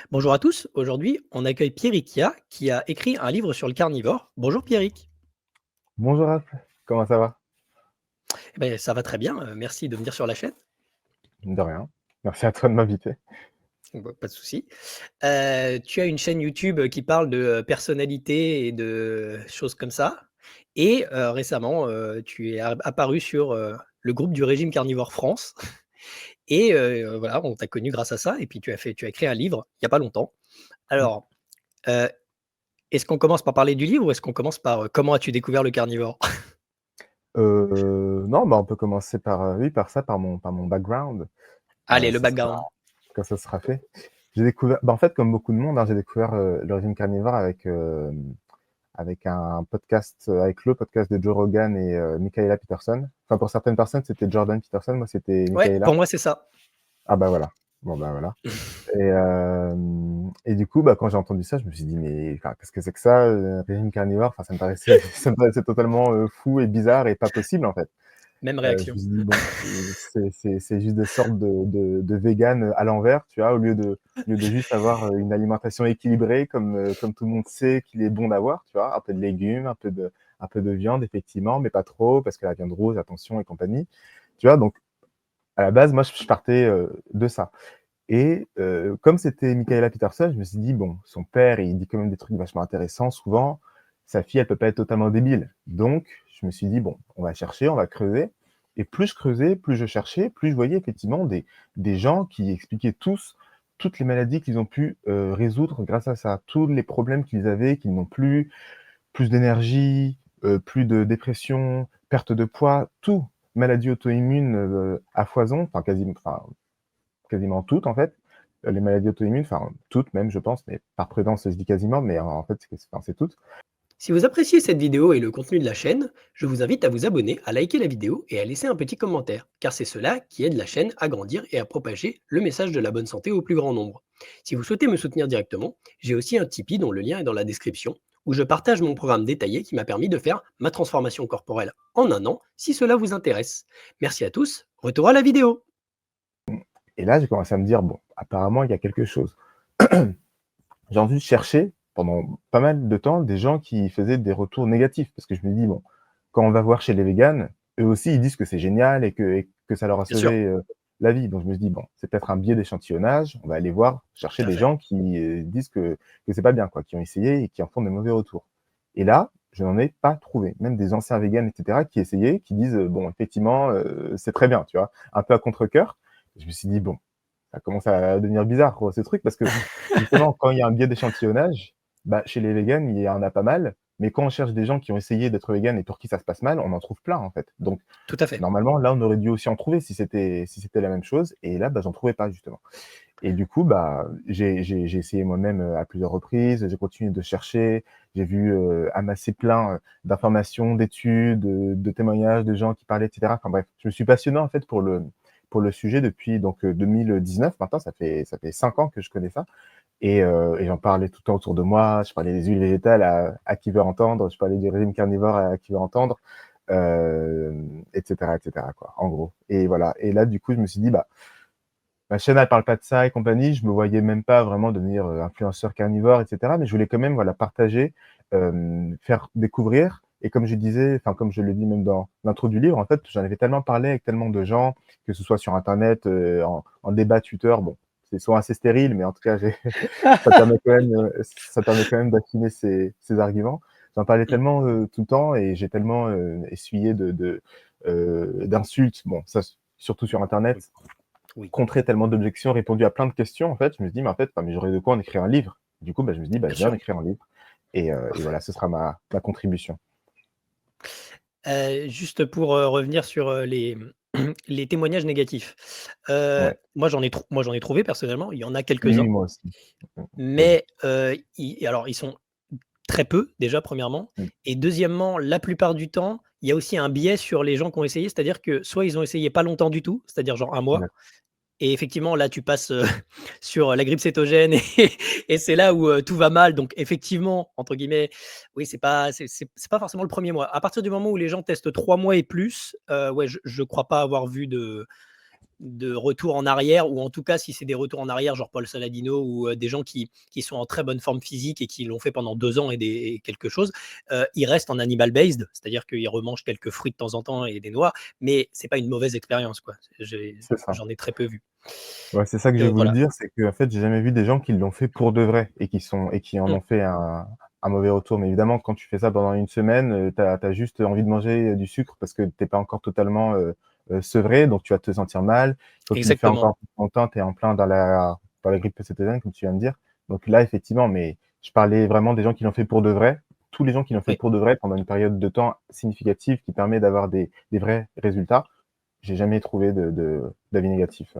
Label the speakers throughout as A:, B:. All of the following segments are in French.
A: Bonjour à tous, aujourd'hui on accueille Pierrick qui a écrit un livre sur le carnivore. Bonjour Pierrick.
B: Bonjour Raph, comment ça va?
A: Eh ben, ça va très bien, merci de venir sur la chaîne.
B: De rien. Merci à toi de m'inviter.
A: Bah, pas de souci. Tu as une chaîne YouTube qui parle de personnalité et de choses comme ça. Et récemment, tu es apparu sur le groupe du régime carnivore France. Et voilà, on t'a connu grâce à ça. Et puis tu as écrit un livre il n'y a pas longtemps.
B: Mm.
A: Alors, euh, est-ce qu'on commence par parler du livre ou est-ce qu'on commence par comment as-tu découvert le carnivore?
B: Non, bah on peut commencer par, oui, par ça, par mon background.
A: Allez, le
B: Ça sera,
A: background.
B: quand ça sera fait. J'ai découvert, bah en fait, comme beaucoup de monde, hein, j'ai découvert le régime carnivore avec un podcast, avec le podcast de Joe Rogan et Michaela Peterson. Enfin, pour certaines personnes, c'était Jordan Peterson, moi, c'était
A: Ouais, pour
B: Michaela.
A: moi, c'est ça.
B: Ah bah voilà. Bon bah voilà. Et du coup, bah, quand j'ai entendu ça, je me suis dit, mais enfin, qu'est-ce que c'est que ça, un régime carnivore? Enfin, ça me paraissait, ça me paraissait totalement fou et bizarre et pas possible en fait.
A: Même
B: Je
A: réaction.
B: me suis dit, bon, c'est juste des sortes de véganes à l'envers, tu vois, au lieu de juste avoir une alimentation équilibrée, comme tout le monde sait qu'il est bon d'avoir, tu vois, un peu de légumes, un peu de viande, effectivement, mais pas trop, parce que la viande rouge, attention et compagnie. Tu vois, donc à la base, moi, je partais de ça. Et comme c'était Michaela Peterson, je me suis dit: «Bon, son père, il dit quand même des trucs vachement intéressants souvent. Sa fille, elle peut pas être totalement débile». Donc je me suis dit: «Bon, on va chercher, on va creuser» et plus je creusais, plus je cherchais, plus je voyais effectivement des gens qui expliquaient tous toutes les maladies qu'ils ont pu, résoudre grâce à ça. Tous les problèmes qu'ils avaient, qu'ils n'ont plus, plus d'énergie, plus de dépression, perte de poids, tout. Maladies auto-immunes, à foison, quasiment toutes en fait, les maladies auto-immunes, enfin toutes même je pense, mais par prudence je dis quasiment, mais en fait c'est toutes.
A: Si vous appréciez cette vidéo et le contenu de la chaîne, je vous invite à vous abonner, à liker la vidéo et à laisser un petit commentaire, car c'est cela qui aide la chaîne à grandir et à propager le message de la bonne santé au plus grand nombre. Si vous souhaitez me soutenir directement, j'ai aussi un Tipeee dont le lien est dans la description, où je partage mon programme détaillé qui m'a permis de faire ma transformation corporelle en un an, si cela vous intéresse. Merci à tous, retour à la vidéo.
B: Et là j'ai commencé à me dire: «Bon, apparemment il y a quelque chose». J'ai envie de chercher pendant pas mal de temps des gens qui faisaient des retours négatifs parce que je me dis: «Bon, quand on va voir chez les véganes, eux aussi ils disent que c'est génial et que ça leur a
A: Bien sûr.
B: sauvé, la vie». Donc je me dis: «Bon, c'est peut-être un biais d'échantillonnage, on va aller voir, chercher
A: Tout à
B: des
A: fait.
B: gens qui, disent que c'est pas bien quoi, qui ont essayé et qui en font des mauvais retours». Et là, je n'en ai pas trouvé. Même des anciens véganes et cetera qui essayaient, qui disent, «Bon effectivement, c'est très bien», tu vois? Un peu à contre-cœur. Je me suis dit: «Bon, ça commence à devenir bizarre quoi, ce truc» parce que justement quand il y a un biais d'échantillonnage, bah, chez les véganes, il y en a pas mal, mais quand on cherche des gens qui ont essayé d'être véganes et pour qui ça se passe mal, on en trouve plein en fait. Donc
A: Tout à fait.
B: normalement là, on aurait dû aussi en trouver si c'était la même chose et là, bah, j'en trouvais pas justement. Et du coup, bah, j'ai essayé moi-même, à plusieurs reprises, j'ai continué de chercher, j'ai vu, amasser plein, d'informations, d'études, de témoignages de gens qui parlaient et cetera. Enfin bref, je me suis passionné en fait pour le sujet depuis donc 2019. Maintenant ça fait 5 ans que je connais ça et j'en parlais tout le temps autour de moi. Je parlais des huiles végétales à qui veut entendre, je parlais du régime carnivore à qui veut entendre, et cetera quoi, en gros. Et voilà et là du coup je me suis dit: «Bah, ma chaîne elle parle pas de ça et compagnie». Je me voyais même pas vraiment devenir, influenceur carnivore et cetera, mais je voulais quand même, voilà, partager, faire découvrir et comme je disais, enfin, comme je le dis même dans l'intro du livre, en fait, j'en avais tellement parlé avec tellement de gens, que ce soit sur internet, en débat Twitter, bon, c'est souvent assez stérile, mais en tout cas, j'ai ça permet quand même d'affiner ses arguments. J'en parlais
A: Mm.
B: tellement, tout le temps et j'ai tellement, essuyé d'insultes, bon, ça surtout sur
A: Oui.
B: internet,
A: Oui,
B: contré tellement d'objections, répondu à plein de questions, en fait, je me suis dit: «Mais en fait, enfin, mais j'aurais de quoi en écrire un livre». Du coup, bah, je me suis dit: «Bah,
A: bien
B: je vais en
A: sûr.
B: écrire un livre» et voilà, ce sera ma contribution.
A: Juste pour, revenir sur, les les témoignages négatifs.
B: Ouais.
A: Moi j'en ai trouvé personnellement, il y en a
B: Oui, oui,
A: quelques-uns,
B: moi aussi. Vas-y.
A: mais, ils sont très peu déjà premièrement
B: Mmh.
A: et deuxièmement, la plupart du temps, il y a aussi un biais sur les gens qui ont essayé. C'est-à-dire que soit ils ont essayé pas longtemps du tout, c'est-à-dire genre un mois.
B: D'accord.
A: Et effectivement, là, tu passes, sur la grippe cétogène et et c'est là où, tout va mal. Donc effectivement, entre guillemets, oui, c'est pas forcément le premier mois. À partir du moment où les gens testent 3 mois et plus, ouais, je crois pas avoir vu de de retour en arrière, ou en tout cas, si c'est des retours en arrière, genre Paul Saladino ou des gens qui sont en très bonne forme physique et qui l'ont fait pendant 2 ans et quelque chose, ils restent en animal based, c'est-à-dire qu'ils remangent quelques fruits de temps en temps et des noix, mais c'est pas une mauvaise expérience, quoi.
B: C'est ça.
A: J'en ai très peu vu.
B: Ouais, c'est ça que j'ai voulu
A: Voilà.
B: dire, c'est qu'en fait, j'ai jamais vu des gens qui l'ont fait pour de vrai et qui en
A: Mm.
B: ont fait un mauvais retour. Mais évidemment, quand tu fais ça pendant une semaine, tu as juste envie de manger du sucre parce que tu es pas encore totalement sevré, donc tu vas te sentir mal. Il faut que tu le fais
A: Exactement.
B: encore plus longtemps, tu es en plein dans la grippe cétogène, comme tu viens de dire. Donc là, effectivement, mais je parlais vraiment des gens qui l'ont fait pour de vrai. Tous les gens qui l'ont fait
A: Oui.
B: pour de vrai pendant une période de temps significative qui permet d'avoir des vrais résultats, j'ai jamais trouvé d'avis négatif.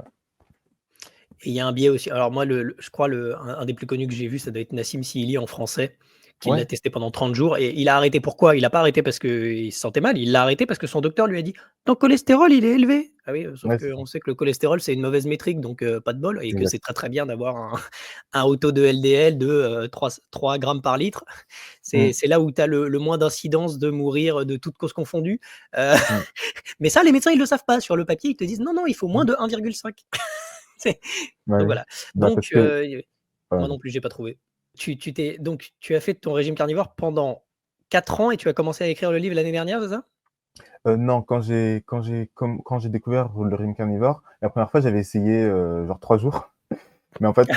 A: Et il y a un biais aussi. Alors moi, je crois un des plus connus que j'ai vu, ça doit être Nassim Sihili en français, qui l'a
B: Ouais,
A: testé pendant 30 jours et il a arrêté. Pourquoi? Il a pas arrêté parce qu'il se sentait mal, il l'a arrêté parce que son docteur lui a dit: «Ton cholestérol, il est élevé». Ah oui, sauf
B: ouais, c'est ça.
A: qu'on sait que le cholestérol, c'est une mauvaise métrique, donc pas de bol, et que
B: Exact.
A: c'est très, très bien d'avoir un haut taux de LDL de 3 grammes par litre.
B: Mmh,
A: C'est là où tu as le moins d'incidence de mourir de toutes causes confondues. Heu,
B: mmh,
A: mais ça, les médecins, ils le savent pas. Sur le papier, ils te disent: «Non, non, il faut moins
B: mmh.
A: de 1,5». C'est Donc
B: Ouais,
A: voilà.
B: bah,
A: Donc
B: parce que
A: moi
B: ouais.
A: non plus, j'ai pas trouvé. Tu as fait ton régime carnivore pendant 4 ans et tu as commencé à écrire le livre l'année dernière, c'est ça?
B: Non, quand j'ai découvert le régime carnivore, la première fois, j'avais essayé, genre 3 jours, mais en fait,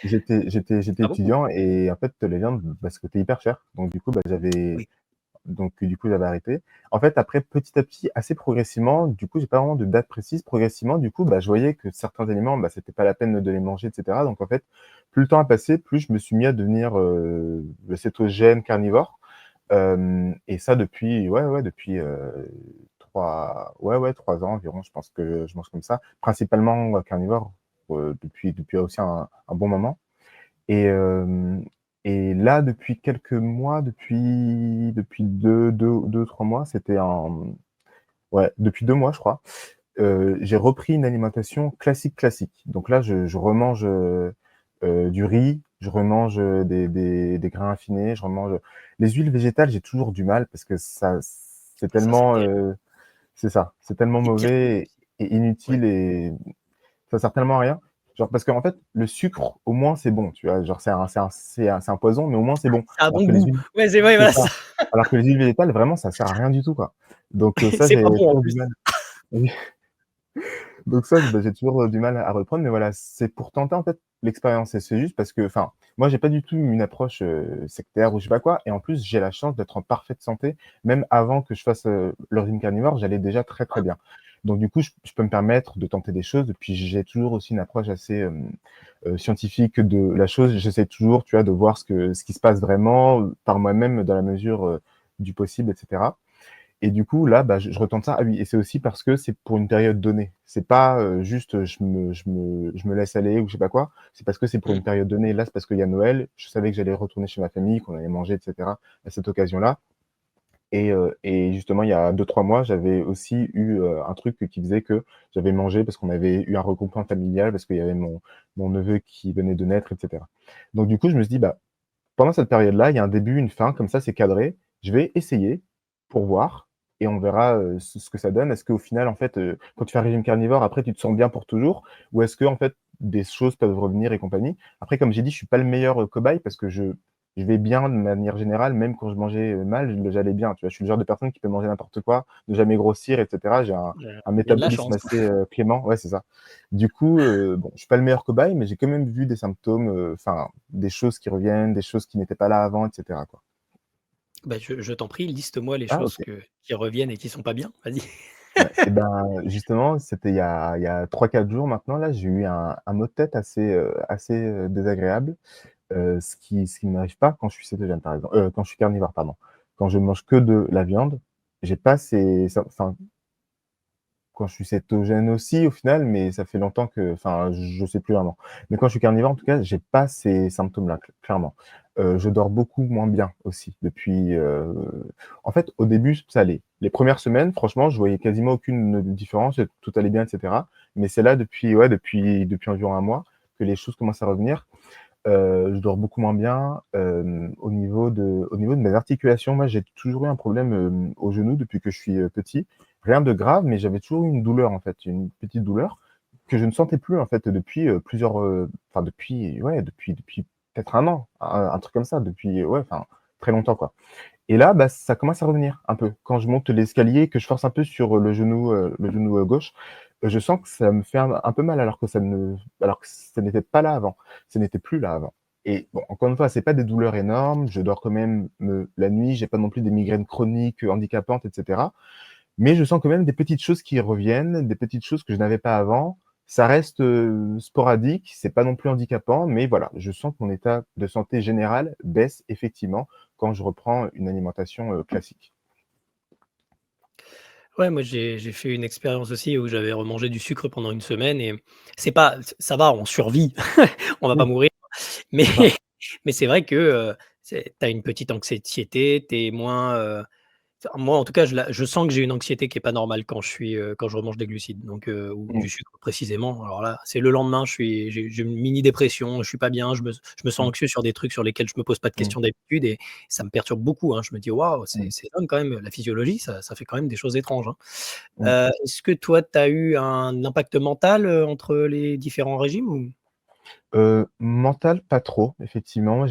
B: j'étais
A: C'est pas beaucoup.
B: étudiant et en fait, les viandes, bah, ça coûtait hyper cher. Donc du coup, bah,
A: Oui.
B: j'avais arrêté. En fait, après, petit à petit, assez progressivement, du coup, j'ai pas vraiment de date précise, progressivement, du coup, bah, je voyais que certains aliments, bah, c'était pas la peine de les manger et cetera. Donc en fait, plus le temps a passé, plus je me suis mis à devenir, cétogène carnivore. Et ça depuis ouais, depuis, 3 ans environ, je pense que je mange comme ça. Principalement, carnivore, depuis aussi un bon moment. Et hem et là, depuis quelques mois, depuis 2-3 mois, c'était ouais, depuis 2 mois, je crois, j'ai repris une alimentation classique, classique. Donc là, je remange, du riz, je remange, des grains affinés, je remange les huiles végétales, j'ai toujours du mal parce que c'est
A: Ça sent
B: tellement,
A: terrible.
B: c'est ça, c'est tellement
A: Et pire
B: mauvais et
A: Ouais.
B: inutile et ça sert tellement à rien. Genre parce qu'en fait, le sucre, au moins, c'est bon, tu vois? Genre c'est un poison, mais au moins c'est bon.
A: Ça a
B: Alors
A: bon
B: que les
A: goût.
B: huiles
A: Ouais, c'est vrai,
B: c'est
A: voilà,
B: ça.
A: ça.
B: Alors que les huiles végétales, vraiment, ça sert à rien du tout, quoi. Donc ça,
A: C'est
B: j'ai
A: pas bon en
B: toujours du
A: plus.
B: mal. Oui. Donc ça, bah, j'ai toujours, du mal à reprendre, mais voilà, c'est pour tenter, en fait, l'expérience et c'est juste parce que enfin, moi, j'ai pas du tout une approche, sectaire ou je sais pas quoi et en plus, j'ai la chance d'être en parfaite santé. Même avant que je fasse, le régime carnivore, j'allais déjà très, très bien. Donc du coup, je peux me permettre de tenter des choses et puis j'ai toujours aussi une approche assez, scientifique de la chose. J'essaie toujours, tu vois, de voir ce qui se passe vraiment, par moi-même dans la mesure, du possible et cetera. Et du coup, là, bah, je retente ça. Ah oui, et c'est aussi parce que c'est pour une période donnée. C'est pas, juste, je me laisse aller ou je sais pas quoi. C'est parce que c'est pour
A: Mmh.
B: une période donnée. Là, c'est parce qu'il y a Noël. Je savais que j'allais retourner chez ma famille, qu'on allait manger et cetera à cette occasion-là. Et justement, il y a 2-3 mois, j'avais aussi eu, un truc qui faisait que j'avais mangé parce qu'on avait eu un regroupement familial, parce qu'il y avait mon neveu qui venait de naître et cetera. Donc du coup, je me suis dit: «Bah, pendant cette période-là, il y a un début, une fin, comme ça, c'est cadré. Je vais essayer pour voir et on verra, ce que ça donne. Est-ce qu'au final, en fait, quand tu fais un régime carnivore, après, tu te sens bien pour toujours? Ou est-ce qu'en fait, des choses peuvent revenir et compagnie? Après, comme j'ai dit, je suis pas le meilleur, cobaye parce que je vais bien de manière générale, même quand je mangeais, mal, j'allais bien, tu vois? Je suis le genre de personne qui peut manger n'importe quoi, ne jamais grossir et cetera. J'ai un
A: Il y a de la
B: métabolisme
A: chance.
B: assez, clément. Ouais, c'est ça. Du coup, bon, je suis pas le meilleur cobaye, mais j'ai quand même vu des symptômes, enfin, des choses qui reviennent, des choses qui n'étaient pas là avant et cetera, quoi.
A: Bah, je t'en prie, liste-moi les
B: Ah
A: choses
B: OK.
A: qui reviennent et qui sont pas bien. Vas-y.
B: Ouais et ben, justement, c'était il y a 3-4 jours maintenant là, j'ai eu un maux de tête assez, désagréable, ce qui ne m'arrive pas quand je suis cétogène, par exemple, quand je suis carnivore, pardon. Quand je mange que de la viande, j'ai pas ces ça enfin, quand je suis cétogène aussi au final, mais ça fait longtemps que enfin, je sais plus vraiment. Mais quand je suis carnivore, en tout cas, j'ai pas ces symptômes-là, clairement. Je dors beaucoup moins bien aussi depuis, en fait, au début, ça allait. Les premières semaines, franchement, je voyais quasiment aucune, différence et tout allait bien et cetera. Mais c'est là depuis ouais, depuis environ un mois que les choses commencent à revenir. Je dors beaucoup moins bien, au niveau de mes articulations, moi, j'ai toujours eu un problème, au genou depuis que je suis, petit Rien de grave, mais j'avais toujours eu une douleur, en fait, une petite douleur que je ne sentais plus, en fait, depuis, enfin depuis ouais, depuis peut-être 1 an, un truc comme ça, depuis, ouais, enfin, très longtemps, quoi. Et là, bah, ça commence à revenir un peu. Quand je monte l'escalier, que je force un peu sur le genou, gauche, je sens que ça me fait un peu mal alors que ça n'était pas là avant. Ça n'était plus là avant. Et bon, encore une fois, c'est pas des douleurs énormes, je dors quand même la nuit, j'ai pas non plus des migraines chroniques, handicapantes et cetera. Mais je sens quand même des petites choses qui reviennent, des petites choses que je n'avais pas avant. Ça reste, sporadique, c'est pas non plus handicapant, mais voilà, je sens que mon état de santé général baisse effectivement quand je reprends une alimentation, classique.
A: Ouais, moi j'ai fait une expérience aussi où j'avais remangé du sucre pendant une semaine et c'est pas ça va, on survit, on va pas
B: Oui,
A: mourir, mais
B: c'est ça.
A: mais c'est vrai que, tu as une petite anxiété, tu es moins, enfin, moi, en tout cas, je sens que j'ai une anxiété qui est pas normale quand je remange des glucides, donc ou
B: Mmh,
A: du sucre précisément. Alors là, c'est le lendemain, j'ai une mini dépression, je suis pas bien, je me sens
B: mmh,
A: anxieux sur des trucs sur lesquels je me pose pas de
B: mmh,
A: questions d'habitude et ça me perturbe beaucoup, hein. Je me dis: «Waouh,
B: mmh,
A: c'est dingue quand même, la physiologie, ça fait quand même des choses étranges, hein».
B: mmh.
A: Est-ce que toi, tu as eu un impact mental, entre les différents régimes ou?
B: Mental, pas trop, effectivement.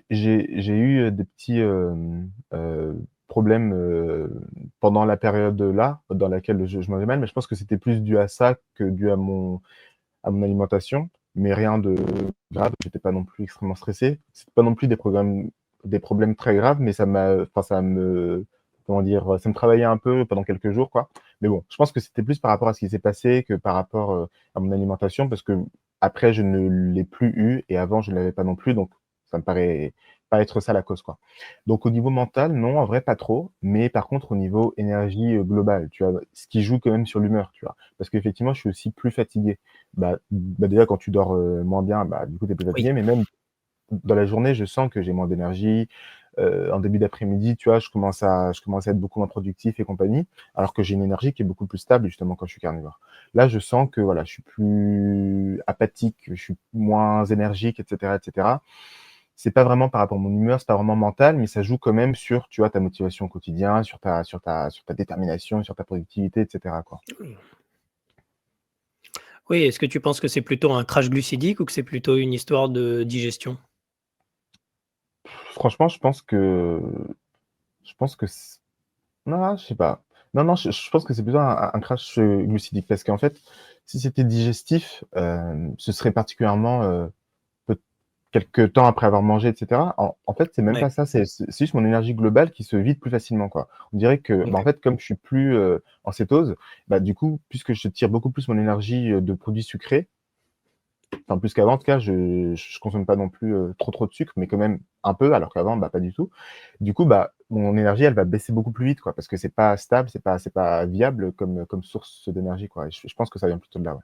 B: J'ai eu, des petits, problèmes, pendant la période, là, dans laquelle je mangeais mal, mais je pense que c'était plus dû à ça que dû à mon alimentation, mais rien de grave. J'étais pas non plus extrêmement stressé. C'était pas non plus des problèmes très graves, mais ça me comment dire? Ça me travaillait un peu pendant quelques jours, quoi. Mais bon, je pense que c'était plus par rapport à ce qui s'est passé que par rapport, à mon alimentation parce qu'après je ne l'ai plus eu et avant je ne l'avais pas non plus, donc ça me paraît pas être ça la cause, quoi. Donc au niveau mental, non, en vrai pas trop, mais par contre au niveau énergie, globale, tu vois? Ce qui joue quand même sur l'humeur, tu vois? Parce qu'effectivement je suis aussi plus fatigué. Déjà quand tu dors, moins bien, bah, du coup tu es plus
A: Oui.
B: fatigué, mais même dans la journée, je sens que j'ai moins d'énergie. En début d'après-midi, tu vois, je commence à être beaucoup moins productif et compagnie, alors que j'ai une énergie qui est beaucoup plus stable justement quand je suis carnivore. Là, je sens que voilà, je suis plus apathique, je suis moins énergique et cetera et cetera. C'est pas vraiment par rapport à mon humeur, c'est pas vraiment mental, mais ça joue quand même sur, tu vois, ta motivation au quotidien, sur ta détermination, sur ta productivité et cetera, quoi.
A: Oui, est-ce que tu penses que c'est plutôt un crash glucidique ou que c'est plutôt une histoire de digestion?
B: Franchement, je pense que c non, je sais pas. Non, non, je pense que c'est plutôt un crash, glucidique parce qu'en fait, si c'était digestif, ce serait particulièrement, peut quelque temps après avoir mangé et cetera. En fait, c'est même
A: Ouais,
B: pas ça, c'est juste mon énergie globale qui se vide plus facilement, quoi. On dirait que, bah, en
A: OK.
B: fait, comme je suis plus, en cétose, bah, du coup, puisque je tire beaucoup plus mon énergie, de produits sucrés, enfin plus qu'avant en tout cas, je consomme pas non plus, trop de sucre, mais quand même un peu, alors qu'avant, bah, pas du tout. Du coup, bah, mon énergie, elle va baisser beaucoup plus vite, quoi, parce que c'est pas stable, c'est pas viable comme source d'énergie, quoi et je pense que ça vient plutôt de là, ouais.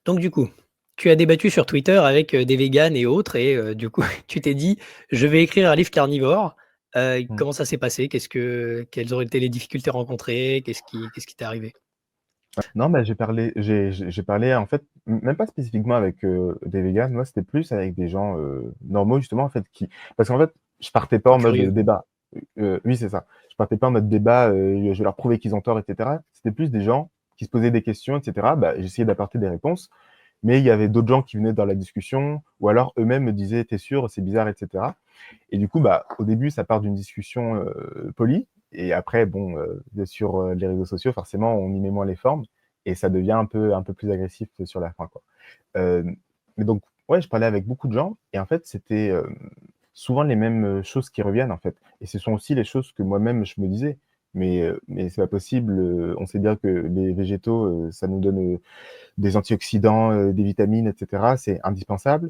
A: Donc du coup, tu as débattu sur Twitter avec, des véganes et autres et du coup, tu t'es dit: «Je vais écrire un livre carnivore».
B: Mmh.
A: Comment ça s'est passé? Quelles ont été les difficultés rencontrées? Qu'est-ce qui t'est arrivé?
B: Non, bah, j'ai parlé en fait, même pas spécifiquement avec, des véganes, moi c'était plus avec des gens, normaux justement en fait qui parce qu'en fait, je partais pas
A: Des
B: en mode,
A: curieux?
B: débat. Oui, c'est ça. Je partais pas en mode débat, je vais leur prouver qu'ils ont tort et cetera. C'était plus des gens qui se posaient des questions et cetera. Bah, j'essayais d'apporter des réponses, mais il y avait d'autres gens qui venaient dans la discussion ou alors eux-mêmes me disaient: «Tu es sûr? C'est bizarre» et cetera et du coup, bah, au début, ça part d'une discussion, polie et après bon, sur, les réseaux sociaux, forcément, on y met moins les formes et ça devient un peu plus agressif, sur la fin, quoi. Hem, mais donc ouais, je parlais avec beaucoup de gens et en fait, c'était, souvent les mêmes, choses qui reviennent, en fait et ce sont aussi les choses que moi-même je me disais. Mais c'est pas possible, on sait bien que les végétaux, ça nous donne, des antioxydants, des vitamines et cetera, c'est indispensable.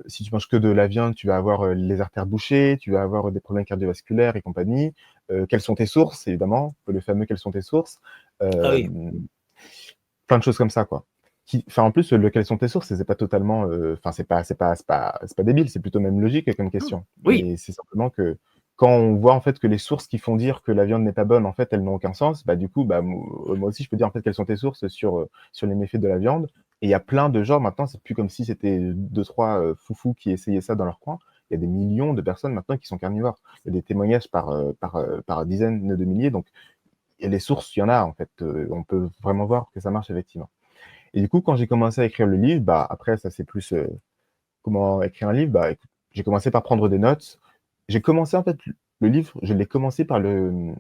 B: Si tu manges que de la viande, tu vas avoir, les artères bouchées, tu vas avoir, des problèmes cardiovasculaires et compagnie. Quelles sont tes sources? Évidemment, le fameux «Quelles sont tes sources?»
A: Ah oui,
B: hem, Plein de choses comme ça, quoi. En plus, le «Quelles sont tes sources?» c'est pas totalement, enfin, c'est pas débile, c'est plutôt même logique comme
A: mmh,
B: question.
A: oui,
B: Mais c'est simplement que quand on voit, en fait, que les sources qui font dire que la viande n'est pas bonne, en fait, elles n'ont aucun sens, bah, du coup, bah, moi aussi, je peux dire, en fait, quelles sont tes sources sur les méfaits de la viande et il y a plein de gens maintenant, c'est plus comme si c'était 2-3, foufous qui essayaient ça dans leur coin. Il y a des millions de personnes maintenant qui sont carnivores. Il y a des témoignages par dizaines de milliers, donc et les sources, il y en a en fait, on peut vraiment voir que ça marche effectivement. Et du coup, quand j'ai commencé à écrire le livre, bah, après ça c'est plus, comment écrire un livre? Bah, écoute, j'ai commencé par prendre des notes. J'ai commencé en fait le livre, je l'ai commencé par le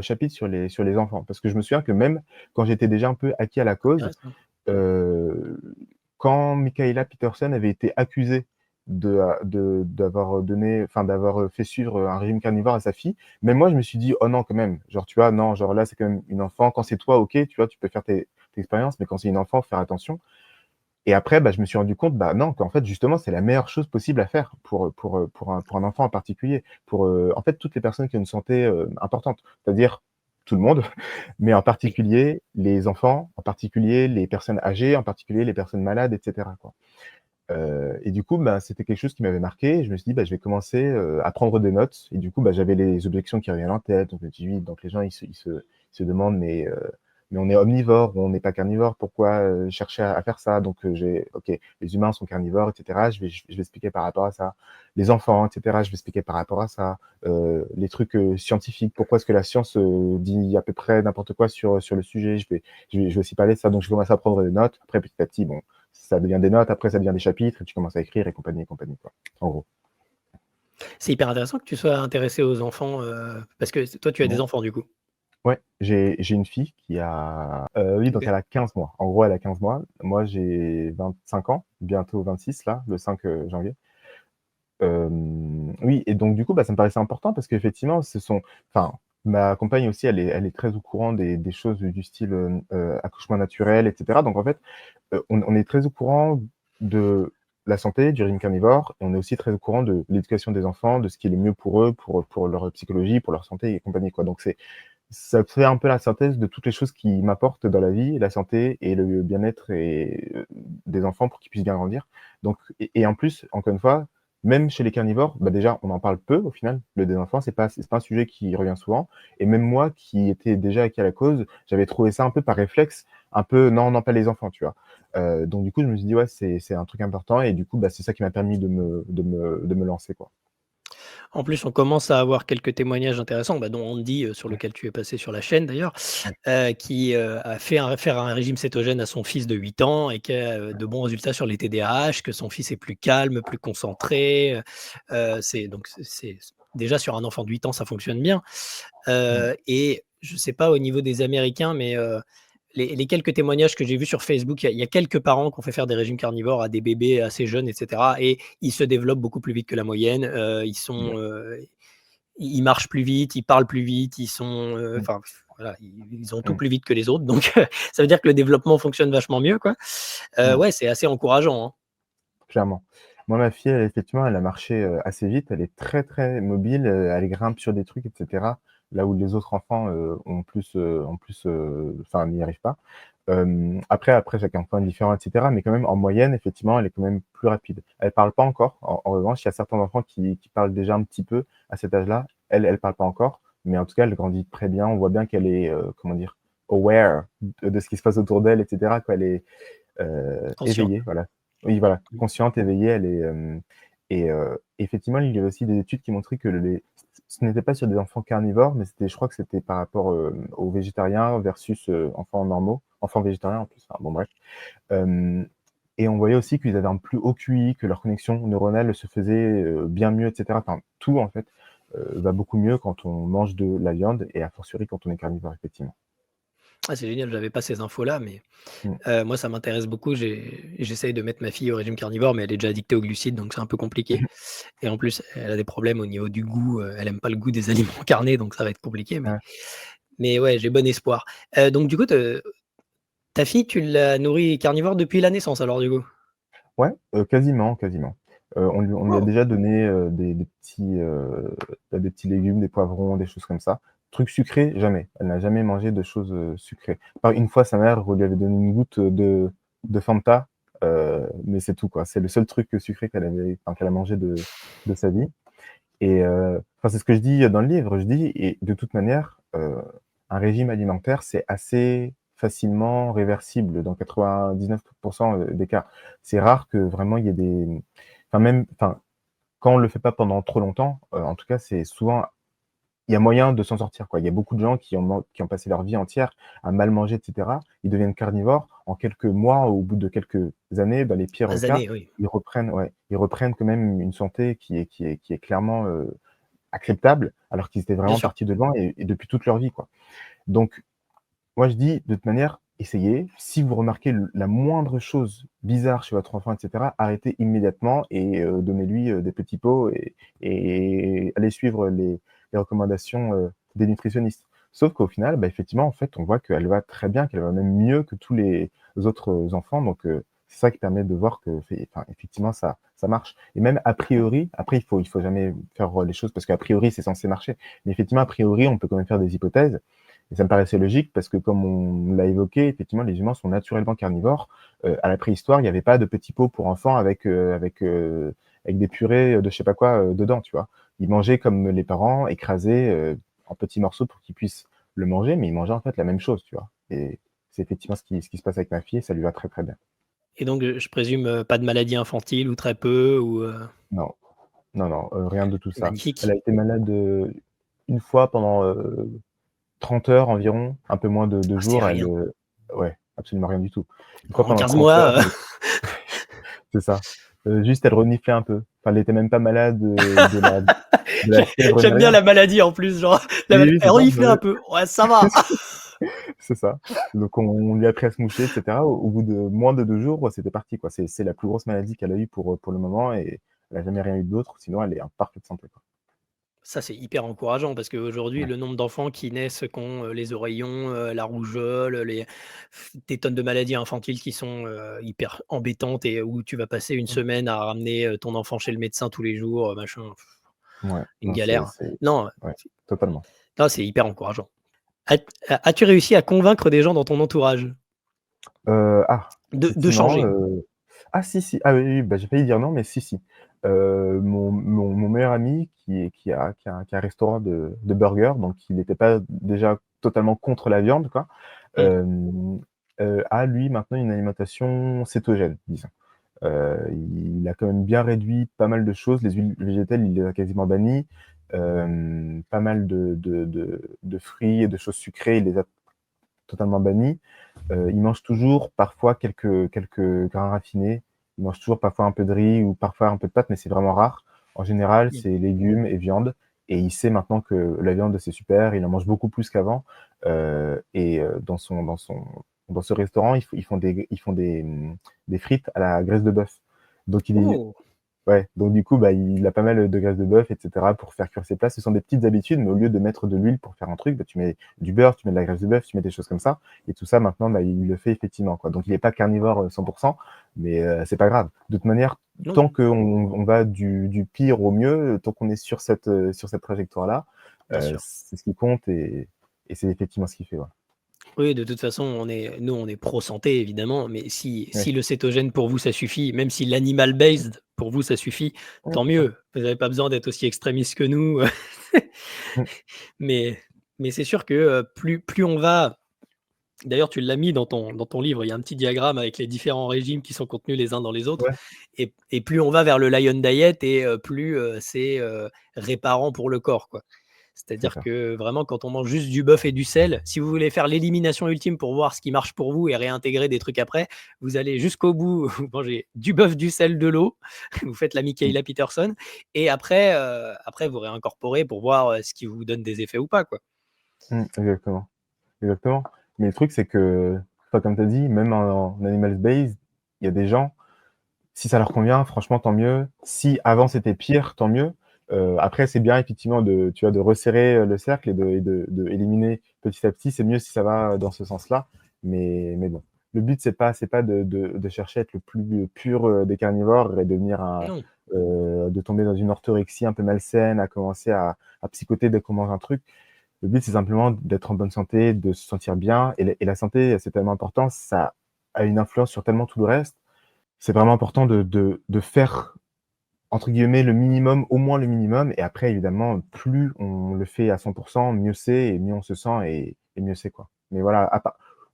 B: chapitre sur les enfants. Parce que je me souviens que même quand j'étais déjà un peu acquis à la cause,
A: Intéressant.
B: heu, quand Mikhaila Peterson avait été accusée d'avoir donné enfin d'avoir, fait suivre, un régime carnivore à sa fille, même moi je me suis dit: «Oh non quand même», genre tu vois? Non, genre là c'est quand même une enfant. Quand c'est toi, OK, tu vois? Tu peux faire tes expériences, mais quand c'est une enfant, faut faire attention. Et après, bah, je me suis rendu compte, bah, non, qu'en fait, justement, c'est la meilleure chose possible à faire pour un enfant en particulier, en fait, toutes les personnes qui ont une santé, importante. C'est-à-dire tout le monde, mais en
A: Oui.
B: particulier les enfants, en particulier les personnes âgées, en particulier les personnes malades et cetera, quoi. Et du coup, bah, c'était quelque chose qui m'avait marqué. Je me suis dit: «Bah, je vais commencer, à prendre des notes» et du coup, bah, j'avais les objections qui revenaient en tête. Donc je me dis: «Oui», donc les gens ils se demandent: mais on est omnivore, on n'est pas carnivore, pourquoi, chercher à faire ça?» Donc j'ai OK, les humains sont carnivores et cetera, je vais expliquer par rapport à ça. Les enfants et cetera, je vais expliquer par rapport à ça. Les trucs, scientifiques, pourquoi est-ce que la science, dit à peu près n'importe quoi sur le sujet? Je vais aussi parler de ça. Donc je commence à prendre des notes. Après petit à petit, bon, ça devient des notes, après ça devient des chapitres et tu commences à écrire et compagnie, quoi, en gros.
A: C'est hyper intéressant que tu sois intéressé aux enfants, parce que toi, tu as des
B: Ouais.
A: enfants, du coup?
B: Ouais, j'ai une fille qui a, oui, donc
A: OK.
B: elle a 15 mois. En gros, elle a 15 mois. Moi, j'ai 25 ans, bientôt 26 là, le 5, janvier. Oui et donc du coup, bah, ça me paraissait important parce qu'effectivement, enfin, ma compagne aussi, elle est très au courant des choses du style, accouchement naturel et cetera. Donc en fait, on est très au courant de la santé, du régime carnivore et on est aussi très au courant de l'éducation des enfants, de ce qui est le mieux pour eux, pour leur psychologie, pour leur santé et compagnie, quoi. Donc ça fait un peu la synthèse de toutes les choses qui m'apportent dans la vie, la santé et le bien-être des enfants pour qu'ils puissent bien grandir. Donc et en plus, encore une fois, même chez les carnivores, bah, déjà, on en parle peu au final, le des enfants, c'est pas un sujet qui revient souvent et même moi qui étais déjà acquis à la cause, j'avais trouvé ça un peu par réflexe, un peu: «Non, non, pas les enfants», tu vois? Donc du coup, je me suis dit: «Ouais, c'est un truc important» et du coup, bah, c'est ça qui m'a permis de me lancer, quoi.
A: En plus, on commence à avoir quelques témoignages intéressants, bah, dont Andy, sur
B: Ouais,
A: lequel tu es passé sur la chaîne d'ailleurs,
B: ouais,
A: qui, a fait faire un régime cétogène à son fils de 8 ans et qui a, de bons résultats sur les TDAH, que son fils est plus calme, plus concentré, c'est donc c'est déjà sur un enfant de 8 ans, ça fonctionne bien,
B: mmh,
A: et je sais pas au niveau des Américains, mais les quelques témoignages que j'ai vus sur Facebook, il y a quelques parents qui ont fait faire des régimes carnivores à des bébés assez jeunes et cetera et ils se développent beaucoup plus vite que la moyenne,
B: ouais,
A: ils marchent plus vite, ils parlent plus vite, ils sont,
B: mmh,
A: enfin voilà, ils ont tout
B: mmh,
A: plus vite que les autres donc ça veut dire que le développement fonctionne vachement mieux, quoi.
B: mmh.
A: Ouais, c'est assez encourageant, hein.
B: Clairement. Moi, ma fille, elle, effectivement, elle a marché, assez vite. Elle est très, très mobile, elle grimpe sur des trucs et cetera, là où les autres enfants, enfin, n'y arrivent pas. Après chaque enfant est différent et cetera, mais quand même, en moyenne, effectivement, elle est quand même plus rapide. Elle parle pas encore. En revanche, il y a certains enfants qui parlent déjà un petit peu à cet âge-là. Elle parle pas encore, mais en tout cas, elle grandit très bien. On voit bien qu'elle est, comment dire? Aware de ce qui se passe autour d'elle et cetera, quoi. Elle est
A: Consciente.
B: éveillée, voilà. Oui, voilà,
A: Mmh.
B: consciente, éveillée, elle est, effectivement, il y a aussi des études qui montraient que ce n'était pas sur des enfants carnivores, mais je crois que c'était par rapport, aux végétariens versus, enfants normaux, enfants végétariens en plus, enfin bon bref. Hem et on voyait aussi qu'ils avaient un plus haut QI, que leur connexion neuronale se faisait, bien mieux et cetera. Enfin, tout en fait, va beaucoup mieux quand on mange de la viande et a fortiori quand on est carnivore, effectivement.
A: Ah, c'est génial, j'avais pas ces infos-là, mais
B: Mmh.
A: moi ça m'intéresse beaucoup. J'essaye de mettre ma fille au régime carnivore, mais elle est déjà addictée aux glucides, donc c'est un peu compliqué et en plus, elle a des problèmes au niveau du goût, elle aime pas le goût des aliments carnés, donc ça va être compliqué, mais
B: Ouais.
A: ouais, j'ai bon espoir. Donc du coup, ta fille, tu l'as nourrie carnivore depuis la naissance alors du coup?
B: Ouais, quasiment, quasiment. On lui a
A: Waouh!
B: déjà donné, des petits légumes, des poivrons, des choses comme ça. Trucs sucrés, jamais. Elle n'a jamais mangé de choses, sucrées. Par une fois, sa mère lui avait donné une goutte, de Fanta, mais c'est tout, quoi. C'est le seul truc, sucré qu'elle a mangé de sa vie et enfin, c'est ce que je dis dans le livre. Je dis: «Et de toute manière, un régime alimentaire, c'est assez facilement réversible dans 99 des cas». C'est rare que vraiment il y ait enfin, quand on le fait pas pendant trop longtemps, en tout cas, c'est souvent il y a moyen de s'en sortir, quoi. Il y a beaucoup de gens qui ont passé leur vie entière à mal manger, et cetera. Ils deviennent carnivores. En quelques mois, au bout de quelques années, bah, les pires
A: 3
B: cas,
A: années, oui.
B: ils reprennent quand même une santé qui est clairement, acceptable, alors qu'ils étaient
A: Bien
B: vraiment
A: sûr.
B: partis de loin et depuis toute leur vie, quoi. Donc moi, je dis, de toute manière, essayez. Si vous remarquez la moindre chose bizarre chez votre enfant, et cetera, arrêtez immédiatement et donnez-lui, des petits pots et allez suivre les recommandations, des nutritionnistes. Sauf qu'au final, bah, effectivement, en fait, on voit qu'elle va très bien, qu'elle va même mieux que tous les autres, enfants. Donc c'est ça qui permet de voir que effectivement, ça marche et même a priori, après il faut jamais faire, les choses parce qu'a priori, c'est censé marcher. Mais effectivement, a priori, on peut quand même faire des hypothèses et ça me paraissait logique parce que comme on l'a évoqué, effectivement, les humains sont naturellement carnivores. À la préhistoire, il n'y avait pas de petits pots pour enfants avec des purées de je sais pas quoi, dedans, tu vois? Ils mangeaient comme les parents, écrasés, en petits morceaux pour qu'ils puissent le manger, mais ils mangeaient en fait la même chose, tu vois? Et c'est effectivement ce qui se passe avec ma fille et ça lui va très, très bien.
A: Et donc, je présume, pas de maladie infantile ou très peu ou,
B: Non, non, non, rien de tout
A: c'est
B: ça. Elle
A: magnifique.
B: a été malade, 1 fois pendant, 30 heures environ, un peu moins de 2
A: Ah, c'est
B: jours, elle,
A: rien.
B: ouais, absolument rien du tout. Une fois
A: En
B: pendant
A: 15
B: 30
A: mois,
B: heures, mais c'est ça. Juste elle reniflait un peu. Enfin, elle était même pas malade, de la fièvre ni
A: j'aime bien
B: rien.
A: la maladie en plus, genre, la
B: Oui,
A: mala
B: oui,
A: elle
B: c'est ça, bah,
A: reniflait un
B: ouais.
A: peu. Ouais, ça va.
B: C'est ça. Donc on lui a appris à se moucher et cetera. Au bout de moins de 2 jours, c'était parti, quoi. C'est la plus grosse maladie qu'elle a eue pour le moment et elle a jamais rien eu d'autre, sinon elle est en parfaite santé, quoi.
A: Ça, c'est hyper encourageant parce qu'aujourd'hui,
B: Ouais.
A: le nombre d'enfants qui naissent qui ont, les oreillons, la rougeole, des tonnes de maladies infantiles qui sont, hyper embêtantes et où tu vas passer une
B: Mmh.
A: semaine à ramener, ton enfant chez le médecin tous les jours, machin,
B: Ouais,
A: une
B: non,
A: galère. Non,
B: ouais, totalement.
A: non, c'est hyper encourageant. As-tu réussi à convaincre des gens dans ton entourage de
B: Effectivement,
A: changer?
B: ah si, si, ah oui, oui, bah, j'ai failli dire non, mais si, si. Mon meilleur ami qui a un restaurant de burgers, donc il n'était pas déjà totalement contre la viande, quoi,
A: Mmh.
B: a lui maintenant une alimentation cétogène, disons. Il a quand même bien réduit pas mal de choses. Les huiles végétales, il les a quasiment bannies. Pas mal de fruits et de choses sucrées, il les a totalement bannies. Il mange toujours parfois quelques grains raffinés. Il mange toujours parfois un peu de riz ou parfois un peu de pâtes, mais c'est vraiment rare. En général,
A: Mmh.
B: c'est légumes et viande et il sait maintenant que la viande, c'est super. Il en mange beaucoup plus qu'avant, dans ce restaurant, ils font des frites à la graisse de bœuf. Donc il est
A: Oh!
B: Ouais, donc du coup, bah, il a pas mal de graisse de bœuf et cetera pour faire cuire ses plats. Ce sont des petites habitudes, mais au lieu de mettre de l'huile pour faire un truc, bah, tu mets du beurre, tu mets de la graisse de bœuf, tu mets des choses comme ça et tout ça maintenant, bah, il le fait effectivement, quoi. Donc il est pas carnivore, 100 mais c'est pas grave. De toute manière,
A: Non,
B: tant qu'on va du pire au mieux, tant qu'on est sur cette trajectoire-là,
A: bien sûr.
B: c'est ce qui compte et c'est effectivement ce qu'il fait, ouais.
A: Oui, de toute façon, on est pro santé évidemment, mais si
B: Ouais.
A: le cétogène pour vous ça suffit, même si l'animal based pour vous ça suffit,
B: Ouais,
A: tant
B: c'est ça.
A: mieux. Vous avez pas besoin d'être aussi extrémiste que nous,
B: Mmh.
A: mais c'est sûr que, plus on va d'ailleurs tu l'as mis dans ton livre, il y a un petit diagramme avec les différents régimes qui sont contenus les uns dans les autres
B: Ouais,
A: et plus on va vers le Lion Diet et plus, c'est, réparant pour le corps, quoi.
B: c'est
A: C'est-à-dire
B: ça.
A: que vraiment quand on mange juste du bœuf et du sel, si vous voulez faire l'élimination ultime pour voir ce qui marche pour vous et réintégrer des trucs après, vous allez jusqu'au bout, vous mangez du bœuf, du sel, de l'eau, vous faites la
B: Mmh.
A: Michaela Peterson et après vous réincorporez pour voir, ce qui vous donne des effets ou pas, quoi.
B: Exactement. Exactement. Mais le truc, c'est que, enfin, comme tu as dit, même en animal based, il y a des gens, si ça leur convient, franchement, tant mieux. Si avant c'était pire, tant mieux. Après, c'est bien effectivement tu vois, de resserrer, le cercle et de éliminer petit à petit. C'est mieux si ça va dans ce sens-là. Mais bon, le but, c'est pas de chercher à être le plus pur, des carnivores et devenir
A: Non.
B: de tomber dans une orthorexie un peu malsaine, à commencer à psychoter dès qu'on mange un truc. Le but, c'est simplement d'être en bonne santé, de se sentir bien et la santé, c'est tellement important, ça a une influence sur tellement tout le reste. C'est vraiment important de faire, entre guillemets, «le minimum», au moins le minimum et après évidemment, plus on le fait à 100 mieux c'est et mieux on se sent et mieux c'est, quoi. Mais voilà,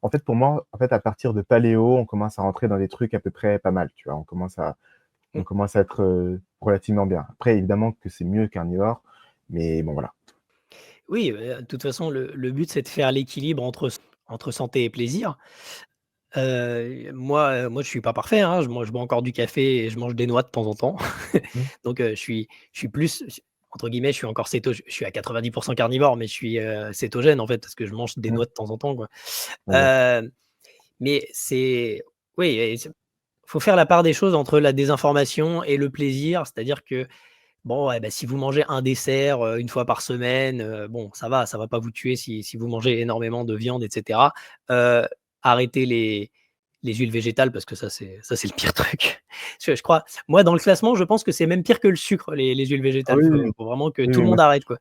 B: en fait, pour moi, en fait, à partir de paléo, on commence à rentrer dans des trucs à peu près pas mal, tu vois? On
A: Mmh.
B: commence à être, relativement bien. Après évidemment que c'est mieux carnivore, mais bon, voilà.
A: Oui, de toute façon, le but, c'est de faire l'équilibre entre santé et plaisir. Moi, je suis pas parfait, hein, je bois encore du café et je mange des noix de temps en temps.
B: Mmh.
A: Donc je suis plus, entre guillemets, je suis encore je suis à 90 carnivore, mais je suis, cétogène, en fait, parce que je mange des
B: Mmh.
A: noix de temps en temps, quoi.
B: OK.
A: Heu, mais c'est oui, et faut faire la part des choses entre la désinformation et le plaisir. C'est-à-dire que, bon, ouais, bah, si vous mangez un dessert, 1 fois par semaine, bon, ça va pas vous tuer si vous mangez énormément de viande et cetera. Heu, Arrêtez les huiles végétales parce que ça c'est le pire truc. Je crois, moi, dans le classement, je pense que c'est même pire que le sucre, les huiles
B: Ah
A: végétales.
B: oui, oui,
A: Faut vraiment que
B: oui,
A: tout
B: oui,
A: le
B: moi
A: monde arrête, quoi.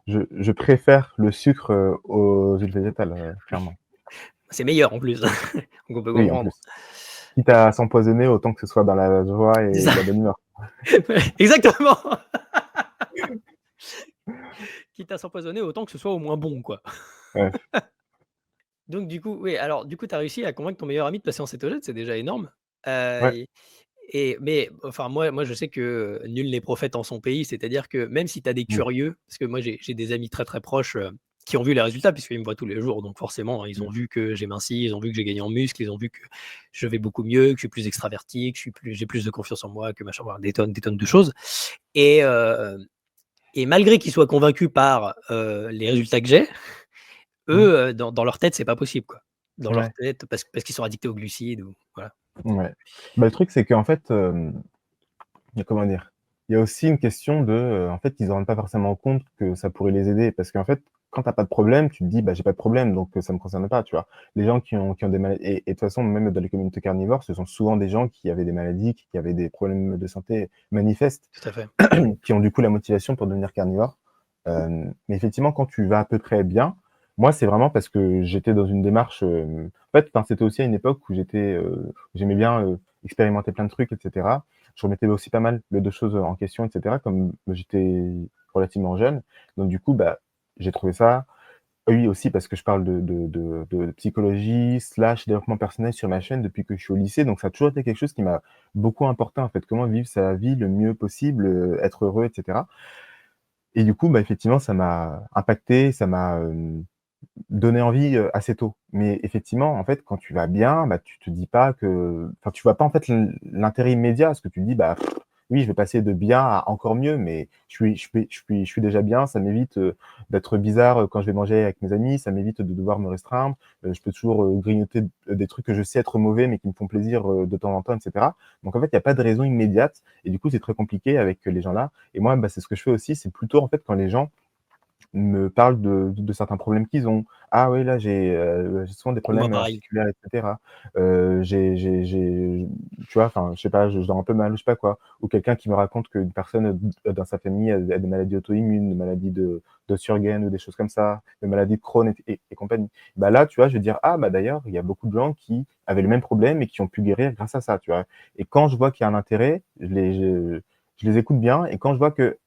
B: je préfère le sucre, aux huiles végétales, clairement.
A: C'est meilleur en plus, donc on peut
B: Oui, en
A: comprendre.
B: plus. Quitte à s'empoisonner, autant que ce soit dans la joie
A: C'est
B: et
A: ça,
B: la bonne humeur.
A: exactement! Quitte à s'empoisonner, autant que ce soit au moins bon, quoi.
B: Ouais,
A: Donc du coup, oui, alors du coup, tu as réussi à convaincre ton meilleur ami de passer en cétogène, c'est déjà énorme.
B: ouais.
A: Heu mais enfin, moi, je sais que nul n'est prophète en son pays. C'est-à-dire que même si tu as des
B: Mmh,
A: curieux, parce que moi, j'ai des amis très, très proches, qui ont vu les résultats puisqu'ils me voient tous les jours, donc forcément, ils ont
B: mmh,
A: vu que j'ai minci, ils ont vu que j'ai gagné en muscles, ils ont vu que je vais beaucoup mieux, que je suis plus extraverti, que j'ai plus de confiance en moi, que machin, voilà, des tonnes de choses. Et malgré qu'ils soient convaincus par, les résultats que j'ai,
B: mmh.
A: eux, dans leur tête, c'est pas possible, quoi. Dans leur
B: Ouais,
A: tête, parce qu'ils sont addictés aux glucides ou voilà.
B: ouais. Bah, le truc, c'est qu'en fait, comment dire? Il y a aussi une question de, en fait, ils se rendent pas forcément compte que ça pourrait les aider parce qu'en fait, quand tu as pas de problème, tu te dis: «Bah, j'ai pas de problème, donc ça me concerne pas», tu vois? Les gens qui ont des maladies et de toute façon, même dans les communautés carnivores, ce sont souvent des gens qui avaient des maladies, qui avaient des problèmes de santé manifestes,
A: Tout à fait.
B: qui ont du coup la motivation pour devenir carnivores. Mais effectivement, quand tu vas à peu près bien, moi, c'est vraiment parce que j'étais dans une démarche, en fait, enfin, c'était aussi à une époque où j'aimais bien, expérimenter plein de trucs et cetera. Je remettais aussi pas mal de choses en question et cetera, comme j'étais relativement jeune. Donc du coup, bah, j'ai trouvé ça oui, aussi parce que je parle de psychologie slash développement personnel sur ma chaîne depuis que je suis au lycée, donc ça a toujours été quelque chose qui m'a beaucoup importé, en fait. Comment vivre sa vie le mieux possible, être heureux et cetera. Et du coup, bah, effectivement, ça m'a impacté, ça m'a, donné envie, assez tôt. Mais effectivement, en fait, quand tu vas bien, bah, tu te dis pas que enfin, tu vois pas, en fait, l'intérêt immédiat parce que tu te dis: «Bah, oui, je vais passer de bien à encore mieux, mais je suis déjà bien, ça m'évite, d'être bizarre, quand je vais manger avec mes amis, ça m'évite de devoir me restreindre, je peux toujours, grignoter des trucs que je sais être mauvais, mais qui me font plaisir, de temps en temps et cetera». Donc en fait, il y a pas de raison immédiate et du coup, c'est très compliqué avec les gens-là et moi, bah, c'est ce que je fais aussi, c'est plutôt, en fait, quand les gens me parlent de certains problèmes qu'ils ont. «Ah oui, là, j'ai souvent des
A: Moi,
B: problèmes
A: pareil.
B: articulaires et cetera. J'ai» tu vois? Enfin, je sais pas, je dors un peu mal ou je sais pas quoi. Ou quelqu'un qui me raconte qu'une personne, dans sa famille a des maladies auto-immunes, des maladies de Sjögren ou des choses comme ça, des maladies de Crohn et compagnie. Bah, là, tu vois, je vais dire: «Ah, bah, d'ailleurs, il y a beaucoup de gens qui avaient le même problème et qui ont pu guérir grâce à ça», tu vois? Et quand je vois qu'il y a un intérêt, je les écoute bien et quand je vois que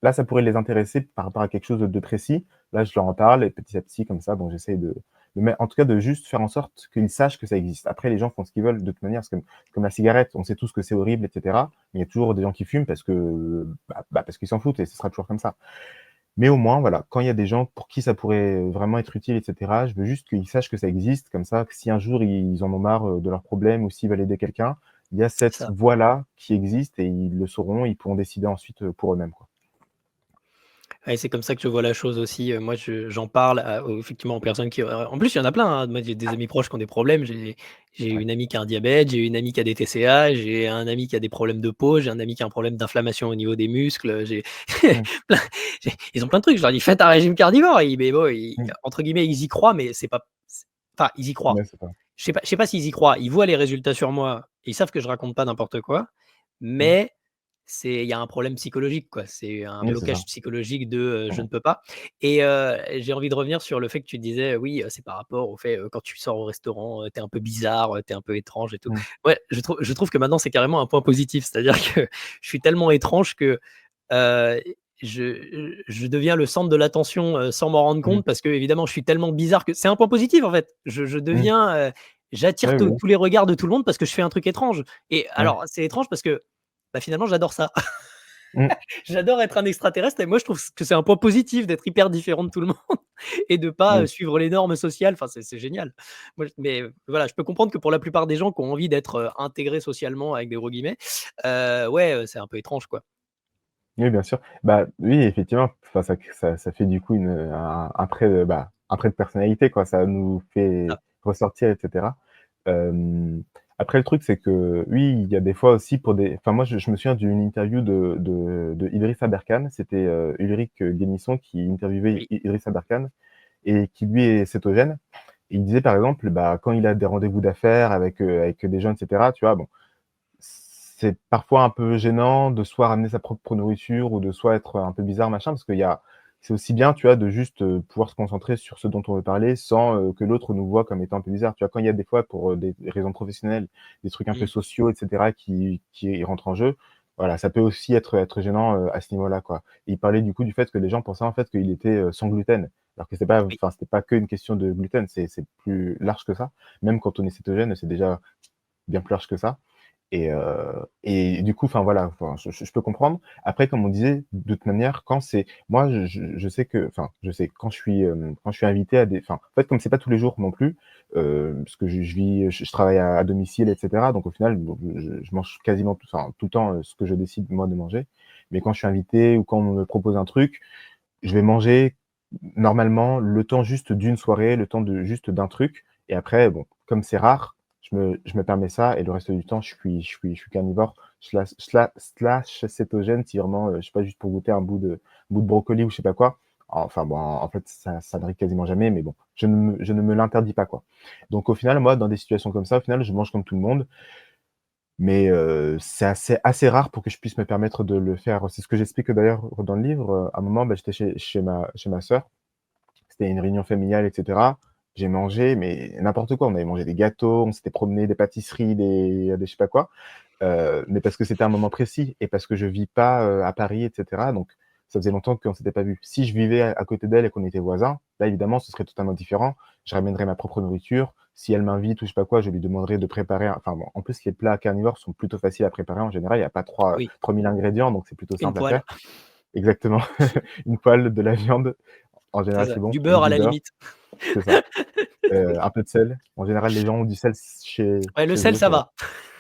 B: là, ça pourrait les intéresser par rapport à quelque chose de précis. Là, je leur en parle et petit à petit comme ça, bon, j'essaye en tout cas, de juste faire en sorte qu'ils sachent que ça existe. Après, les gens font ce qu'ils veulent de toute manière. C'est comme la cigarette, on sait tous que c'est horrible et cetera. Mais il y a toujours des gens qui fument parce que, parce qu'ils s'en foutent et ce sera toujours comme ça. Mais au moins, voilà, quand il y a des gens pour qui ça pourrait vraiment être utile et cetera, je veux juste qu'ils sachent que ça existe. Comme ça, que si un jour ils en ont marre, de leurs problèmes ou s'ils veulent aider quelqu'un, il y a
A: C'est
B: cette
A: ça.
B: voie-là qui existe et ils le sauront, ils pourront décider ensuite, pour eux-mêmes, quoi.
A: Ouais, c'est comme ça que je vois la chose aussi, moi j'en parle effectivement aux personnes qui, en plus il y en a plein, hein. Moi j'ai des amis proches qui ont des problèmes, j'ai
B: Ouais.
A: une amie qui a un diabète, j'ai une amie qui a des TCA, j'ai un ami qui a des problèmes de peau, j'ai un ami qui a un problème d'inflammation au niveau des muscles, j'ai
B: Mmh.
A: plein ils ont plein de trucs. Je leur dis: «Faites un régime carnivore», mais bon, ils
B: Mmh.
A: entre guillemets «ils y croient», mais c'est pas enfin ils y croient.
B: Ouais, c'est ça.
A: Je sais pas s'ils y croient. Ils voient les résultats sur moi, ils savent que je raconte pas n'importe quoi,
B: Mmh.
A: mais il y a un problème psychologique, quoi. C'est un
B: Oui, c'est ça.
A: blocage psychologique de, «Je
B: Mmh.
A: ne peux pas». Et j'ai envie de revenir sur le fait que tu disais, oui, c'est par rapport au fait, quand tu sors au restaurant, tu es un peu bizarre, tu es un peu étrange et tout.
B: Mmh.
A: Ouais, je trouve que maintenant c'est carrément un point positif. C'est-à-dire que je suis tellement étrange que, heu, je deviens le centre de l'attention, sans m'en rendre
B: Mmh.
A: compte parce qu'évidemment je suis tellement bizarre que c'est un point positif, en fait. Je
B: Mmh.
A: deviens, j'attire
B: Oui, oui,
A: tous les regards de tout le monde parce que je fais un truc étrange. Et
B: ouais.
A: alors c'est étrange parce que, bah, finalement j'adore ça.
B: Mmh.
A: J'adore être un extraterrestre et moi je trouve que c'est un point positif d'être hyper différent de tout le monde et de pas,
B: Oui.
A: suivre les normes sociales. Enfin, c'est génial. Moi, mais voilà, je peux comprendre que pour la plupart des gens qui ont envie d'être, intégrés socialement avec des gros guillemets, ouais, c'est un peu étrange, quoi.
B: Oui, bien sûr. Bah, oui, effectivement, enfin, ça fait du coup un trait de, un trait de personnalité, quoi. Ça nous fait
A: Ah,
B: ressortir et cetera. Hem, Après le truc, c'est que oui, il y a des fois aussi pour des enfin moi je me souviens d'une interview de Idriss Aberkane. C'était, Ulrich Guénisson qui interviewait
A: oui.
B: Idriss Aberkane et qui lui est cétogène. Et il disait par exemple, quand il a des rendez-vous d'affaires avec des gens et cetera, tu vois? Bon, c'est parfois un peu gênant de soit ramener sa propre nourriture ou de soit être un peu bizarre machin, parce qu'il y a c'est aussi bien, tu vois, de juste, pouvoir se concentrer sur ce dont on veut parler sans, que l'autre nous voit comme étant un peu bizarre. Tu vois? Quand il y a des fois pour, des raisons professionnelles, des trucs un peu
A: Mmh.
B: sociaux et cetera qui rentrent en jeu, voilà, ça peut aussi être gênant, à ce niveau-là, quoi. Et il parlait du coup du fait que les gens pensaient en fait qu'il était, sans gluten. Alors que c'est pas
A: Oui.
B: enfin, c'était pas qu'une question de gluten, c'est plus large que ça. Même quand on est cétogène, c'est déjà bien plus large que ça. Et du coup, enfin voilà, enfin, je peux comprendre. Après, comme on disait, de toute manière, quand c'est moi, je sais que enfin, je sais, quand je suis invité à des enfin, en fait, comme c'est pas tous les jours non plus, parce que je vis, je travaille à domicile et cetera, donc au final, bon, je mange quasiment tout enfin, tout le temps, ce que je décide moi de manger. Mais quand je suis invité ou quand on me propose un truc, je vais manger normalement le temps juste d'une soirée, le temps de juste d'un truc et après bon, comme c'est rare, je me permets ça et le reste du temps je suis carnivore slash cétogène si vraiment, je sais pas, juste pour goûter un bout de brocoli ou je sais pas quoi. Enfin bon, en fait, ça n'arrive quasiment jamais, mais bon, je ne me l'interdis pas, quoi. Donc au final, moi, dans des situations comme ça, au final, je mange comme tout le monde, mais c'est assez rare pour que je puisse me permettre de le faire. C'est ce que j'explique d'ailleurs dans le livre, à un moment, j'étais chez ma sœur, c'était une réunion familiale et cetera. J'ai mangé, mais n'importe quoi. On avait mangé des gâteaux, on s'était promené, des pâtisseries, des je sais pas quoi, mais parce que c'était un moment précis et parce que je vis pas, à Paris et cetera, donc ça faisait longtemps qu'on s'était pas vus. Si je vivais à côté d'elle et qu'on était voisins, là, évidemment, ce serait totalement différent. Je ramènerais ma propre nourriture. Si elle m'invite ou je sais pas quoi, je lui demanderai de préparer enfin bon, en plus, les plats carnivores sont plutôt faciles à préparer en général. Il y a pas
A: Oui,
B: 3 000 ingrédients, donc c'est plutôt
A: une
B: simple à
A: poêle,
B: faire. Exactement. Une poêle, de la viande, en
A: c'est
B: général,
A: ça.
B: c'est bon,
A: Du
B: ou
A: beurre à
B: du
A: la
B: beurre,
A: limite.
B: c'est ça. Un peu de sel. En général, les gens ont du sel chez
A: Ouais, le
B: chez
A: sel,
B: eux,
A: ça
B: ça va.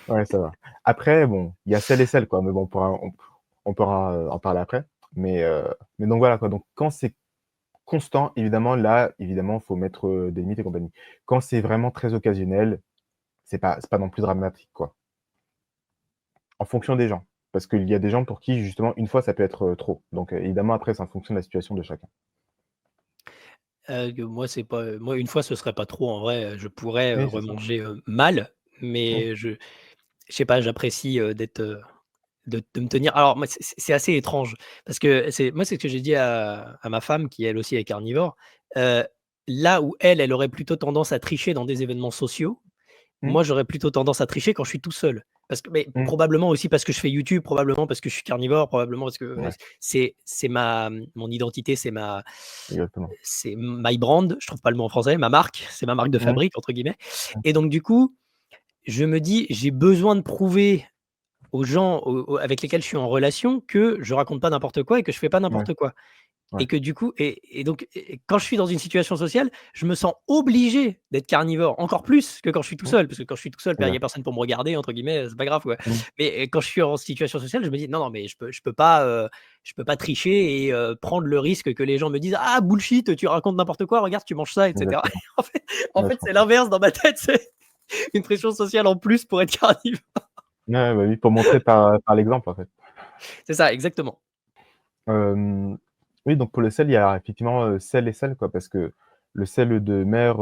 A: va.
B: Ouais, ça va. Après, bon, il y a sel et sel, quoi, mais bon, on pourra, en parler après. Mais donc voilà, quoi, donc quand c'est constant, évidemment, là, évidemment, faut mettre, des limites et compagnie. Quand c'est vraiment très occasionnel, c'est pas non plus dramatique, quoi. En fonction des gens. Parce qu'il y a des gens pour qui, justement, une fois, ça peut être, trop. Donc, évidemment, après, c'est en fonction de la situation de chacun.
A: Que moi, c'est pas, moi, une fois, ce serait pas trop en vrai, je pourrais,
B: Oui, c'est ça.
A: remanger, mal,
B: Mmh.
A: mais je sais pas, j'apprécie, d'être, de me tenir alors moi, c'est assez étrange parce que c'est ce que j'ai dit à ma femme qui elle aussi est carnivore, heu, là où elle aurait plutôt tendance à tricher dans des événements sociaux,
B: Mmh.
A: moi, j'aurais plutôt tendance à tricher quand je suis tout seul. Parce que mais
B: Mmh.
A: probablement aussi parce que je fais YouTube, probablement parce que je suis carnivore, probablement parce que
B: Ouais,
A: c'est ma, mon identité,
B: exactement.
A: c'est my brand, je trouve pas le mot en français, ma marque, c'est ma marque de
B: Mmh.
A: fabrique entre guillemets
B: Mmh.
A: et donc du coup, je me dis: «J'ai besoin de prouver aux gens avec lesquels je suis en relation que je raconte pas n'importe quoi et que je fais pas
B: Ouais,
A: n'importe quoi».
B: ouais.
A: Et que du coup donc quand je suis dans une situation sociale, je me sens obligé d'être carnivore, encore plus que quand je suis tout
B: Mmh.
A: seul. Parce que quand je suis tout seul, il y a
B: Exact.
A: personne pour me «regarder» entre guillemets, c'est pas grave quoi.
B: Mmh.
A: Mais quand je suis en situation sociale, je me dis: «Non, non, mais je peux pas tricher et prendre le risque que les gens me disent: "Ah bullshit, tu racontes n'importe quoi, regarde, tu manges ça" et cetera».
B: Exactement.
A: En fait
B: Ouais, je
A: c'est
B: comprends.
A: l'inverse dans ma tête, c'est une pression sociale en plus pour être carnivore.
B: Ouais, bah, oui, pour montrer par l'exemple, en fait.
A: C'est ça, exactement.
B: Hem, oui, donc pour le sel, il y a effectivement, sel et sel, quoi, parce que le sel de mer,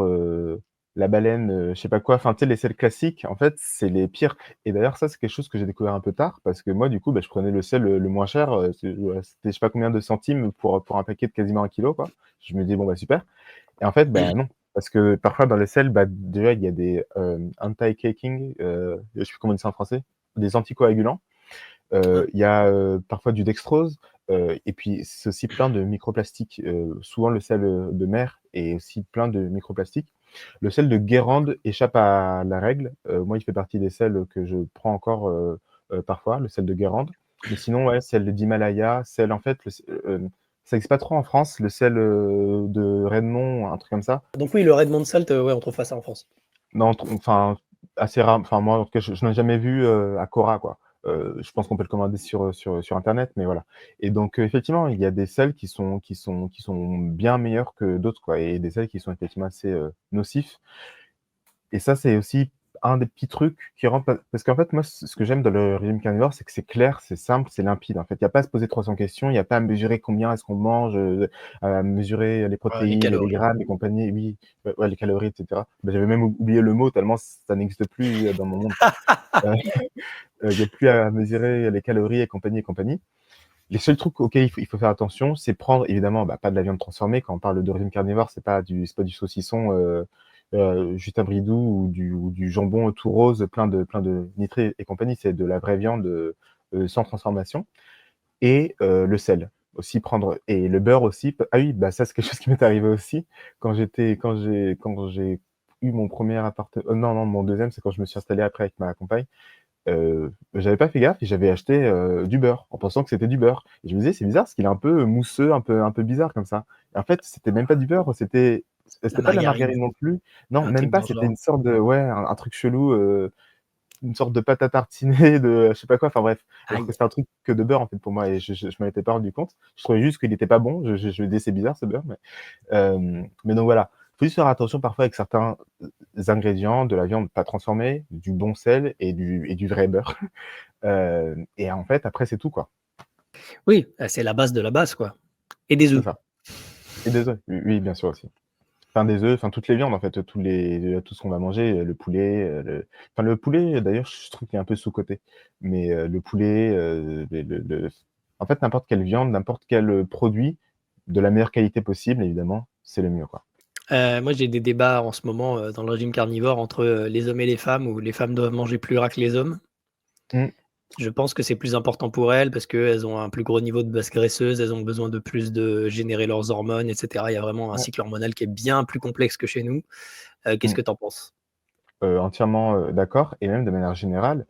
B: la baleine, je sais pas quoi, enfin, tu sais, les sels classiques, en fait, c'est les pires et d'ailleurs, ça, c'est quelque chose que j'ai découvert un peu tard parce que moi, du coup, je prenais le sel, le moins cher, c'était je sais pas combien de centimes pour un paquet de quasiment 1 kilo, quoi. Je me dis: «Bon, bah, super» et en fait,
A: Mmh.
B: non, parce que parfois dans le sel, déjà, il y a des, anti-caking, je sais plus comment on dit ça en français, des anticoagulants.
A: Ah,
B: Il y a, parfois du dextrose, et puis c'est aussi plein de microplastiques. Souvent le sel, de mer est aussi plein de microplastiques. Le sel de Guérande échappe à la règle. Moi, il fait partie des sels que je prends encore, parfois, le sel de Guérande. Mais sinon, ouais, sel d'Himalaya, sel en fait, ça existe pas trop en France, le sel, de Redmond, un truc comme ça.
A: Donc oui, le Redmond Salt, ouais, on trouve pas ça en France.
B: Non, enfin, assez rare, enfin moi en tout cas, je n'en ai jamais vu, à Cora quoi. Je pense qu'on peut le commander sur internet, mais voilà et donc effectivement, il y a des sels qui sont bien meilleurs que d'autres quoi et des sels qui sont effectivement assez, nocifs. Et ça, c'est aussi un des petits trucs qui rend parce qu'en fait, moi, ce que j'aime dans le régime carnivore, c'est que c'est clair, c'est simple, c'est limpide, en fait. Il y a pas à se poser 300 questions, il y a pas à mesurer combien est-ce qu'on mange, à mesurer les
A: Ouais, les
B: protéines, les
A: calories.
B: grammes et compagnie. Oui, ouais, les calories et cetera. Bah, j'avais même oublié le mot tellement ça n'existe plus, dans mon monde, quoi. Heu, il y a plus à mesurer les calories et compagnie et compagnie. Les seuls trucs auxquels il faut faire attention, c'est prendre évidemment, bah, pas de la viande transformée. Quand on parle de régime carnivore, c'est pas du saucisson, Justin Bridou ou du jambon tout rose, plein de nitrés et compagnie. C'est de la vraie viande, sans transformation et le sel. Aussi prendre et le beurre aussi. Ah oui, bah, ça, c'est quelque chose qui m'est arrivé aussi quand j'ai eu mon premier non, non, mon deuxième, c'est quand je me suis installé après avec ma compagne. J'avais pas fait gaffe et j'avais acheté, du beurre, en pensant que c'était du beurre et je me disais: «C'est bizarre parce qu'il est un peu mousseux, un peu bizarre comme ça» et en fait, c'était même pas du beurre,
A: La
B: c'était pas de la
A: margarine,
B: margarine non plus. Non,
A: un
B: même
A: truc
B: pas,
A: dans le
B: c'était
A: genre.
B: une sorte de ouais, un truc chelou, une sorte de pâte à tartiner de je sais pas quoi, enfin bref, alors que
A: Aïe.
B: c'était un truc que de beurre, en fait, pour moi et je m'en étais pas rendu compte. Je trouvais juste qu'il était pas bon, je me disais: «C'est bizarre ce beurre» mais donc voilà. Faut juste faire attention parfois avec certains, ingrédients, de la viande pas transformée, du bon sel et du vrai beurre. Et en fait, après, c'est tout, quoi.
A: Oui, c'est la base de la base, quoi. Et des
B: C'est
A: œufs.
B: ça. Et des œufs. Oui, oui, bien sûr aussi. Enfin, des œufs, enfin, toutes les viandes, en fait, tout ce qu'on va manger, le poulet, le poulet, d'ailleurs, je trouve qu'il est un peu sous-coté. Mais, le poulet, en fait, n'importe quelle viande, n'importe quel, produit de la meilleure qualité possible, évidemment, c'est le mieux, quoi.
A: Moi, j'ai des débats en ce moment, dans le régime carnivore entre, les hommes et les femmes, où les femmes doivent manger plus gras que les hommes.
B: Mmh.
A: Je pense que c'est plus important pour elles parce qu'elles ont un plus gros niveau de masse graisseuse, elles ont besoin de plus de générer leurs hormones et cetera. Il y a vraiment un
B: Ouais.
A: cycle hormonal qui est bien plus complexe que chez nous. Qu'est-ce
B: Mmh.
A: que tu en penses?
B: Entièrement, d'accord et même de manière générale,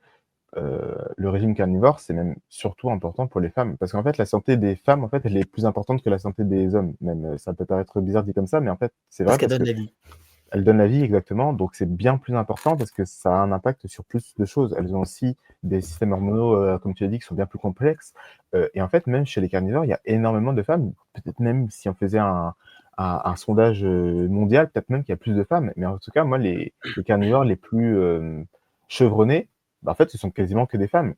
B: le régime carnivore, c'est même surtout important pour les femmes. Parce qu'en fait, la santé des femmes, en fait, elle est plus importante que la santé des hommes. Même, ça peut paraître bizarre dit comme ça, mais en fait, c'est
A: Parce
B: vrai
A: qu'elle
B: parce
A: donne
B: qu'elles
A: la vie.
B: donnent la vie exactement, donc c'est bien plus important parce que ça a un impact sur plus de choses. Elles ont aussi des systèmes hormonaux, comme tu l'as dit, qui sont bien plus complexes, et en fait, même chez les carnivores, il y a énormément de femmes. Peut-être même si on faisait un sondage, mondial, peut-être même qu'il y a plus de femmes. Mais en tout cas, moi, les carnivores les plus, chevronnés, bah, en fait, ce sont quasiment que des femmes.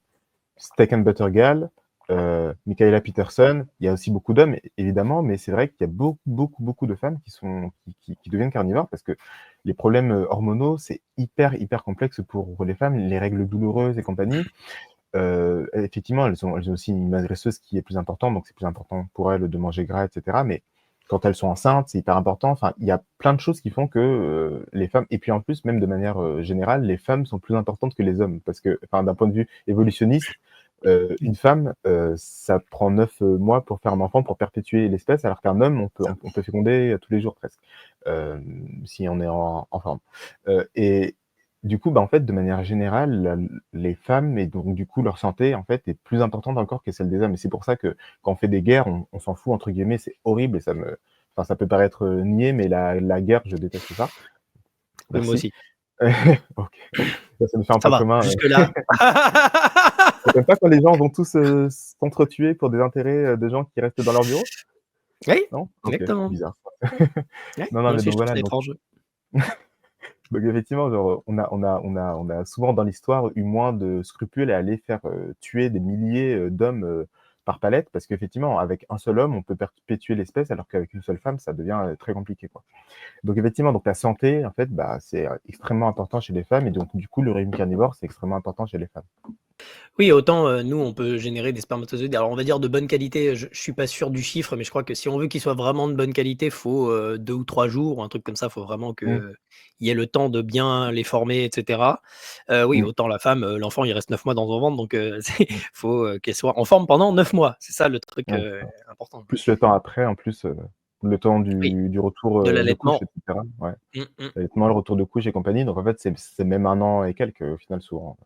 B: Steak and Butter Gal, Michaela Peterson, il y a aussi beaucoup d'hommes évidemment, mais c'est vrai qu'il y a beaucoup, beaucoup, beaucoup de femmes qui deviennent carnivores parce que les problèmes, hormonaux, c'est hyper, hyper complexe pour les femmes, les règles douloureuses et compagnie. Effectivement, elles ont aussi une masse graisseuse qui est plus importante, donc c'est plus important pour elles de manger gras et cetera, mais quand elles sont enceintes, c'est hyper important. Enfin, il y a plein de choses qui font que, les femmes et puis en plus, même de manière, générale, les femmes sont plus importantes que les hommes parce que enfin, d'un point de vue évolutionniste, une femme, ça prend 9 mois pour faire un enfant, pour perpétuer l'espèce, alors qu'un homme, on peut féconder, tous les jours presque, si on est en forme. Et du coup, bah, en fait, de manière générale, les femmes et donc du coup leur santé, en fait, est plus importante encore que celle des hommes et c'est pour ça que quand on fait des guerres, on s'en fout entre guillemets, c'est horrible et enfin, ça peut paraître, niais, mais la guerre, je déteste ça.
A: Oui, moi
B: Merci.
A: aussi.
B: OK. Ça nous fait un
A: Ça
B: point
A: va,
B: commun,
A: jusque-là.
B: Tu aimes pas quand les gens vont tous, s'entretuer pour des intérêts, de gens qui restent dans leur bureau?
A: Oui,
B: Non? OK,
A: exactement.
B: bizarre.
A: Ouais,
B: Non, non,
A: moi
B: mais
A: aussi,
B: donc
A: je trouve
B: voilà,
A: ça
B: donc
A: étrange.
B: effectivement, genre, on a souvent dans l'histoire eu moins de scrupules à aller faire, tuer des milliers, d'hommes, par palette parce qu'effectivement, avec un seul homme, on peut perpétuer l'espèce alors qu'avec une seule femme, ça devient, très compliqué, quoi. Donc effectivement, donc la santé, en fait, bah, c'est, extrêmement important chez les femmes et donc du coup, le régime carnivore, c'est extrêmement important chez les femmes.
A: Oui, autant, nous, on peut générer des spermatozoïdes, alors on va dire de bonne qualité, je suis pas sûr du chiffre, mais je crois que si on veut qu'ils soient vraiment de bonne qualité, faut, 2 ou 3 jours ou un truc comme ça. Faut vraiment
B: Mmh,
A: qu'il y ait le temps de bien les former et cetera. Oui,
B: mmh,
A: autant la femme, l'enfant, il reste 9 mois dans son ventre, donc c'est
B: mmh,
A: faut, qu'elle soit en forme pendant 9 mois. C'est ça le truc,
B: ouais.
A: important.
B: Plus le temps après, en plus, le temps
A: Oui,
B: du retour,
A: de
B: de couche
A: l'allaitement.
B: et cetera, ouais.
A: Mmh mh.
B: L'allaitement, le retour de couche et compagnie, donc en fait, c'est même 1 an et quelques, au final, souvent.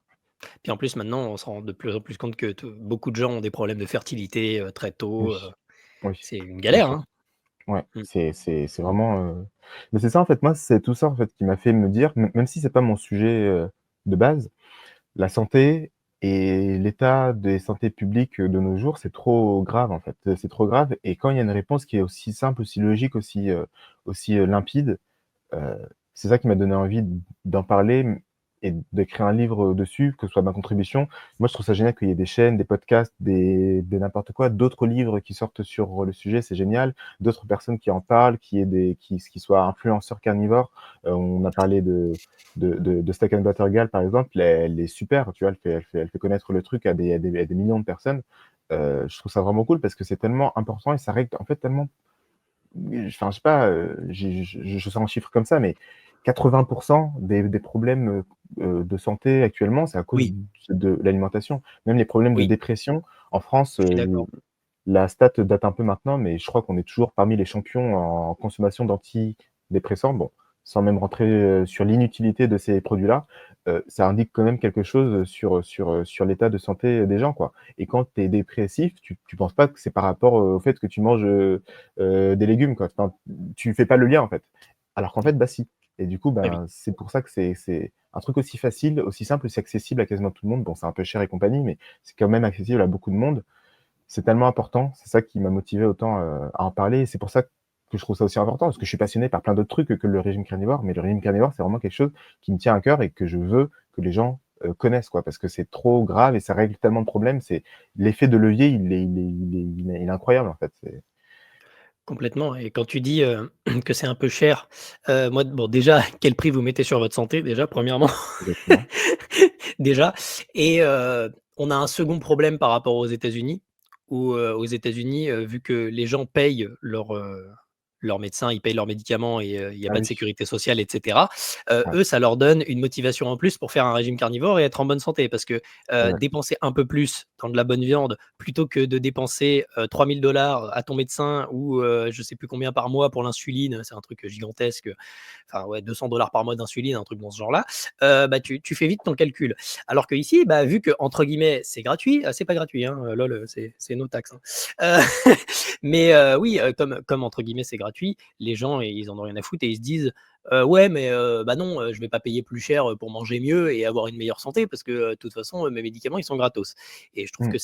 A: Puis en plus, maintenant, on se rend de plus en plus compte que beaucoup de gens ont des problèmes de fertilité très tôt.
B: Oui, oui,
A: C'est une
B: bien
A: galère,
B: sûr.
A: hein.
B: Ouais,
A: Mm.
B: c'est vraiment, mais c'est ça, en fait, moi, c'est tout ça, en fait, qui m'a fait me dire, même si c'est pas mon sujet, de base, la santé et l'état des santé publiques, de nos jours, c'est trop grave, en fait, c'est trop grave et quand il y a une réponse qui est aussi simple, aussi logique, aussi limpide, Heu, c'est ça qui m'a donné envie d'en parler, et d'écrire un livre, dessus, que ce soit ma contribution. Moi, je trouve ça génial qu'il y ait des chaînes, des podcasts, des n'importe quoi, d'autres livres qui sortent sur le sujet, c'est génial. D'autres personnes qui en parlent, qui aient des qui soient influenceurs carnivores. On a parlé de Steak and Butter Gal, par exemple, elle est super, tu vois? Elle fait connaître le truc à des millions de personnes. Je trouve ça vraiment cool parce que c'est tellement important et ça règle en fait tellement, enfin, je sais pas, je sors un chiffre comme ça, mais 80 des problèmes, de santé actuellement, c'est à cause
A: Oui,
B: de l'alimentation. Même les problèmes de
A: oui,
B: dépression, en France,
A: je suis d'accord.
B: la stat date un peu maintenant, mais je crois qu'on est toujours parmi les champions en consommation d'antidépresseurs. Bon, sans même rentrer, sur l'inutilité de ces produits-là, ça indique quand même quelque chose, sur l'état de santé des gens, quoi. Et quand tu es dépressif, tu penses pas que c'est par rapport, au fait que tu manges, des légumes, quoi. Enfin, tu fais pas le lien, en fait. Alors qu'en fait, bah, si. Et du coup,
A: Eh oui,
B: ben, c'est pour ça que c'est un truc aussi facile, aussi simple, aussi accessible à quasiment tout le monde. Bon, c'est un peu cher et compagnie, mais c'est quand même accessible à beaucoup de monde. C'est tellement important, c'est ça qui m'a motivé autant, à en parler et c'est pour ça que je trouve ça aussi important, parce que je suis passionné par plein d'autres trucs que le régime carnivore, mais le régime carnivore, c'est vraiment quelque chose qui me tient à cœur et que je veux que les gens, connaissent, quoi. Parce que c'est trop grave et ça règle tellement de problèmes, c'est l'effet de levier, il est incroyable, en fait, c'est
A: complètement. Et quand tu dis que c'est un peu cher, moi, bon, déjà, quel prix vous mettez sur votre santé, déjà, premièrement.
B: exactement.
A: Déjà. Et on a un second problème par rapport aux États-Unis, où aux États-Unis, vu que les gens payent leurs médecins, ils payent leurs médicaments et il y a
B: Ah
A: pas de
B: oui,
A: sécurité sociale et cetera.
B: ouais,
A: Eux, ça leur donne une motivation en plus pour faire un régime carnivore et être en bonne santé parce que,
B: c'est vrai.
A: dépenser un peu plus dans de la bonne viande plutôt que de dépenser, 3 000 à ton médecin ou je sais plus combien par mois pour l'insuline, c'est un truc gigantesque, enfin ouais, 200 par mois d'insuline, un truc dans ce genre-là, bah, tu fais vite ton calcul. Alors qu'ici, bah, vu que entre guillemets, c'est gratuit, c'est pas gratuit, hein, lol, c'est nos taxes, hein. Mais oui, comme entre guillemets, c'est gratuit, les gens, ils en ont rien à foutre et ils se disent: Ouais, mais bah, non, je vais pas payer plus cher, pour manger mieux et avoir une meilleure santé parce que, de toute façon, mes médicaments, ils sont gratos. Et je trouve
B: Mmh,
A: que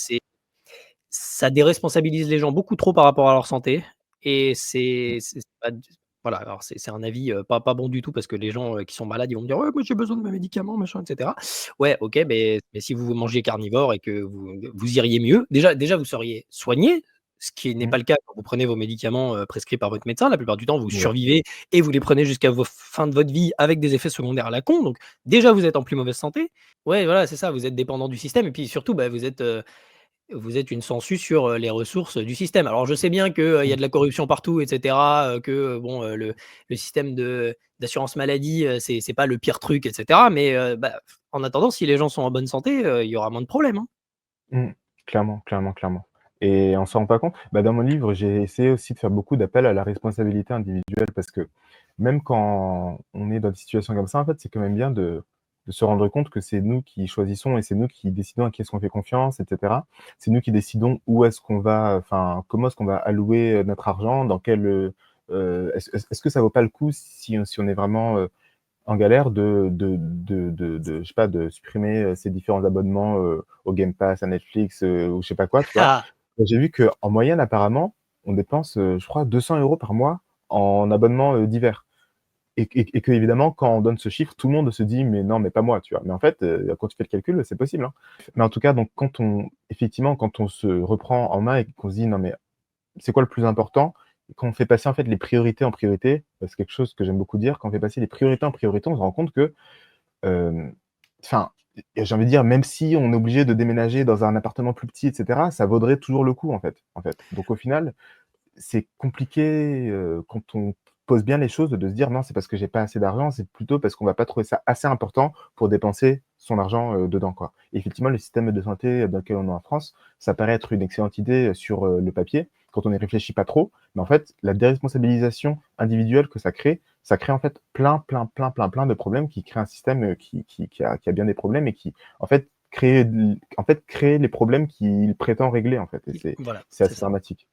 A: ça déresponsabilise les gens beaucoup trop par rapport à leur santé et
B: mmh,
A: c'est pas d voilà, alors c'est un avis, pas bon du tout parce que les gens, qui sont malades, ils vont me dire: «Ouais, moi j'ai besoin de mes médicaments, machin et cetera». Ouais, OK, mais si vous mangez carnivore et que vous iriez mieux, déjà vous seriez soigné, ce qui n'est
B: mmh,
A: pas le cas quand vous prenez vos médicaments, prescrits par votre médecin. La plupart du temps, vous
B: ouais,
A: survivez et vous les prenez jusqu'à vos fin de votre vie avec des effets secondaires à la con, donc déjà vous êtes en plus mauvaise santé. Ouais, voilà, c'est ça, vous êtes dépendant du système et puis surtout, bah, vous êtes une sangsue sur, les ressources du système. Alors je sais bien que, il y a
B: mmh.
A: de la corruption partout et cetera, que, bon, le système d'assurance maladie, c'est pas le pire truc et cetera, mais, bah, en attendant, si les gens sont en bonne santé, il y aura moins de problèmes, hein.
B: Mmh. Clairement, clairement, clairement et on s'en rend pas compte. Bah, dans mon livre, j'ai essayé aussi de faire beaucoup d'appels à la responsabilité individuelle parce que même quand on est dans des situations comme ça, en fait, c'est quand même bien de se rendre compte que c'est nous qui choisissons et c'est nous qui décidons à qui est-ce qu'on fait confiance et cetera. C'est nous qui décidons où est-ce qu'on va, enfin, comment est-ce qu'on va allouer, notre argent, dans quel, est-ce que ça vaut pas le coup si on est vraiment, en galère de je sais pas, de supprimer, ses différents abonnements, au Game Pass, à Netflix, ou je sais pas quoi, tu vois?
A: Ah!
B: Et j'ai vu qu'en moyenne, apparemment, on dépense, je crois 200 € par mois en abonnements, divers et qu'évidemment, quand on donne ce chiffre, tout le monde se dit: «Mais non, mais pas moi», tu vois? Mais en fait, quand tu fais le calcul, c'est possible, hein. Mais en tout cas, donc quand on effectivement, quand on se reprend en main et qu'on se dit: «Non mais c'est quoi le plus important?» Quand on fait passer, en fait, les priorités en priorité, c'est quelque chose que j'aime beaucoup dire, quand on fait passer les priorités en priorité, on se rend compte que, hem, enfin, j'ai envie de dire, même si on est obligé de déménager dans un appartement plus petit et cetera, ça vaudrait toujours le coup, en fait. Donc au final, c'est compliqué, quand on pose bien les choses, de se dire: «Non, c'est parce que j'ai pas assez d'argent», c'est plutôt parce qu'on va pas trouver ça assez important pour dépenser son argent, dedans, quoi. Et effectivement, le système de santé dans lequel on est en France, ça paraît être une excellente idée, sur, le papier, quand on n'y réfléchit pas trop. Mais en fait, la déresponsabilisation individuelle que ça crée, en fait, plein, plein, plein, plein, plein de problèmes qui créent un système, qui a bien des problèmes et qui, en fait, créer les problèmes qu'il prétend régler, en fait, et
A: Voilà,
B: c'est
A: c'est
B: assez
A: ça.
B: dramatique.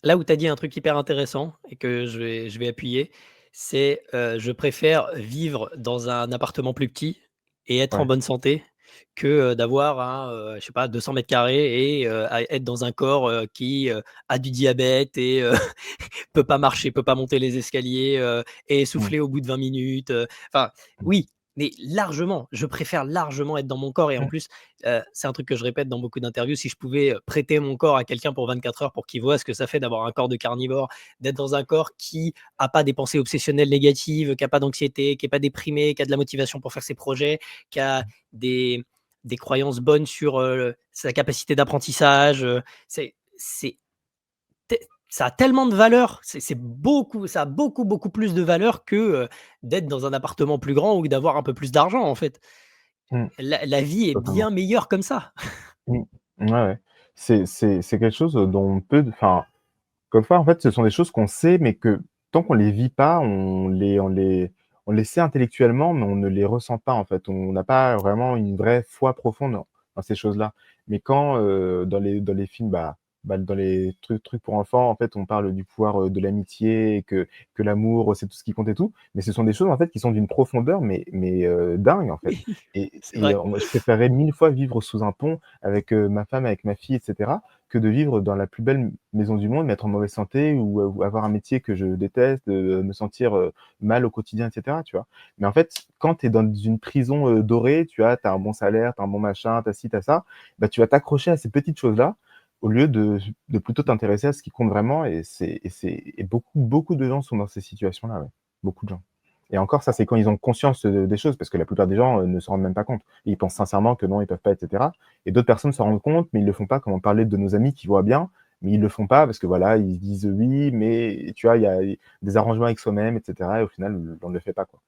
A: Là où tu as dit un truc hyper intéressant et que je vais appuyer, c'est, je préfère vivre dans un appartement plus petit et être en
B: Ouais.
A: bonne santé que, d'avoir un, je sais pas 200 carrés et à être dans un corps, qui, a du diabète et peut pas marcher, peut pas monter les escaliers, est
B: Mmh.
A: essoufflé au bout de 20 minutes, enfin
B: Mmh.
A: oui, mais largement, je préfère largement être dans mon corps et en
B: Mmh.
A: plus, c'est un truc que je répète dans beaucoup d'interviews, si je pouvais, prêter mon corps à quelqu'un pour 24 heures pour qu'il voit ce que ça fait d'avoir un corps de carnivore, d'être dans un corps qui a pas des pensées obsessionnelles négatives, qui a pas d'anxiété, qui est pas déprimé, qui a de la motivation pour faire ses projets, qui a des des croyances bonnes sur, sa capacité d'apprentissage, c'est ça a tellement de valeur, c'est beaucoup ça a beaucoup, beaucoup plus de valeur que, d'être dans un appartement plus grand ou d'avoir un peu plus d'argent, en fait.
B: Mmh.
A: La vie est
B: Totalement.
A: bien meilleure comme ça.
B: Mmh. Ouais, ouais. C'est quelque chose, dont on peut enfin, quelquefois, en fait, ce sont des choses qu'on sait, mais que tant qu'on les vit pas, on les sait intellectuellement, mais on ne les ressent pas, en fait. On n'a pas vraiment une vraie foi profonde dans ces choses-là. Mais quand, dans les films, dans les trucs pour enfants, en fait, on parle du pouvoir, de l'amitié et que l'amour, c'est tout ce qui compte et tout, mais ce sont des choses, en fait, qui sont d'une profondeur, mais dingue, en fait.
A: Oui,
B: Et
A: c'est
B: et
A: vrai.
B: moi, je préférerais 1000 fois vivre sous un pont avec, ma femme, avec ma fille et cetera, que de vivre dans la plus belle maison du monde, mais être en mauvaise santé ou avoir un métier que je déteste, me sentir, mal au quotidien et cetera, tu vois? Mais en fait, quand tu es dans une prison, dorée, tu as un bon salaire, tu as un bon machin, tu as ci, tu as ça, bah, tu vas t'accrocher à ces petites choses-là, au lieu de plutôt t'intéresser à ce qui compte vraiment et beaucoup de gens sont dans ces situations-là, ouais. Beaucoup de gens. Et encore ça, c'est quand ils ont conscience, des choses, parce que la plupart des gens, ne se rendent même pas compte. Ils pensent sincèrement que non, ils peuvent pas et cetera, et d'autres personnes se rendent compte, mais ils le font pas, comme on parlait de nos amis qui voient bien, mais ils le font pas parce que voilà, ils se disent: «Oui, mais» tu vois, il y a des arrangements avec soi-même et cetera, et au final, on ne le fait pas, quoi.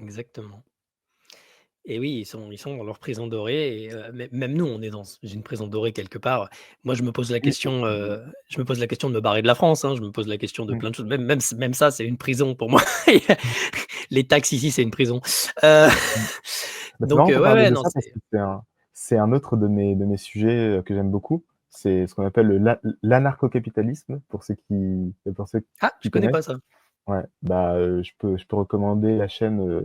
A: Exactement. Et oui, ils sont dans leur prison dorée et même nous, on est dans une prison dorée quelque part. Moi,
B: Oui,
A: je me pose la question de me barrer de la France, hein, je me pose la question de
B: mmh,
A: plein de choses. Même ça, c'est une prison pour moi. Les taxes ici, c'est une prison. Heu,
B: mmh. Bah, c'est
A: donc
B: marrant qu'on
A: ouais,
B: parle
A: ouais,
B: de
A: non,
B: ça parce que c'est un autre de mes sujets, que j'aime beaucoup. C'est ce qu'on appelle l'anarchocapitalisme pour ceux
A: ah, je
B: qui
A: connais
B: connaissent.
A: pas ça.
B: Ouais, je peux recommander la chaîne,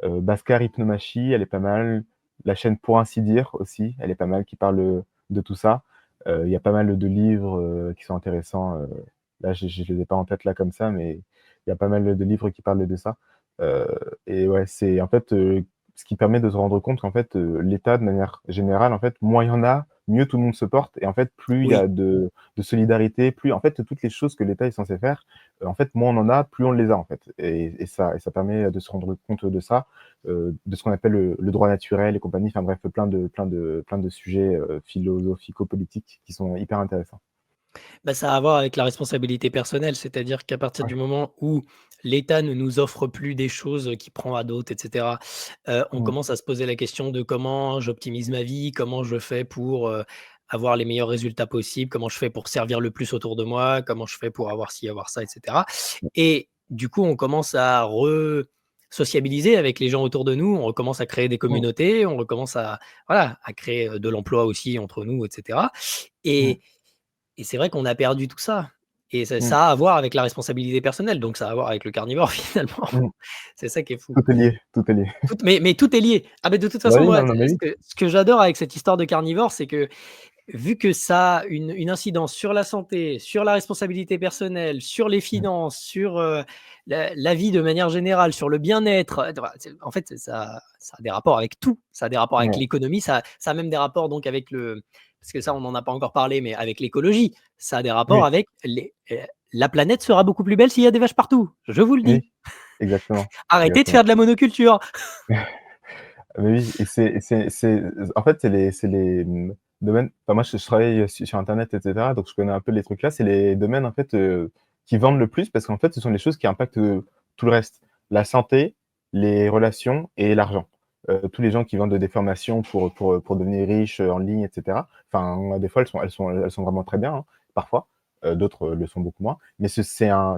B: Bhaskar Hypnomachie, elle est pas mal. La chaîne Pour ainsi dire aussi, elle est pas mal, qui parle, de tout ça. Il y a pas mal de livres, qui sont intéressants, là je les ai pas en tête là comme ça, mais il y a pas mal de livres qui parlent de ça. Heu et ouais, c'est en fait, ce qui permet de se rendre compte qu'en fait, l'État de manière générale, en fait, moins il y en a, mieux tout le monde se porte et en fait, plus il y
A: Oui.
B: a de solidarité, plus en fait, toutes les choses que l'État est censé faire, en fait, moins on en a, plus on les a, en fait, et ça permet de se rendre compte de ça, de ce qu'on appelle le droit naturel et compagnie, enfin bref, plein de sujets, philosophico-politiques qui sont hyper intéressants.
A: Bah, ça a à voir avec la responsabilité personnelle, c'est-à-dire qu'à partir
B: Ouais.
A: du moment où l'État ne nous offre plus des choses, qu'il prend à d'autres et cetera, on
B: Mmh.
A: commence à se poser la question de comment j'optimise ma vie, comment je fais pour, avoir les meilleurs résultats possibles, comment je fais pour servir le plus autour de moi, comment je fais pour avoir ci, avoir ça et cetera et du coup, on commence à re-sociabiliser avec les gens autour de nous, on recommence à créer des
B: Mmh.
A: communautés, on recommence à voilà, à créer, de l'emploi aussi entre nous et cetera
B: Mmh.
A: et c'est vrai qu'on a perdu tout ça et ça
B: Mmh.
A: ça a à voir avec la responsabilité personnelle, donc ça a à voir avec le carnivore finalement.
B: Mmh.
A: C'est ça qui est fou.
B: Tout est lié, tout est lié.
A: Mais tout est lié. Ah mais de toute
B: Bah
A: façon,
B: oui,
A: moi,
B: non, non, mais
A: ce
B: oui.
A: que ce que j'adore avec cette histoire de carnivore, c'est que vu que ça a une incidence sur la santé, sur la responsabilité personnelle, sur les
B: Mmh.
A: finances, sur, la vie de manière générale, sur le bien-être, voilà, c'est en fait, ça a des rapports avec tout. Ça a des rapports avec
B: Ouais.
A: l'économie, ça a même des rapports donc avec le parce que ça, on n'en a pas encore parlé, mais avec l'écologie. Ça a des rapports
B: Oui,
A: avec la planète sera beaucoup plus belle s'il y a des vaches partout, je vous le
B: oui,
A: dis.
B: exactement,
A: Arrêtez de
B: exactement.
A: faire de la monoculture.
B: Mais oui, et c'est en fait, c'est les domaines, enfin moi je travaille sur internet et cetera, donc je connais un peu les trucs là. C'est les domaines en fait, qui vendent le plus parce qu'en fait, ce sont les choses qui impactent, tout le reste. La santé, les relations et l'argent. Tous les gens qui vendent des formations pour devenir riches, en ligne et cetera, enfin, des fois elles sont vraiment très bien, hein, parfois. d'autres le sont beaucoup moins. Mais c'est un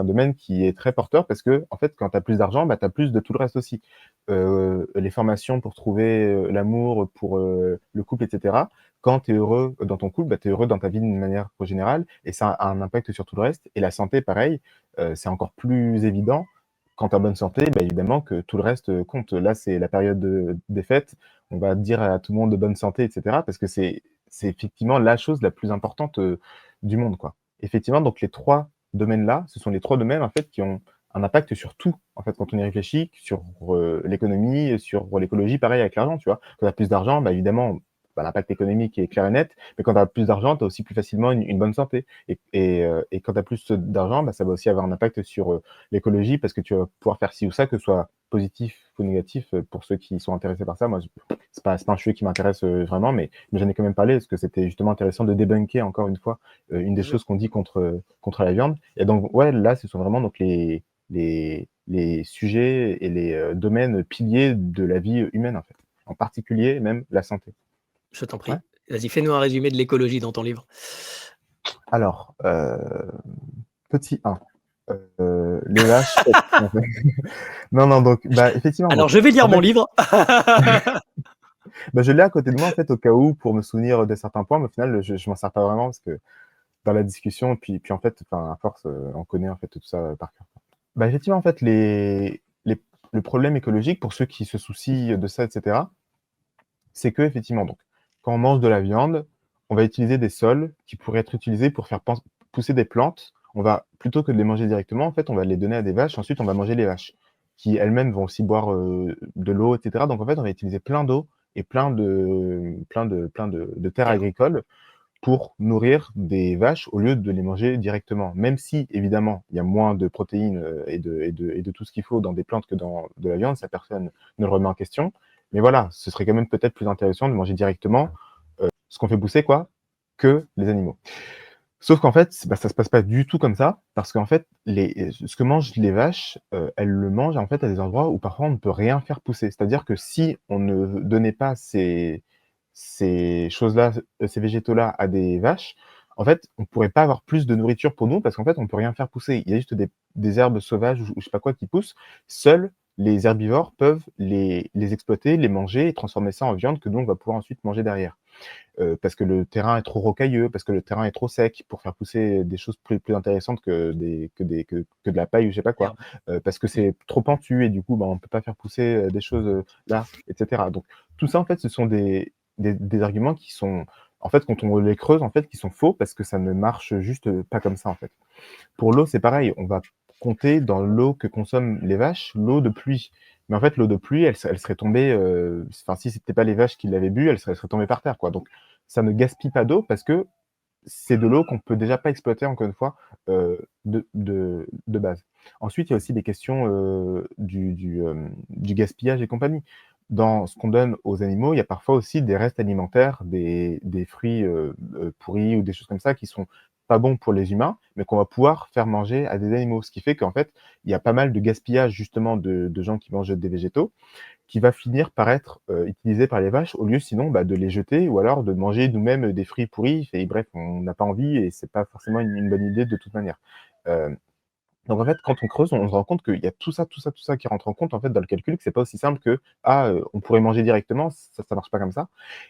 B: domaine qui est très porteur parce que, en fait, quand tu as plus d'argent, bah, tu as plus de tout le reste aussi. Les formations pour trouver l'amour, pour le couple, etc. Quand tu es heureux dans ton couple, bah, tu es heureux dans ta vie d'une manière générale et ça a un impact sur tout le reste. Et la santé, pareil, c'est encore plus évident. Quand tu es en bonne santé, bah, évidemment que tout le reste compte. Là, c'est la période des fêtes. On va dire à tout le monde de bonne santé, etc. Parce que c'est effectivement la chose la plus importante du monde, quoi. Effectivement, donc les 3 domaines-là, ce sont les 3 domaines, en fait, qui ont un impact sur tout, en fait, quand on y réfléchit, sur l'économie, sur l'écologie, pareil avec l'argent, tu vois? Quand tu as plus d'argent, bah, évidemment, bah, l'impact économique est clair et net, mais quand tu as plus d'argent, tu as aussi plus facilement une bonne santé et quand tu as plus d'argent, bah, ça va aussi avoir un impact sur l'écologie parce que tu vas pouvoir faire ci ou ça, que ce soit positif ou négatif, pour ceux qui sont intéressés par ça. Moi, c'est pas un sujet qui m'intéresse vraiment, mais j'en ai quand même parlé parce que c'était justement intéressant de débunker encore une fois une des
A: Bien sûr.
B: choses qu'on dit contre la viande. Et donc, ouais, là, ce sont vraiment donc les sujets et les domaines piliers de la vie humaine, en fait. En particulier, même la santé.
A: Je t'en
B: Ouais.
A: prie. Vas-y, fais-nous un résumé de l'écologie dans ton livre.
B: Alors, petit 1, les vaches. Non, non, donc, bah, effectivement,
A: Alors
B: donc,
A: je vais lire
B: en
A: mon
B: fait,
A: livre.
B: bah, je l'ai à côté de moi, en fait, au cas où, pour me souvenir de certains points, mais au final, je m'en sers pas vraiment parce que dans la discussion, puis en fait, enfin, à force, on connaît, en fait, tout ça par cœur. Bah, effectivement, en fait, le problème écologique, pour ceux qui se soucient de ça, et cetera, c'est qu'effectivement, donc, quand on mange de la viande, on va utiliser des sols qui pourraient être utilisés pour faire pousser des plantes. On va, plutôt que de les manger directement, en fait, on va les donner à des vaches. Ensuite, on va manger les vaches, qui elles-mêmes vont aussi boire de l'eau, et cetera. Donc, en fait, on va utiliser plein d'eau et plein de terres
A: Terre.
B: agricoles pour nourrir des vaches au lieu de les manger directement. Même si, évidemment, il y a moins de protéines et de tout ce qu'il faut dans des plantes que dans de la viande, ça personne ne le remet en question. Mais voilà, ce serait quand même peut-être plus intéressant de manger directement ce qu'on fait pousser, quoi, que les animaux. Sauf qu'en fait, bah, ça se passe pas du tout comme ça, parce qu'en fait, ce que mangent les vaches, elles le mangent en fait à des endroits où parfois on ne peut rien faire pousser. C'est-à-dire que si on ne donnait pas ces choses-là, ces végétaux-là à des vaches, en fait, on pourrait pas avoir plus de nourriture pour nous parce qu'en fait, on peut rien faire pousser. Il y a juste des herbes sauvages ou je sais pas quoi qui poussent. Seuls les herbivores peuvent les exploiter, les manger et transformer ça en viande que nous on va pouvoir ensuite manger derrière. Parce que le terrain est trop rocailleux, parce que le terrain est trop sec pour faire pousser des choses plus intéressantes que de la paille ou je sais pas quoi,
A: Herbe.
B: parce que
A: Mmh.
B: c'est trop pentu et du coup, bah, on peut pas faire pousser, des choses, là et cetera. Donc tout ça, en fait, ce sont des arguments qui sont en fait, quand on les creuse, en fait, qui sont faux parce que ça ne marche juste, pas comme ça, en fait. Pour l'eau, c'est pareil, on va compter dans l'eau que consomment les vaches, l'eau de pluie. Mais en fait, l'eau de pluie, elle serait tombée, enfin, si c'était pas les vaches qui l'avaient bu, elle serait tombée par terre, quoi. Donc ça ne gaspille pas d'eau parce que c'est de l'eau qu'on peut déjà pas exploiter, encore une fois, de base. Ensuite, il y a aussi des questions, du gaspillage et compagnie. Dans ce qu'on donne aux animaux, il y a parfois aussi des restes alimentaires, des fruits, pourris ou des choses comme ça qui sont pas bons pour les humains, mais qu'on va pouvoir faire manger à des animaux. Ce qui fait qu'en fait, il y a pas mal de gaspillage justement de gens qui mangent des végétaux qui va finir par être, utilisé par les vaches au lieu sinon, bah, de les jeter ou alors de manger nous-mêmes des fruits pourris et bref, on n'a pas envie et c'est pas forcément une bonne idée de toute manière. Hem, donc en fait, quand on creuse, on se rend compte qu'il y a tout ça, tout ça, tout ça qui rentre en compte en fait dans le calcul, que c'est pas aussi simple que: «Ah, on pourrait manger directement», ça marche pas comme ça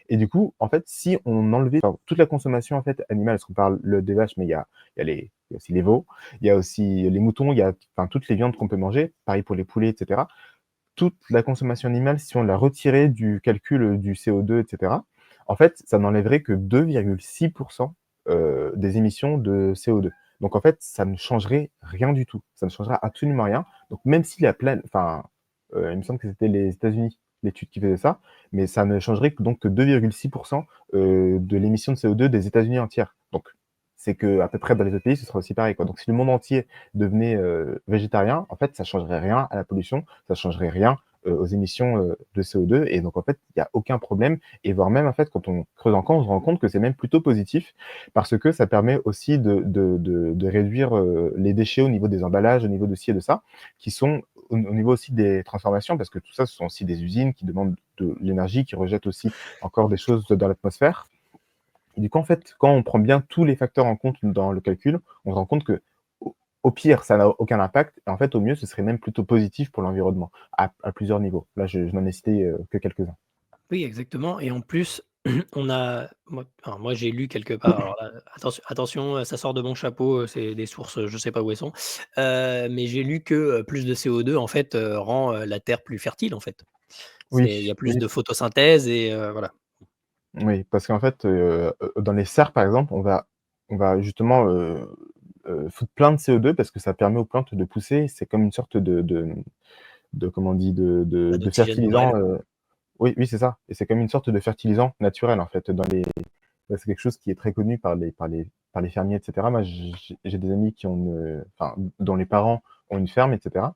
B: et du coup, en fait, si on enlevait enfin, toute la consommation en fait animale, parce qu'on parle des vaches, mais il y a aussi les veaux, il y a aussi les moutons, il y a enfin toutes les viandes qu'on peut manger, pareil pour les poulets et cetera toute la consommation animale, si on la retirait du calcul, du CO2 et cetera, en fait, ça n'enlèverait que 2,6 des émissions de CO2. Donc en fait, ça ne changerait rien du tout. Ça ne changera absolument rien. Donc même si la planète enfin, il me semble que c'était les États-Unis, l'étude qui faisait ça, mais ça ne changerait que 2,6 de l'émission de CO2 des États-Unis entières. Donc c'est qu'à peu près dans les autres pays, ce serait aussi pareil, quoi. Donc si le monde entier devenait, végétarien, en fait, ça changerait rien à la pollution, ça changerait rien, aux émissions, de CO2 et donc en fait, il y a aucun problème et voire même, en fait, quand on creuse encore, on se rend compte que c'est même plutôt positif parce que ça permet aussi de réduire, les déchets au niveau des emballages, au niveau de ci et de ça, qui sont au niveau aussi des transformations parce que tout ça, ce sont aussi des usines qui demandent de l'énergie, qui rejettent aussi encore des choses dans l'atmosphère Et du coup, en fait, quand on prend bien tous les facteurs en compte dans le calcul, on se rend compte qu'au pire, ça n'a aucun impact et en fait, au mieux, ce serait même plutôt positif pour l'environnement à plusieurs niveaux. Là, je n'en ai cité, que quelques-uns.
A: Oui, exactement et en plus, on a moi j'ai lu quelque part, alors là, attention, ça sort de mon chapeau, c'est des sources, je sais pas où elles sont, mais j'ai lu que, plus de CO2 en fait, rend, la terre plus fertile en fait. Il y a
B: Oui,
A: plus
B: oui,
A: de photosynthèse et voilà.
B: oui, parce qu'en fait, dans les serres, par exemple, on va justement, foutre plein de CO2 parce que ça permet aux plantes de pousser. C'est comme une sorte de comment on dit?
A: Bah,
B: De
A: d'oxygène naturel.
B: fertilisant, oui, oui, c'est ça et c'est comme une sorte de fertilisant naturel, en fait, dans les bah, c'est quelque chose qui est très connu par les fermiers et cetera. Moi, j'ai des amis qui ont enfin, dont les parents ont une ferme et cetera.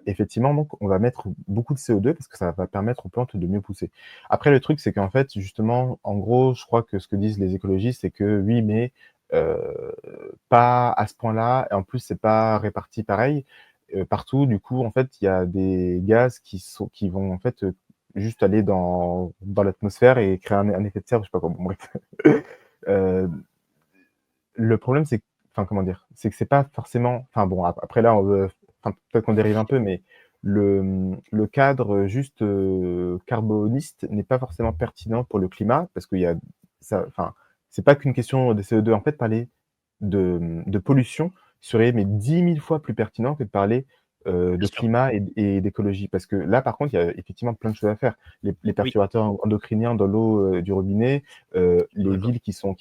B: Effectivement, donc on va mettre beaucoup de CO2 parce que ça va permettre aux plantes de mieux pousser. Après le truc, c'est qu'en fait, justement, en gros, je crois que ce que disent les écologistes, c'est que oui, mais heu, pas à ce point-là et en plus, c'est pas réparti pareil, partout. Du coup, en fait, il y a des gaz qui vont, en fait, juste aller dans l'atmosphère et créer un effet de serre, je sais pas quoi, bon bref. Heu, le problème, c'est enfin, comment dire? C'est que c'est pas forcément enfin bon, après là, enfin, peut-être qu'on dérive un peu, mais le cadre, juste, carboniste n'est pas forcément pertinent pour le climat parce qu'il y a ça enfin, c'est pas qu'une question de CO2. En fait, parler de pollution serait mais 10 000 fois plus pertinent que de parler,
A: Bien
B: de
A: sûr.
B: climat et d'écologie. Parce que là, par contre, il y a effectivement plein de choses à faire. Les
A: Oui,
B: perturbateurs endocriniens dans l'eau, du robinet,
A: totalement
B: les
A: d'accord.
B: villes qui sont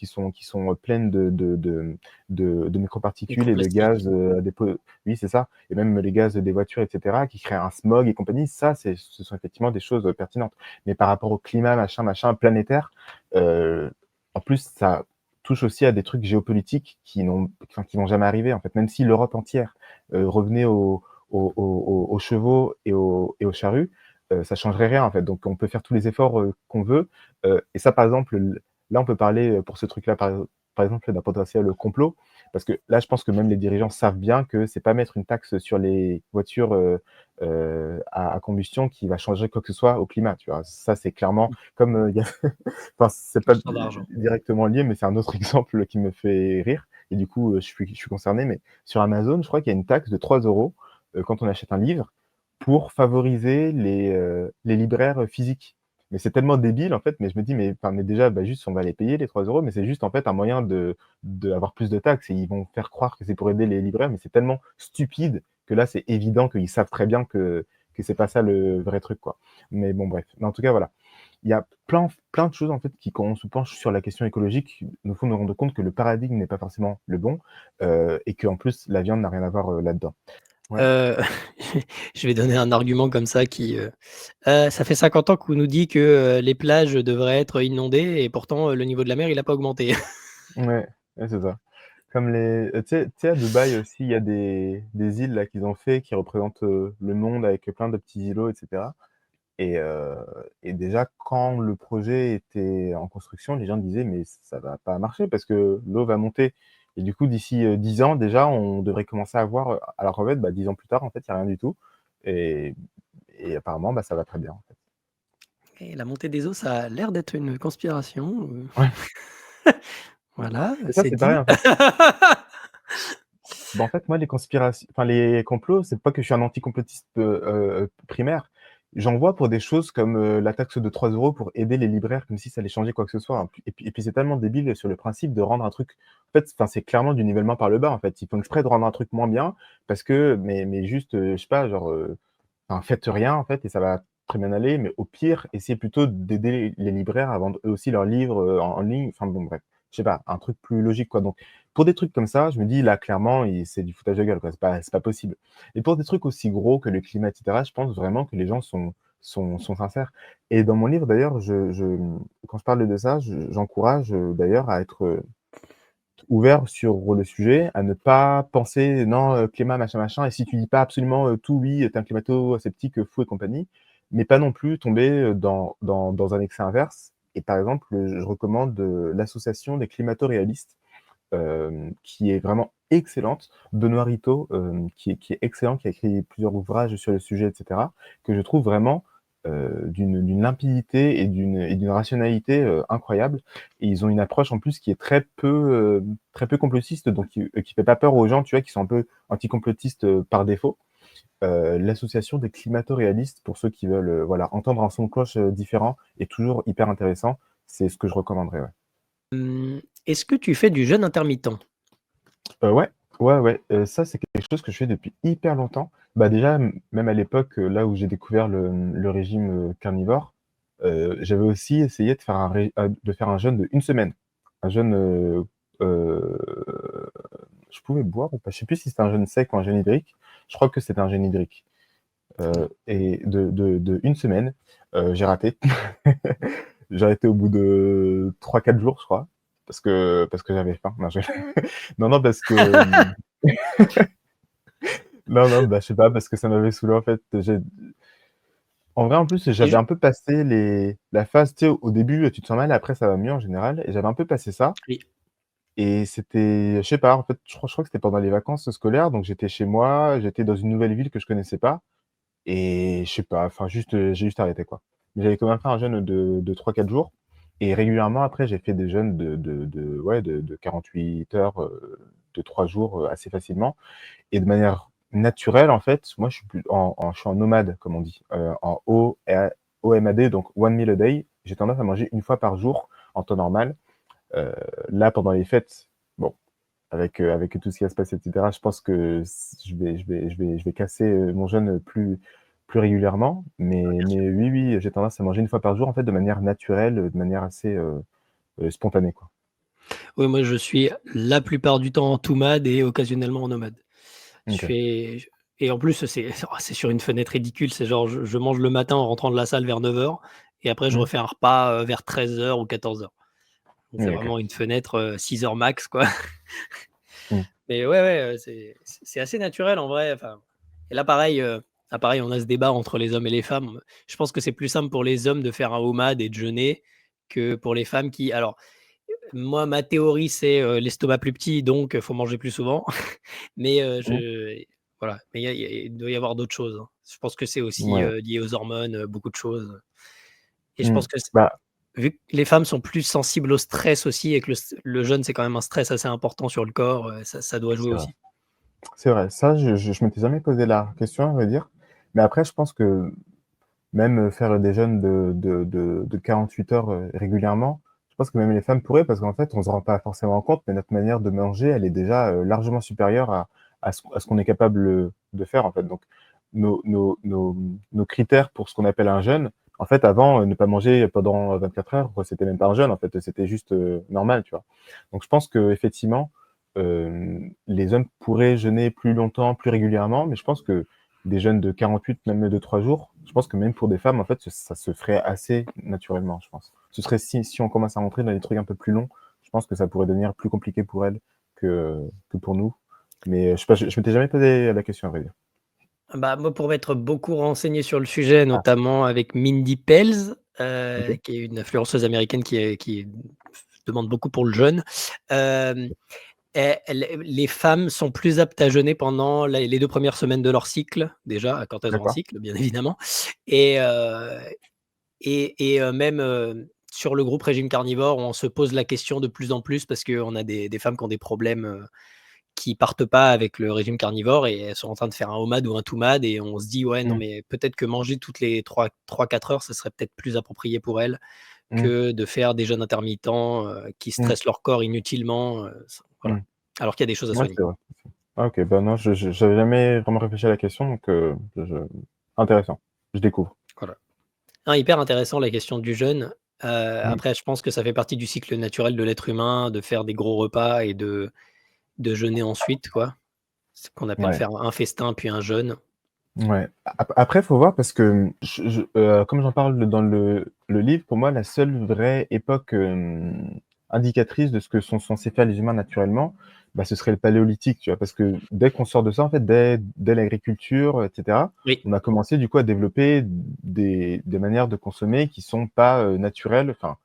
B: pleines de microparticules et de
A: Microplastiques.
B: gaz, à des po oui, c'est ça et même les gaz des voitures et cetera qui créent un smog et compagnie, ça, ce sont effectivement des choses, pertinentes. Mais par rapport au climat, machin, planétaire, heu, en plus, ça touche aussi à des trucs géopolitiques qui vont jamais arriver, en fait. Même si l'Europe entière, revenait aux chevaux et aux charrues, ça changerait rien, en fait. Donc on peut faire tous les efforts, qu'on veut, et ça, par exemple, là, on peut parler, pour ce truc-là, par exemple, d'un potentiel complot. Parce que là, je pense que même les dirigeants savent bien que c'est pas mettre une taxe sur les voitures, à combustion qui va changer quoi que ce soit au climat, tu vois? Ça, c'est clairement comme, il y a enfin, c'est pas
A: Histoire d'argent.
B: directement lié, mais c'est un autre exemple qui me fait rire et du coup, je suis concerné, mais sur Amazon, je crois qu'il y a une taxe de 3 €, quand on achète un livre pour favoriser les libraires, physiques. Mais c'est tellement débile, en fait, mais je me dis: «Mais enfin, mais déjà, bah, juste on va les payer les 3 €, mais c'est juste, en fait, un moyen d'avoir plus de taxes et ils vont faire croire que c'est pour aider les libraires, mais c'est tellement stupide que là, c'est évident qu'ils savent très bien que c'est pas ça le vrai truc, quoi. Mais bon, bref. Mais en tout cas, voilà. Il y a plein de choses, en fait, qui, quand on se penche sur la question écologique, nous font nous rendre compte que le paradigme n'est pas forcément le bon, et qu'en plus, la viande n'a rien à voir, là-dedans. Ouais.
A: Heu, je vais donner un argument comme ça qui, ça fait 50 ans qu'on nous dit que, les plages devraient être inondées et pourtant, le niveau de la mer, il a pas augmenté.
B: Ouais, ouais, c'est ça. Comme les tu sais, à Dubaï aussi, il y a des îles là qu'ils ont fait qui représentent, le monde avec plein de petits îlots et cetera et déjà quand le projet était en construction, les gens disaient: «Mais ça va pas marcher parce que l'eau va monter» et du coup d'ici, 10 ans déjà, on devrait commencer à voir, alors qu'en fait, bah, 10 ans plus tard, en fait, il y a rien du tout et apparemment, bah, ça va très bien, en fait.
A: Et la montée des eaux, ça a l'air d'être une conspiration,
B: Ouais
A: voilà,
B: et ça,
A: c'est
B: c'est pareil,
A: dit.
B: en fait. Bah, en fait, moi, les conspirations enfin, les complots, c'est pas que je suis un anti-complotiste, primaire. J'en vois pour des choses comme, la taxe de 3 € pour aider les libraires, comme si ça allait changer quoi que ce soit, hein. Et puis c'est tellement débile sur le principe de rendre un truc en fait, enfin, c'est clairement du nivellement par le bas, en fait. Ils font exprès de rendre un truc moins bien parce que mais juste, je sais pas, genre, enfin, faites rien, en fait, et ça va très bien aller, mais au pire, essayez plutôt d'aider les libraires à vendre eux aussi leurs livres, en ligne. Enfin bon, bref, je sais pas, un truc plus logique, quoi. Donc pour des trucs comme ça, je me dis: «Là, clairement, c'est du foutage de gueule, quoi, c'est pas possible» et pour des trucs aussi gros que le climat et cetera, je pense vraiment que les gens sont sincères et dans mon livre, d'ailleurs, quand je parle de ça, j'encourage, d'ailleurs à être, ouvert sur le sujet, à ne pas penser: «Non, climat, machin, machin» et si tu dis pas absolument, tout oui, tu es un climato-sceptique, fou et compagnie, mais pas non plus tomber, dans un excès inverse et par exemple, je recommande, l'association des climato-réalistes, qui est vraiment excellente. Benoît Ritot, qui est excellent, qui a écrit plusieurs ouvrages sur le sujet et cetera, que je trouve vraiment, d'une limpidité et d'une rationalité incroyable. Et ils ont une approche en plus qui est très peu complotiste, donc qui fait pas peur aux gens, tu vois, qui sont un peu anticomplotistes par défaut. L'association des climato-réalistes, pour ceux qui veulent voilà, entendre un son de cloche différent, est toujours hyper intéressant. C'est ce que je recommanderais. Ouais.
A: Est-ce que tu fais du jeûne intermittent?
B: Ouais, ouais, ça, c'est quelque chose que je fais depuis hyper longtemps. Bah, déjà, même à l'époque, là où j'ai découvert le régime, carnivore, j'avais aussi essayé de faire un jeûne de 1 semaine. Un jeûne, heu, je pouvais boire ou pas? Je sais plus si c'était un jeûne sec ou un jeûne hydrique. Je crois que c'était un jeûne hydrique, et de 1 semaine, j'ai raté. J'ai arrêté au bout de 3 4 jours, je crois, parce que j'avais faim. Non, je non, non, parce que, non, non, bah, je sais pas, parce que ça m'avait saoulé, en fait. En vrai, en plus,
A: Et
B: j'avais
A: je
B: un peu passé la phase, tu sais, au début, tu te sens mal, après ça va mieux en général, et j'avais un peu passé ça,
A: oui.
B: et c'était je sais pas, en fait, je crois que c'était pendant les vacances scolaires, donc j'étais chez moi, j'étais dans une nouvelle ville que je connaissais pas, et je sais pas, enfin juste, j'ai juste arrêté, quoi. Mais j'avais quand même fait un jeûne de 3 4 jours, et régulièrement après j'ai fait des jeûnes de 48 heures, de 3 jours, assez facilement, et de manière naturelle, en fait, moi, je suis en nomade, comme on dit, en OMAD, donc one meal a day. J'ai tendance à manger une fois par jour en temps normal. Heu, Là, pendant les fêtes, bon, avec tout ce qui va se passer, et cetera, je pense que je vais casser, mon jeûne plus régulièrement. Mais oui, oui, j'ai tendance à manger une fois par jour, en fait, de manière naturelle, de manière assez, spontanée, quoi.
A: Oui, moi, je suis la plupart du temps en toumade et occasionnellement en nomade. Je
B: OK.
A: fais et en plus, c'est sur une fenêtre ridicule. C'est genre, je mange le matin en rentrant de la salle vers 9 heures et après je
B: Mmh.
A: refais un repas, vers 13 heures ou 14 heures. Donc c'est
B: Oui, OK.
A: vraiment une fenêtre, 6 heures max, quoi.
B: Mmh.
A: Mais ouais, ouais, c'est assez naturel en vrai, enfin et là pareil, on a ce débat entre les hommes et les femmes. Je pense que c'est plus simple pour les hommes de faire un homade et de jeûner que pour les femmes qui alors, moi, ma théorie, c'est, l'estomac plus petit, donc faut manger plus souvent. Mais,
B: Mmh.
A: je voilà, mais il doit y avoir d'autres choses, hein. Je pense que c'est aussi,
B: Ouais.
A: lié aux hormones, beaucoup de choses, et je
B: Mmh.
A: pense que c
B: Bah,
A: vu que les femmes sont plus sensibles au stress aussi et que le jeûne, c'est quand même un stress assez important sur le corps, ça doit jouer
B: c'est vrai.
A: aussi.
B: C'est vrai, ça je m'étais jamais posé la question, à vrai dire. Mais après je pense que même, faire des jeûnes de 48 heures, régulièrement, je pense que même les femmes pourraient, parce qu'en fait, on se rend pas forcément compte, mais notre manière de manger, elle est déjà, largement supérieure à ce qu'on est capable, de faire, en fait. Donc nos critères pour ce qu'on appelle un jeûne, en fait, avant, ne pas manger pendant 24 heures, c'était même pas un jeûne, en fait, c'était juste, normal, tu vois? Donc je pense qu'effectivement, les hommes pourraient jeûner plus longtemps, plus régulièrement, mais je pense que des jeûnes de 48, même de 3 jours, je pense que même pour des femmes, en fait, ça se ferait assez naturellement, je pense. Ce serait si on commence à rentrer dans des trucs un peu plus longs, je pense que ça pourrait devenir plus compliqué pour elles que pour nous. Mais, je sais pas, je m'étais jamais posé la question, à vrai dire.
A: Bah, moi, pour m'être beaucoup renseigné sur le sujet,
B: Ah,
A: notamment avec Mindy Pelz,
B: OK,
A: qui est une influenceuse américaine qui demande beaucoup pour le jeûne, hem les femmes sont plus aptes à jeûner pendant les 2 premières semaines de leur cycle, déjà, quand elles ont un
B: d'accord.
A: cycle, bien évidemment et même, sur le groupe régime carnivore, on se pose la question de plus en plus parce qu'on a des femmes qui ont des problèmes, qui partent pas avec le régime carnivore et elles sont en train de faire un OMAD ou un TOMAD et on se dit: «Ouais, non,
B: Mmh,
A: mais peut-être que manger toutes les 3-4 heures, ce serait peut-être plus approprié pour elles
B: mmh,
A: que de faire des jeûnes intermittents, qui
B: mmh,
A: stressent leur corps inutilement», voilà.
B: mmh.
A: Alors qu'il y a des choses à
B: Ouais,
A: soigner.
B: c'est vrai. Ah, OK, bah, non, j'avais jamais vraiment réfléchi à la question, donc, intéressant. Je découvre.
A: Voilà. Non, hyper intéressant la question du jeûne.
B: Mmh,
A: Après je pense que ça fait partie du cycle naturel de l'être humain de faire des gros repas et de jeûner ensuite, quoi. Ce qu'on appelle
B: ouais.
A: faire un festin puis un jeûne.
B: Ouais. Après, faut voir parce que, comme j'en parle dans le livre, pour moi, la seule vraie époque, indicatrice de ce que sont censés faire les humains naturellement, bah, ce serait le paléolithique, tu vois? Parce que dès qu'on sort de ça, en fait, dès l'agriculture, et cetera,
A: Oui.
B: on a commencé, du coup, à développer des manières de consommer qui sont pas, naturelles. Enfin,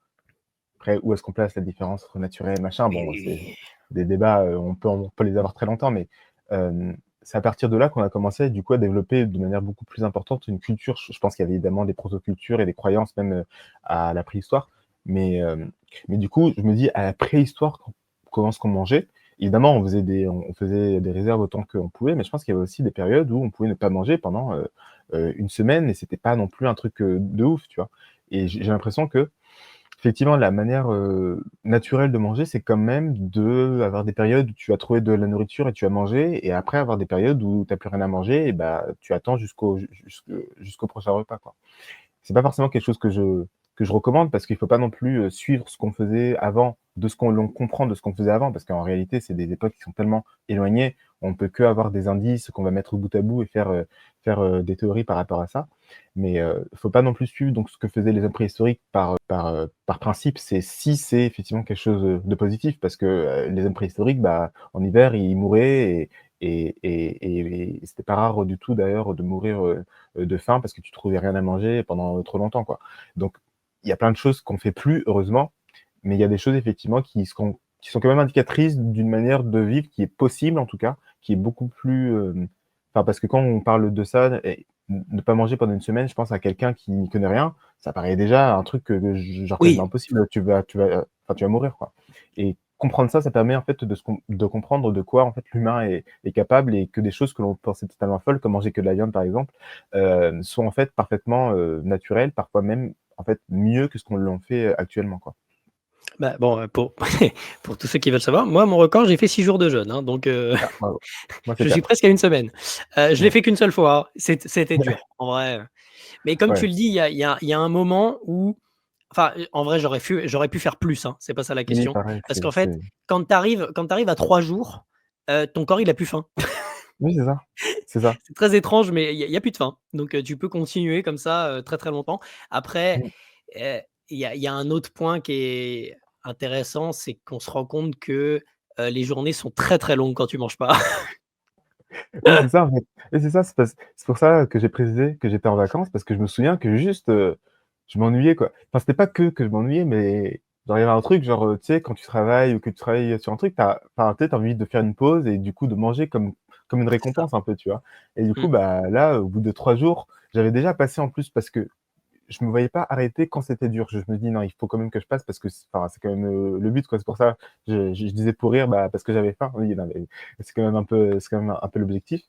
B: après, où est-ce qu'on place la différence entre naturel et machin? Bon, c'est
A: Et
B: des débats, on peut les avoir très longtemps, mais, c'est à partir de là qu'on a commencé, du coup, à développer de manière beaucoup plus importante une culture. Je pense qu'il y avait évidemment des protocultures et des croyances même, à la préhistoire. Mais, mais du coup, je me dis à la préhistoire, comment est-ce qu'on mangeait? Évidemment, on faisait des réserves autant qu'on pouvait, mais je pense qu'il y avait aussi des périodes où on pouvait ne pas manger pendant, 1 semaine et c'était pas non plus un truc, de ouf, tu vois? Et j'ai l'impression que effectivement, la manière, naturelle de manger, c'est quand même d'avoir des périodes où tu vas trouver de la nourriture et tu vas manger et après avoir des périodes où tu as plus rien à manger et bah, tu attends jusqu'au prochain repas, quoi. C'est pas forcément quelque chose que je recommande parce qu'il faut pas non plus, suivre ce qu'on faisait avant, de ce qu'on l'on comprend de ce qu'on faisait avant, parce qu'en réalité, c'est des époques qui sont tellement éloignées, on peut qu'avoir des indices qu'on va mettre bout à bout et faire des théories par rapport à ça. Mais, faut pas non plus suivre donc ce que faisaient les hommes préhistoriques par principe. C'est effectivement quelque chose, de positif parce que, les hommes préhistoriques, bah, en hiver, ils mouraient et c'était pas rare du tout d'ailleurs de mourir, de faim parce que tu trouvais rien à manger pendant, trop longtemps, quoi. Donc il y a plein de choses qu'on fait plus, heureusement, mais il y a des choses effectivement qui sont quand même indicatrices d'une manière de vivre qui est possible en tout cas, qui est beaucoup plus, enfin parce que quand on parle de ça et ne pas manger pendant 1 semaine, je pense à quelqu'un qui n'y connaît rien, ça paraît déjà un truc, genre quasiment
A: Oui,
B: impossible. Enfin tu vas mourir, quoi. Et comprendre ça, ça permet en fait de comprendre de quoi en fait l'humain est capable et que des choses que l'on pensait totalement folles, comme manger que de la viande par exemple, sont en fait parfaitement, naturelles, parfois même en fait mieux que ce qu'on l'on fait, actuellement, quoi.
A: bah, bon, pour pour tous ceux qui veulent savoir, moi, mon record, j'ai fait 6 jours de jeûne, hein, donc
B: Ah bravo. Moi c'est
A: je suis
B: 4.
A: presque à 1 semaine. Je l'ai
B: Ouais.
A: fait qu'une seule fois, hein. C'était
B: Ouais,
A: dur, en vrai, mais comme tu
B: ouais.
A: le dis, il y a un moment où enfin, en vrai, j'aurais pu faire plus, hein, c'est pas ça la
B: Oui,
A: question.
B: pareil,
A: Parce
B: c'est
A: qu'en fait,
B: c'est
A: quand tu arrives à 3 jours, ton corps, il a plus faim.
B: oui, c'est ça. C'est ça.
A: C'est très étrange, mais il y a plus de faim. Donc, tu peux continuer comme ça, très, très longtemps. Après,
B: Mmh.
A: heu, il y a un autre point qui est intéressant, c'est qu'on se rend compte que, les journées sont très, très longues quand tu manges pas.
B: Oui, c'est ça, en fait. Oui, c'est ça, c'est pour ça que j'ai précisé que j'étais en vacances parce que je me souviens que juste, je m'ennuyais, quoi. Enfin, c'était pas que je m'ennuyais, mais genre, il y avait un truc, genre, tu sais, quand tu travailles ou que tu travailles sur un truc, enfin, tu sais, tu as envie de faire une pause et du coup de manger comme une
A: C'est ça.
B: récompense un peu, tu vois? Et du
A: Mmh.
B: coup, bah, là, au bout de 3 jours, j'avais déjà passé en plus parce que je me voyais pas arrêter quand c'était dur. Je me dis: «Non, il faut quand même que je passe parce que enfin, c'est quand même, le but, quoi». C'est pour ça, je disais pour rire, bah, parce que j'avais faim. Oui, non, mais c'est quand même un peu l'objectif.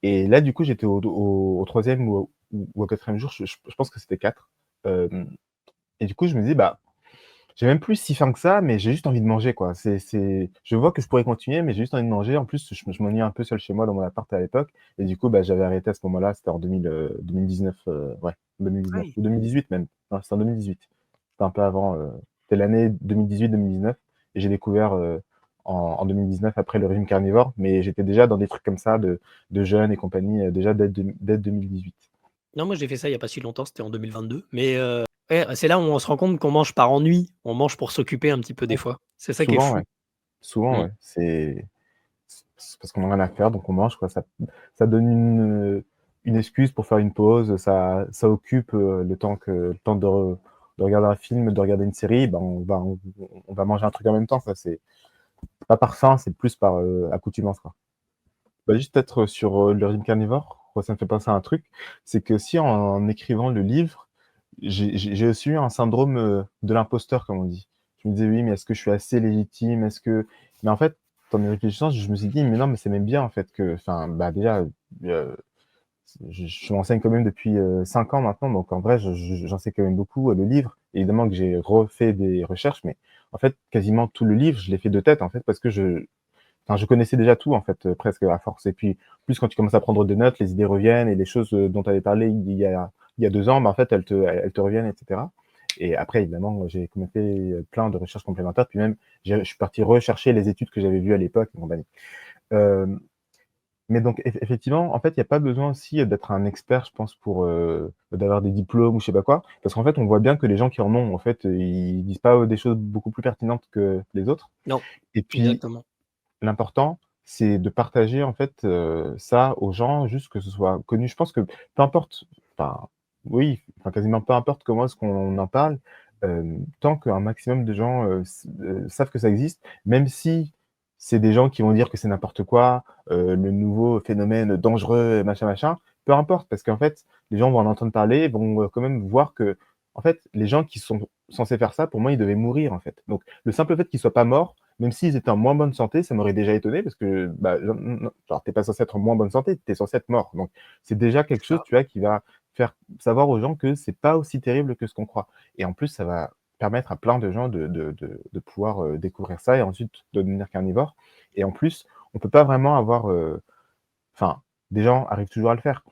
B: Et là, du coup, j'étais au 3e ou au 4e jour, je pense que c'était 4. Hem Et du coup, je me dis: «Bah, j'ai même plus si faim que ça, mais j'ai juste envie de manger, quoi». Je vois que je pourrais continuer, mais j'ai juste envie de manger. En plus, je m'ennuyais un peu seul chez moi dans mon appart à l'époque et du coup, bah, j'avais arrêté à ce moment-là, c'était en 2019, ouais, 2019
A: Oui.
B: ou 2018 même. Non, c'était en 2018. C'était un peu avant, c'était l'année 2018-2019 et j'ai découvert, en 2019 après le régime carnivore, mais j'étais déjà dans des trucs comme ça de jeûne et compagnie, déjà dès 2018.
A: Non, moi, j'ai fait ça il y a pas si longtemps, c'était en 2022, mais ouais, c'est là où on se rend compte qu'on mange par ennui. On mange pour s'occuper un petit peu des
B: Ouais,
A: fois. C'est ça qui est
B: souvent,
A: fou.
B: ouais. Souvent,
A: Mmh.
B: ouais. C'est parce qu'on a rien à faire, donc on mange, quoi. Ça donne une excuse pour faire une pause, ça occupe, le temps de regarder un film, de regarder une série, ben, on va manger un truc en même temps, ça c'est pas par faim, c'est plus par, accoutumance, quoi. Bah, juste peut-être sur, le régime carnivore, ça me fait penser à un truc, c'est que si en écrivant le livre, j'ai aussi eu un syndrome, de l'imposteur, comme on dit. Je me disais: «Oui, mais est-ce que je suis assez légitime? Est-ce que» mais en fait, en y réfléchissant, je me suis dit: «Mais non, mais c'est même bien en fait que» enfin, bah, déjà, je m'enseigne quand même depuis, 5 ans maintenant, donc en vrai, j'en sais quand même beaucoup, le livre. Évidemment que j'ai refait des recherches, mais en fait, quasiment tout le livre, je l'ai fait de tête, en fait, parce que enfin, je connaissais déjà tout en fait, presque à force et puis, plus quand tu commences à prendre des notes, les idées reviennent et les choses, dont tu avais parlé il y a 2 ans, bah, en fait, elles te reviennent et cetera et après évidemment, j'ai quand même fait, plein de recherches complémentaires, puis même je suis parti rechercher les études que j'avais vues à l'époque et compagnie. Hem, mais donc effectivement, en fait, il y a pas besoin aussi, d'être un expert, je pense, pour, d'avoir des diplômes ou je sais pas quoi, parce qu'en fait, on voit bien que les gens qui en ont, en fait, ils disent pas, des choses beaucoup plus pertinentes que les autres
A: Non,
B: et puis
A: exactement.
B: l'important, c'est de partager en fait, ça aux gens, juste que ce soit connu. Je pense que peu importe, enfin, oui, enfin quasiment peu importe comment est-ce qu'on en parle, tant qu'un maximum de gens, savent que ça existe, même si c'est des gens qui vont dire que c'est n'importe quoi, le nouveau phénomène dangereux, machin, machin. Peu importe, parce qu'en fait, les gens vont en entendre parler, vont, quand même voir que, en fait, les gens qui sont censés faire ça, pour moi, ils devaient mourir, en fait. Donc le simple fait qu'ils soient pas morts, même s'ils étaient en moins bonne santé, ça m'aurait déjà étonné parce que, bah, genre, tu pas censé être en moins bonne santé, tu es censé être mort. Donc c'est déjà quelque chose,
A: Ça.
B: tu vois, qui va faire savoir aux gens que c'est pas aussi terrible que ce qu'on croit et en plus, ça va permettre à plein de gens de pouvoir, découvrir ça et ensuite de devenir carnivore et en plus, on peut pas vraiment avoir, enfin, des gens arrivent toujours à le faire,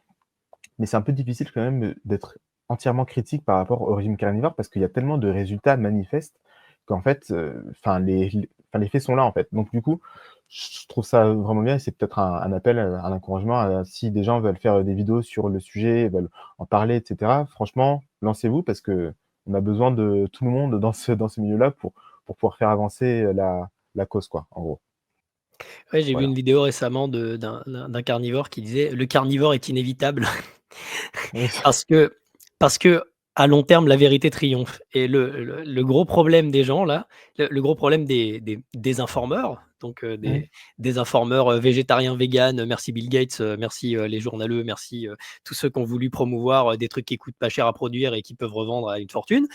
B: mais c'est un peu difficile quand même, d'être entièrement critique par rapport au régime carnivore parce qu'il y a tellement de résultats manifestes qu'en fait, enfin les faits sont là, en fait. Donc du coup, je trouve ça vraiment bien et c'est peut-être un appel, un encouragement à si des gens veulent faire, des vidéos sur le sujet, veulent en parler et cetera, franchement, lancez-vous parce qu'on a besoin de tout le monde dans ce milieu-là pour pouvoir faire avancer, la cause, quoi, en gros.
A: Ouais, j'ai vu
B: Voilà.
A: une vidéo récemment d'un carnivore qui disait: «Le carnivore est inévitable».
B: Oui.
A: Parce que parce que à long terme, la vérité triomphe et le gros problème des gens là, le gros problème des informeurs, donc
B: Mmh.
A: des informeurs, végétariens, véganes, merci Bill Gates, merci, les journaleux, merci, tous ceux qui ont voulu promouvoir, des trucs qui coûtent pas cher à produire et qui peuvent revendre à une fortune.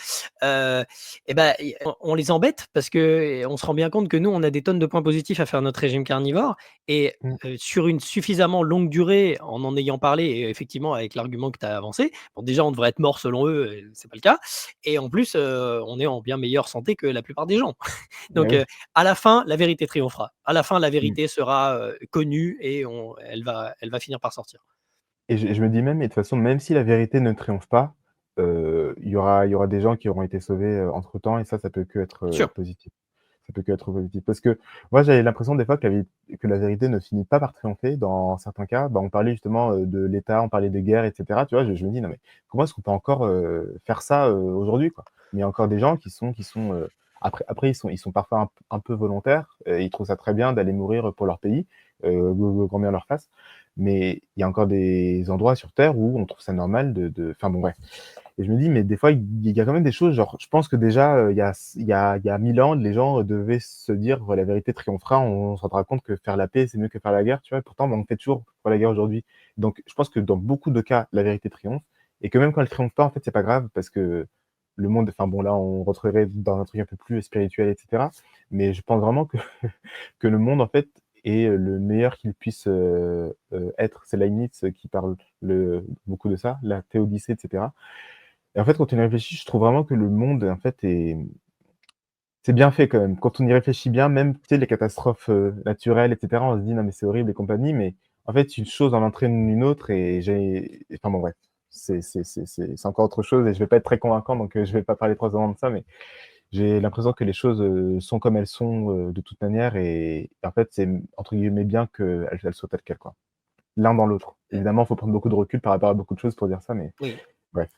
A: Heu et ben, et on les embête parce que on se rend bien compte que nous, on a des tonnes de points positifs à faire notre régime carnivore et
B: Mmh.
A: sur une suffisamment longue durée, en ayant parlé et effectivement avec l'argument que tu as avancé, bon déjà on devrait être mort selon eux, c'est pas le cas et en plus, on est en bien meilleure santé que la plupart des gens.
B: Eh
A: Donc
B: oui.
A: à la fin, la vérité triomphera. À la fin, la
B: Mmh.
A: vérité sera, connue et on elle va finir par sortir.
B: Et je me dis même et de toute façon, même si la vérité ne triomphe pas, il y aura des gens qui auront été sauvés, entre-temps et ça peut qu'être,
A: Bien sûr.
B: positif. Ça peut qu'être positif. Parce que moi, j'avais l'impression des fois que la vérité ne finit pas par triompher dans certains cas. Bah, on parlait justement, de l'État, on parlait des guerres et cetera, tu vois? Je me dis: «Non mais comment est-ce qu'on peut encore, faire ça, aujourd'hui, quoi?» Mais il y a encore des gens qui sont, après ils sont parfois un peu volontaires, ils trouvent ça très bien d'aller mourir pour leur pays, grand bien leur face. Mais il y a encore des endroits sur terre où on trouve ça normal enfin bon bref. Et je me dis: «Mais des fois, il y a quand même des choses, genre, je pense que déjà, il y a 1000 ans, les gens devaient se dire: "Ouais, la vérité triomphera, on se rendra compte que faire la paix, c'est mieux que faire la guerre", tu vois? Et pourtant, bah, on fait toujours la guerre aujourd'hui. Donc je pense que dans beaucoup de cas, la vérité triomphe et que même quand elle triomphe pas, en fait, c'est pas grave parce que le monde enfin bon, là, on rentrerait dans un truc un peu plus spirituel et cetera. Mais je pense vraiment que que le monde, en fait, est, le meilleur qu'il puisse, être. C'est Leibniz qui parle beaucoup de ça, la théodicée et cetera. Et en fait, quand on y réfléchit, je trouve vraiment que le monde, en fait, c'est bien fait quand même. Quand on y réfléchit bien, même, tu sais, les catastrophes, naturelles et cetera, on se dit: «Non, mais c'est horrible et compagnie», mais en fait, une chose en entraîne une autre enfin bon, bref, c'est encore autre chose et je vais pas être très convaincant, donc je vais pas parler trop longtemps de ça, mais j'ai l'impression que les choses, sont comme elles sont, de toute manière et en fait, c'est, entre guillemets «bien» qu'elles soient telles quelles, quoi. L'un dans l'autre.
A: Heu,
B: Évidemment, il faut prendre beaucoup de recul par rapport à beaucoup de choses pour dire ça, mais
A: oui,
B: bref,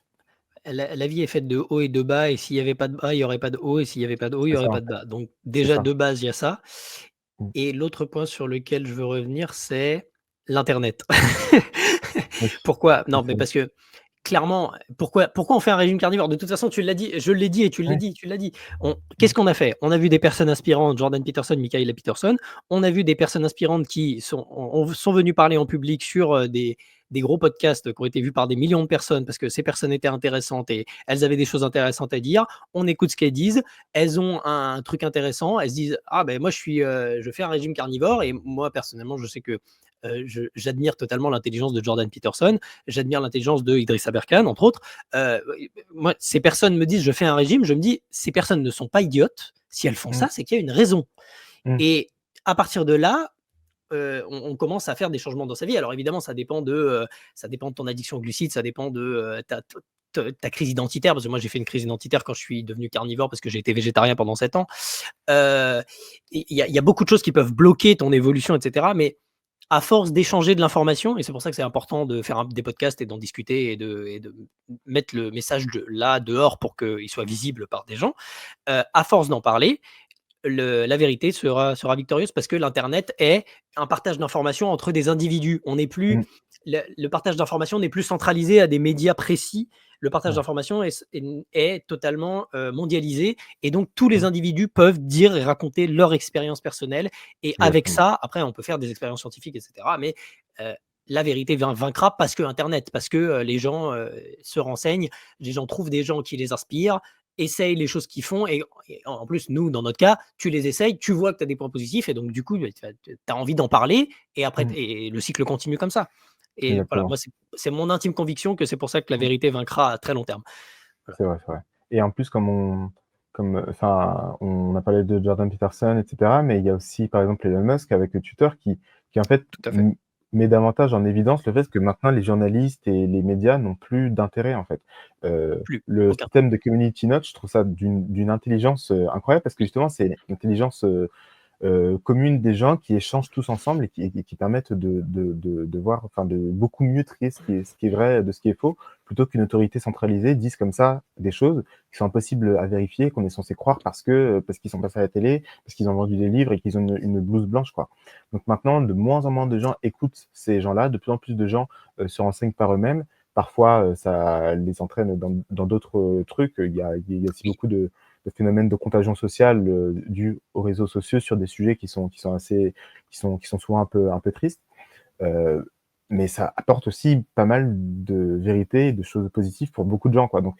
A: la vie est faite de hauts et de bas et s'il y avait pas de bas, il y aurait pas de haut et s'il y avait pas de haut, il y
B: c'est
A: aurait
B: ça, en
A: pas de
B: fait,
A: bas. Donc
B: c'est
A: déjà
B: ça.
A: de base, il y a ça.
B: Mmh.
A: Et l'autre point sur lequel je veux revenir, c'est l'internet.
B: Oui,
A: Pourquoi?
B: oui,
A: Non,
B: c'est
A: mais
B: vrai.
A: parce que clairement, pourquoi on fait un régime carnivore? De toute façon, tu l'as dit, je l'ai dit et tu l'as
B: Ouais.
A: dit, tu l'as dit. On
B: Mmh.
A: Qu'est-ce qu'on a fait? On a vu des personnes inspirantes, Jordan Peterson, Michaela Peterson. On a vu des personnes inspirantes qui sont venues parler en public sur, des gros podcasts qui ont été vus par des millions de personnes parce que ces personnes étaient intéressantes et elles avaient des choses intéressantes à dire. On écoute ce qu'elles disent. Elles ont un truc intéressant. Elles se disent: «Ah ben moi je fais un régime carnivore» et moi personnellement, je sais que, j'admire totalement l'intelligence de Jordan Peterson. J'admire l'intelligence de Idriss Aberkan, entre autres. Euh, Moi, ces personnes me disent je fais un régime, je me dis ces personnes ne sont pas idiotes. Si elles font
B: Mmh.
A: ça, c'est qu'il y a une raison.
B: Mmh.
A: Et à partir de là, on commence à faire des changements dans sa vie. Alors évidemment, ça dépend de ton addiction aux glucides, ça dépend de ta crise identitaire, parce que moi j'ai fait une crise identitaire quand je suis devenu carnivore parce que j'ai été végétarien pendant 7 ans. Euh, il y a beaucoup de choses qui peuvent bloquer ton évolution, etc. Mais à force d'échanger de l'information, et c'est pour ça que c'est important de faire des podcasts et d'en discuter et de mettre le message là dehors pour qu'il soit visible par des gens, à force d'en parler, la vérité sera victorieuse parce que l'internet est un partage d'informations entre des individus. On n'est plus
B: Mmh.
A: le partage d'informations n'est plus centralisé à des médias précis. Le partage
B: Ouais,
A: d'informations est totalement, mondialisé et donc tous les
B: mmh,
A: individus peuvent dire et raconter leur expérience personnelle et avec
B: exactement.
A: ça, après on peut faire des expériences scientifiques et cetera, mais heu, la vérité vaincra parce que internet, parce que, les gens, se renseignent, les gens trouvent des gens qui les inspirent, essayent les choses qu'ils font et en plus, nous, dans notre cas, tu les essayes, tu vois que tu as des points positifs et donc du coup, tu as envie d'en parler et après
B: Mmh,
A: et le cycle continue comme ça. Et voilà,
B: exactement.
A: moi, c'est mon intime conviction que c'est pour ça que la
B: Mmh.
A: vérité vaincra à très long terme. Voilà.
B: C'est vrai, c'est vrai. Et en plus, enfin, on a parlé de Jordan Peterson et cetera, mais il y a aussi, par exemple, Elon Musk avec Twitter qui en fait,
A: Tout à fait.
B: met davantage en évidence le fait que maintenant les journalistes et les médias n'ont plus d'intérêt, en fait.
A: Plus,
B: Le
A: aucun.
B: système de community note, je trouve ça d'une intelligence, incroyable parce que
A: Oui.
B: justement, c'est une intelligence, commune des gens qui échangent tous ensemble et qui permettent de voir, enfin, de beaucoup mieux trier ce qui est vrai de ce qui est faux, plutôt qu'une autorité centralisée dise comme ça des choses qui sont impossibles à vérifier, qu'on est censé croire parce qu'ils sont passés à la télé, parce qu'ils ont vendu des livres et qu'ils ont une blouse blanche, quoi. Donc maintenant, de moins en moins de gens écoutent ces gens-là, de plus en plus de gens, se renseignent par eux-mêmes. Parfois, ça les entraîne dans d'autres, trucs. Il y a aussi
A: Oui.
B: beaucoup de phénomènes de contagion sociale, dus aux réseaux sociaux sur des sujets qui sont souvent un peu tristes. Heu, mais ça apporte aussi pas mal de vérité et de choses positives pour beaucoup de gens, quoi. Donc,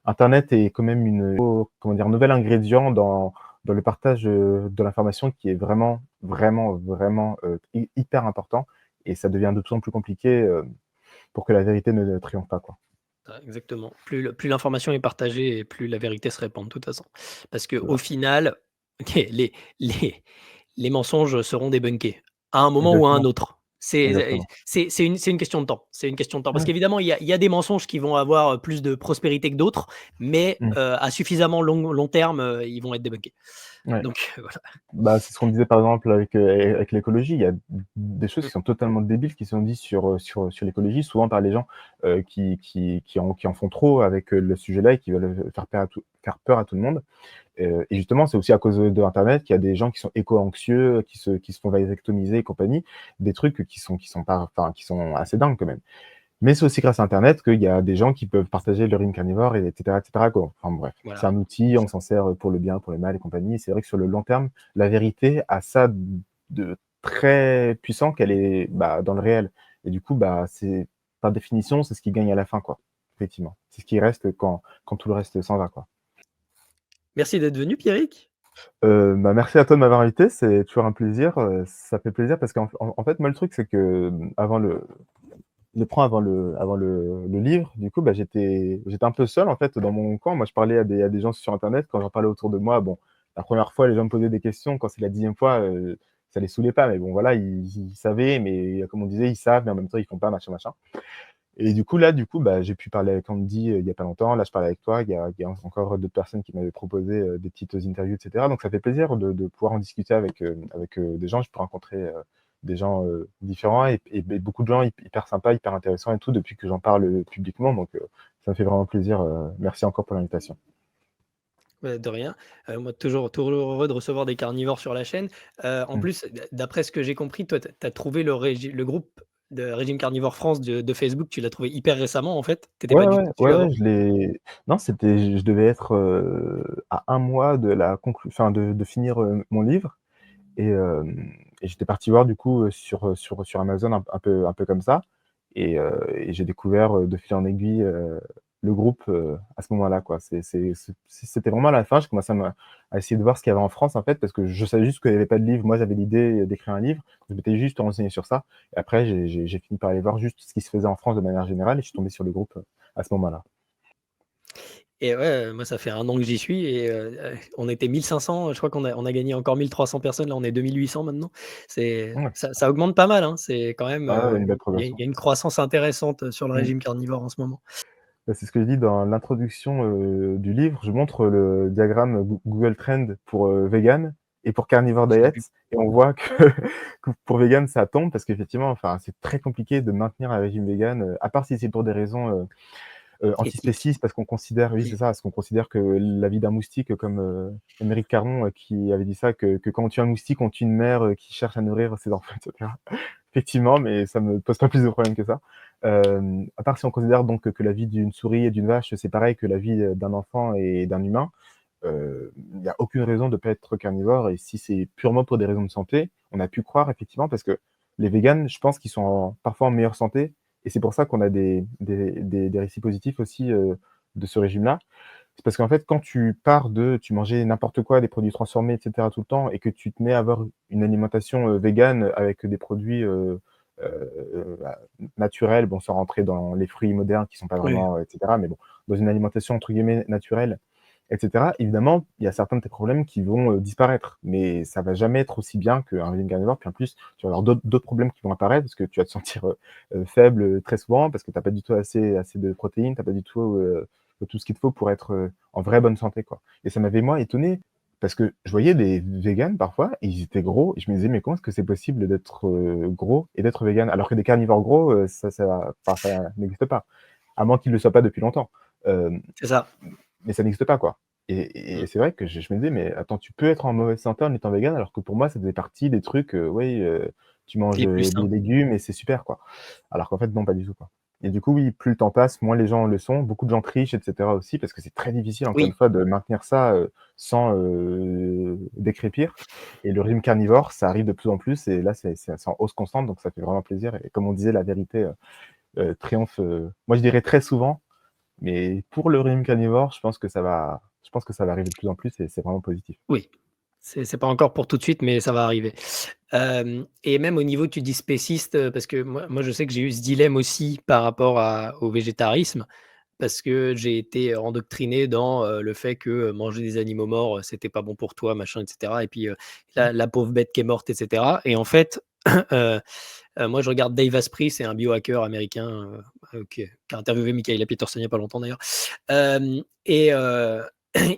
B: internet est quand même comment dire? Un nouvel ingrédient dans le partage, de l'information qui est vraiment, vraiment, vraiment, hyper important et ça devient de plus en plus compliqué, pour que la vérité ne triomphe pas, quoi.
A: Exactement. Plus l'information est partagée et plus la vérité se répand de toute façon. Parce
B: C'est
A: qu'au
B: vrai.
A: final, les les les mensonges seront débunkés, à un moment ou à un
B: Exactement,
A: autre.
B: exactement.
A: C'est une question de temps. C'est une question de temps. Parce
B: Ouais.
A: qu'évidemment, il y a des mensonges qui vont avoir, plus de prospérité que d'autres, mais
B: Mmh.
A: à suffisamment long terme, ils vont être débunkés.
B: Ouais.
A: Donc voilà.
B: Bah, c'est ce qu'on disait par exemple avec l'écologie. Il y a des choses
A: Mmh.
B: qui sont totalement débiles qui sont dites sur l'écologie, souvent par les gens, qui en font trop avec, le sujet-là et qui veulent, faire peur à tout le monde. Et justement, c'est aussi à cause de internet qu'il y a des gens qui sont éco-anxieux, qui se font vasectomiser et compagnie. Des trucs qui sont pas enfin, qui sont assez dingues quand même. Mais c'est aussi grâce à internet qu'il y a des gens qui peuvent partager leur rime carnivore et cetera, quoi. Enfin bref, c'est
A: Voilà.
B: un outil, on s'en sert pour le bien, pour le mal et compagnie. Et c'est vrai que sur le long terme, la vérité a ça de très puissant qu'elle est, bah, dans le réel. Et du coup, bah, c'est par définition, c'est ce qui gagne à la fin, quoi. Effectivement. C'est ce qui reste quand tout le reste s'en va, quoi.
A: Merci d'être venu Pierrick.
B: Bah, merci à toi de m'avoir invité, c'est toujours un plaisir, ça fait plaisir parce qu'en fait, moi, le truc, c'est que, avant le livre, du coup, bah, j'étais un peu seul, en fait, dans mon coin. Moi, je parlais à des gens sur internet. Quand j'en parlais autour de moi, bon, la première fois, les gens me posaient des questions. Quand c'est la 10e fois, ça les saoulait pas, mais bon, voilà, ils savaient, mais comme on disait, ils savent, mais en même temps, ils font pas, machin, machin. Et du coup, là, bah, j'ai pu parler avec Andy, il y a pas longtemps. Là, je parle avec toi. Il y a encore d'autres personnes qui m'avaient proposé, des petites interviews et cetera. Donc ça fait plaisir de pouvoir en discuter avec des gens. Je peux rencontrer, des gens, différents et beaucoup de gens hyper sympas, hyper intéressants et tout depuis que j'en parle, publiquement. Donc ça me fait vraiment plaisir, merci encore pour l'invitation.
A: De rien. Moi toujours heureux de recevoir des carnivores sur la chaîne. En
B: Mmh.
A: plus, d'après ce que j'ai compris, toi, tu as trouvé le groupe de Régime Carnivore France de Facebook, tu l'as trouvé hyper récemment, en fait? Tu étais
B: Ouais,
A: pas du
B: ouais,
A: tout dessus
B: ouais, ouais,
A: avant?
B: non, je devais être, à un mois de la enfin de finir, mon livre. Et j'étais parti voir du coup, sur Amazon un peu comme ça et j'ai découvert, de fil en aiguille, le groupe, à ce moment-là, quoi. C'était vraiment à la fin, je commençais à essayer de voir ce qu'il y avait en France, en fait, parce que je savais juste qu'il y avait pas de livre. Moi, j'avais l'idée d'écrire un livre, je m'étais juste renseigné sur ça et après j'ai fini par aller voir juste ce qui se faisait en France de manière générale et je suis tombé sur le groupe, à ce moment-là.
A: Et ouais, moi ça fait 1 an que j'y suis et on était 1 500, je crois qu'on a gagné encore 1 300 personnes, là on est 2 800 maintenant.
B: Ouais,
A: Ça augmente pas mal, hein, c'est quand même,
B: ouais, ouais, une belle
A: il y
B: progression.
A: a une croissance intéressante, sur le
B: Mmh.
A: régime carnivore en ce moment.
B: Bah, c'est ce que je dis dans l'introduction, du livre. Je montre le diagramme Google Trends pour, végan et pour carnivore
A: Je l'ai
B: diet
A: vu.
B: et on voit que que pour végan, ça tombe parce qu'effectivement, enfin, c'est très compliqué de maintenir un régime végan, à part si c'est pour des raisons,
A: Éthique.
B: Antispécistes parce qu'on considère oui, c'est
A: Oui.
B: ça, parce qu'on considère que la vie d'un moustique, comme, Émeric Caron, qui avait dit ça, que quand on tue un moustique, on tue une mère, qui cherche à nourrir ses enfants et cetera. Effectivement, mais ça me pose pas plus de problèmes que ça. À part si on considère donc que la vie d'une souris et d'une vache, c'est pareil que la vie, d'un enfant et d'un humain, il y a aucune raison de pas être carnivore et si c'est purement pour des raisons de santé, on a pu croire effectivement parce que les véganes, je pense qu'ils sont parfois en meilleure santé et c'est pour ça qu'on a des récits positifs aussi, de ce régime-là. C'est parce qu'en fait, quand tu mangeais n'importe quoi, des produits transformés et cetera tout le temps et que tu te mets à avoir une alimentation, végane avec des produits, bah, naturels, bon, sans rentrer dans les fruits modernes qui sont pas
A: Oui.
B: vraiment, et cetera, mais bon, dans une alimentation entre guillemets «naturelle» et cetera, évidemment, il y a certains de tes problèmes qui vont, disparaître, mais ça va jamais être aussi bien qu'un régime carnivore. Puis en plus, tu vas avoir d'autres problèmes qui vont apparaître parce que tu vas te sentir, faible, très souvent parce que tu as pas du tout assez de protéines, tu as pas du tout ce qu'il te faut pour être, en vraie bonne santé, quoi. Et ça m'avait, moi, étonné parce que je voyais des véganes parfois et ils étaient gros et je me disais: «Mais comment est-ce que c'est possible d'être, gros et d'être végane?» alors que des carnivores gros, ça n'existe pas, à moins qu'ils le soient pas depuis longtemps. Hem,
A: C'est ça.
B: mais ça n'existe pas, quoi. Et
A: Mmh.
B: c'est vrai que je me disais: «Mais attends, tu peux être en mauvaise santé en étant végane?» alors que pour moi, ça faisait partie des trucs, oui, tu manges,
A: Les plus
B: des
A: sains.
B: légumes et c'est super, quoi. Alors qu'en fait, non, pas du tout, quoi. Et du coup, oui, plus le temps passe, moins les gens le sont. Beaucoup de gens trichent et cetera aussi, parce que c'est très difficile, encore une
A: Oui.
B: fois, de maintenir ça, sans, décrépir. Et le régime carnivore, ça arrive de plus en plus et là, c'est en hausse constante, donc ça fait vraiment plaisir et comme on disait, la vérité, triomphe, moi, je dirais très souvent, mais pour le régime carnivore, je pense que ça va arriver de plus en plus et c'est vraiment positif.
A: Oui. C'est pas encore pour tout de suite, mais ça va arriver. Et même au niveau, tu dis spéciste, parce que moi je sais que j'ai eu ce dilemme aussi par rapport au végétarisme, parce que j'ai été endoctriné dans, le fait que, manger des animaux morts, c'était pas bon pour toi, machin et cetera et puis,
B: Mmh.
A: la pauvre bête qui est morte et cetera et en fait, heu moi je regarde Dave Asprey, c'est un biohacker américain, qui a interviewé Michaela Peterson il y a pas longtemps d'ailleurs, et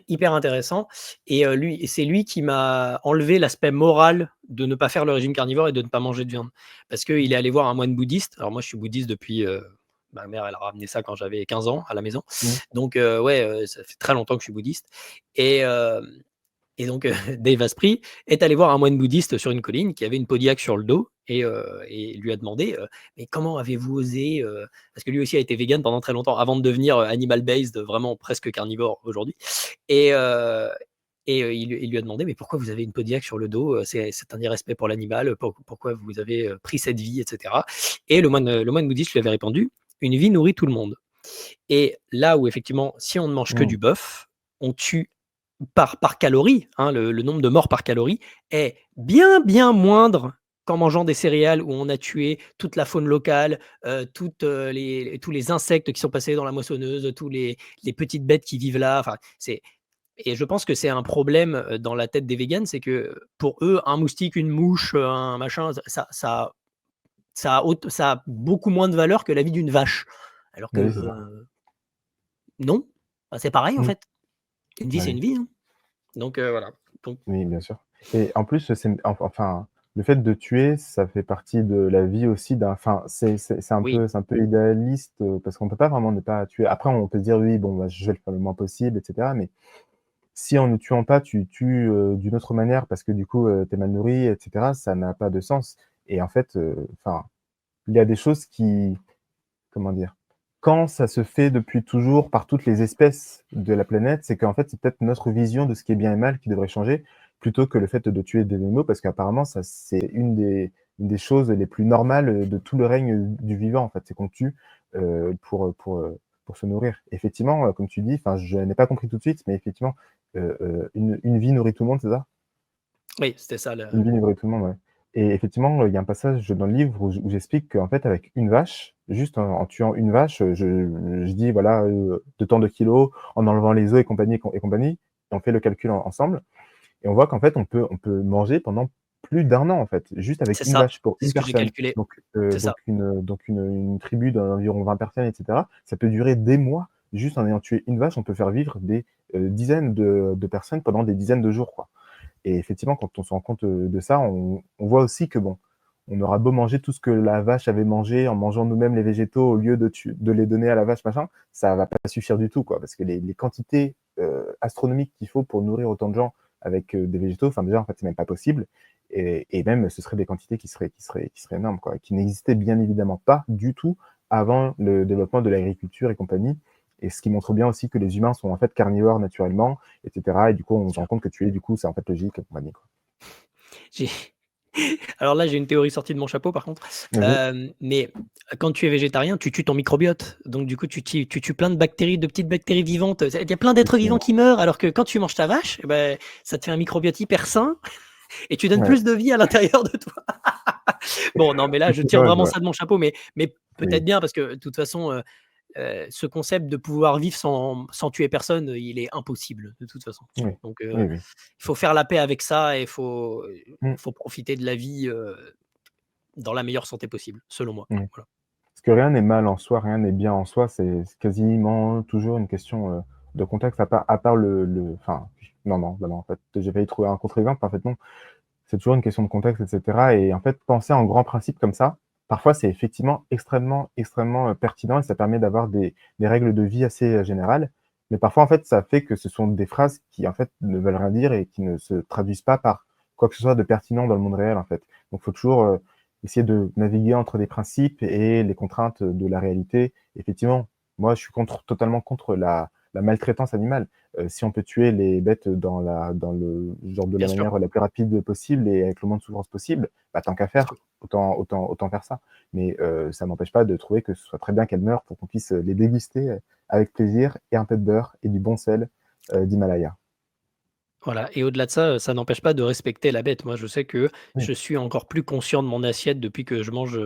A: hyper intéressant et c'est lui qui m'a enlevé l'aspect moral de ne pas faire le régime carnivore et de ne pas manger de viande. Parce qu'il est allé voir un moine bouddhiste. Alors moi, je suis bouddhiste depuis, ma mère, elle a ramené ça quand j'avais 15 ans à la maison.
B: Mmh.
A: Donc ouais, ça fait très longtemps que je suis bouddhiste et hem et donc, Dave Asprey est allé voir un moine bouddhiste sur une colline qui avait une podiaque sur le dos et lui a demandé, «Mais comment avez-vous osé?» parce que lui aussi a été végan pendant très longtemps avant de devenir, animal based, vraiment presque carnivore aujourd'hui et il lui a demandé: «Mais pourquoi vous avez une podiaque sur le dos? C'est un irrespect pour l'animal, pourquoi vous avez, pris cette vie?» et cetera et le moine bouddhiste lui avait répondu: «Une vie nourrit tout le monde» et là où effectivement, si on ne mange que
B: Mmh.
A: du bœuf, on tue par calorie, hein, le nombre de morts par calorie est bien, bien moindre qu'en mangeant des céréales où on a tué toute la faune locale, tous les insectes qui sont passés dans la moissonneuse, tous les petites bêtes qui vivent là. Enfin, et je pense que c'est un problème, dans la tête des véganes, c'est que pour eux, un moustique, une mouche, un machin, ça a beaucoup moins de valeur que la vie d'une vache. Alors que,
B: Oui, c'est ça.
A: non, bah, c'est pareil en
B: Mmh.
A: fait. Une vie,
B: Bah
A: c'est
B: oui.
A: une vie, hein. Donc voilà. Donc
B: Oui, bien sûr et en plus, enfin, le fait de tuer, ça fait partie de la vie aussi d'un enfin,
A: oui,
B: c'est un peu idéaliste, parce qu'on peut pas vraiment ne pas tuer. Après, on peut se dire: «Oui, bon, bah, je vais le faire le moins possible» et cetera, mais si en ne tuant pas, tu tues, d'une autre manière parce que du coup, tu es mal nourri et cetera, ça n'a pas de sens et en fait, enfin, il y a des choses qui comment dire? Quand ça se fait depuis toujours par toutes les espèces de la planète, c'est qu'en fait, c'est peut-être notre vision de ce qui est bien et mal qui devrait changer, plutôt que le fait de tuer des animaux parce qu'apparemment ça c'est une des choses les plus normales, de tout le règne, du vivant en fait. C'est qu'on tue, pour se nourrir. Effectivement, comme tu dis, enfin je n'ai pas compris tout de suite, mais effectivement, une vie nourrit tout le monde, c'est ça?
A: oui, c'était ça le
B: Une vie nourrit tout le monde, ouais et effectivement, il y a un passage dans le livre où j'explique qu'en fait, avec une vache, juste en tuant une vache, je dis voilà, de tant de kilos, en enlevant les os et compagnie, on fait le calcul ensemble et on voit qu'en fait, on peut manger pendant plus d'1 an, en fait, juste avec
A: c'est
B: une
A: ça,
B: vache pour
A: c'est
B: une
A: ce que j'ai
B: personne.
A: calculé,
B: Donc
A: c'est ça.
B: une tribu d'environ 20 personnes et cetera, ça peut durer des mois. Juste en ayant tué une vache, on peut faire vivre des, dizaines de personnes pendant des dizaines de jours, quoi. Et effectivement, quand on se rend compte, de ça, on voit aussi que bon, on aura beau manger tout ce que la vache avait mangé en mangeant nous-mêmes les végétaux au lieu de les donner à la vache, machin, ça va pas suffire du tout, quoi, parce que les quantités astronomiques qu'il faut pour nourrir autant de gens avec des végétaux, enfin déjà en fait c'est même pas possible, et même ce seraient des quantités qui seraient énormes, quoi, qui n'existaient bien évidemment pas du tout avant le développement de l'agriculture et compagnie. Et ce qui montre bien aussi que les humains sont en fait carnivores naturellement, etc. Et du coup, on
A: Bien
B: se rend
A: sûr.
B: compte que tuer, du coup, c'est en fait logique et compagnie, quoi.
A: J'ai Alors là, j'ai une théorie sortie de mon chapeau par contre.
B: Vas-y.
A: Mais quand tu es végétarien, tu tues ton microbiote. Donc du coup, tu tues plein de bactéries, de petites bactéries vivantes. Il y a plein d'êtres vivants
B: Effectivement.
A: qui meurent, alors que quand tu manges ta vache, eh ben, ça te fait un microbiote hyper sain et tu donnes
B: Ouais.
A: plus de vie à l'intérieur de toi. Bon, non, mais là, je
B: C'est
A: tire
B: vrai,
A: vraiment
B: ouais.
A: ça de mon chapeau, mais peut-être
B: Oui.
A: bien parce que de toute façon, ce concept de pouvoir vivre sans tuer personne, il est impossible de toute façon.
B: Oui.
A: Donc,
B: Oui, oui.
A: il faut faire la paix avec ça et
B: Mmh.
A: faut profiter de la vie, dans la meilleure santé possible, selon moi.
B: Mmh.
A: Voilà.
B: Parce que rien n'est mal en soi, rien n'est bien en soi, c'est quasiment toujours une question, de contexte à part enfin, non, non, bah, non, en fait, j'ai failli trouver un contre-exemple, en fait, non. C'est toujours une question de contexte et cetera, et en fait, penser en grands principes comme ça, parfois, c'est effectivement extrêmement, extrêmement, pertinent, et ça permet d'avoir des règles de vie assez, générales. Mais parfois, en fait, ça fait que ce sont des phrases qui, en fait, ne veulent rien dire et qui ne se traduisent pas par quoi que ce soit de pertinent dans le monde réel, en fait. Donc faut toujours, essayer de naviguer entre les principes et les contraintes de la réalité. Effectivement, moi, je suis totalement contre la maltraitance animale. Si on peut tuer les bêtes dans le genre de
A: Bien
B: la
A: sûr,
B: manière la plus rapide possible et avec le moins de souffrance possible, bah, tant qu'à
A: bien sûr.
B: faire, autant faire ça. Mais ça n'empêche pas de trouver que ce soit très bien qu'elles meurent pour qu'on puisse les déguster avec plaisir et un peu de beurre et du bon sel d'Himalaya.
A: Voilà, et au-delà de ça, ça n'empêche pas de respecter la bête. Moi, je sais que
B: Oui.
A: je suis encore plus conscient de mon assiette depuis que je mange,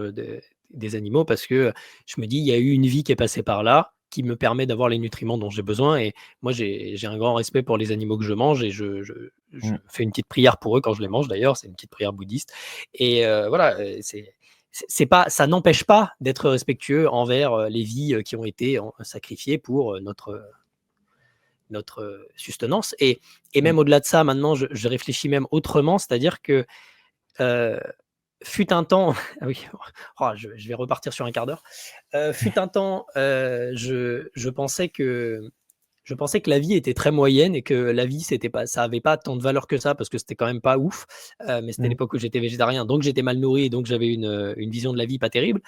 A: des animaux parce que, je me dis: «Il y a eu une vie qui est passée par là, qui me permet d'avoir les nutriments dont j'ai besoin» et moi, j'ai un grand respect pour les animaux que je mange et je
B: Mmh.
A: fais une petite prière pour eux quand je les mange d'ailleurs, c'est une petite prière bouddhiste et voilà, c'est pas ça n'empêche pas d'être respectueux envers, les vies, qui ont été sacrifiées pour, notre sustenance et
B: Mmh.
A: même au-delà de ça, maintenant, je réfléchis même autrement, c'est-à-dire que, heu, fut un temps ah oui, oh, je vais repartir sur un quart d'heure. Fut un temps, je pensais que la vie était très moyenne et que la vie, c'était pas ça avait pas tant de valeur que ça parce que c'était quand même pas ouf, mais c'était
B: Mmh.
A: l'époque où j'étais végétarien, donc j'étais mal nourri, donc j'avais une vision de la vie pas terrible.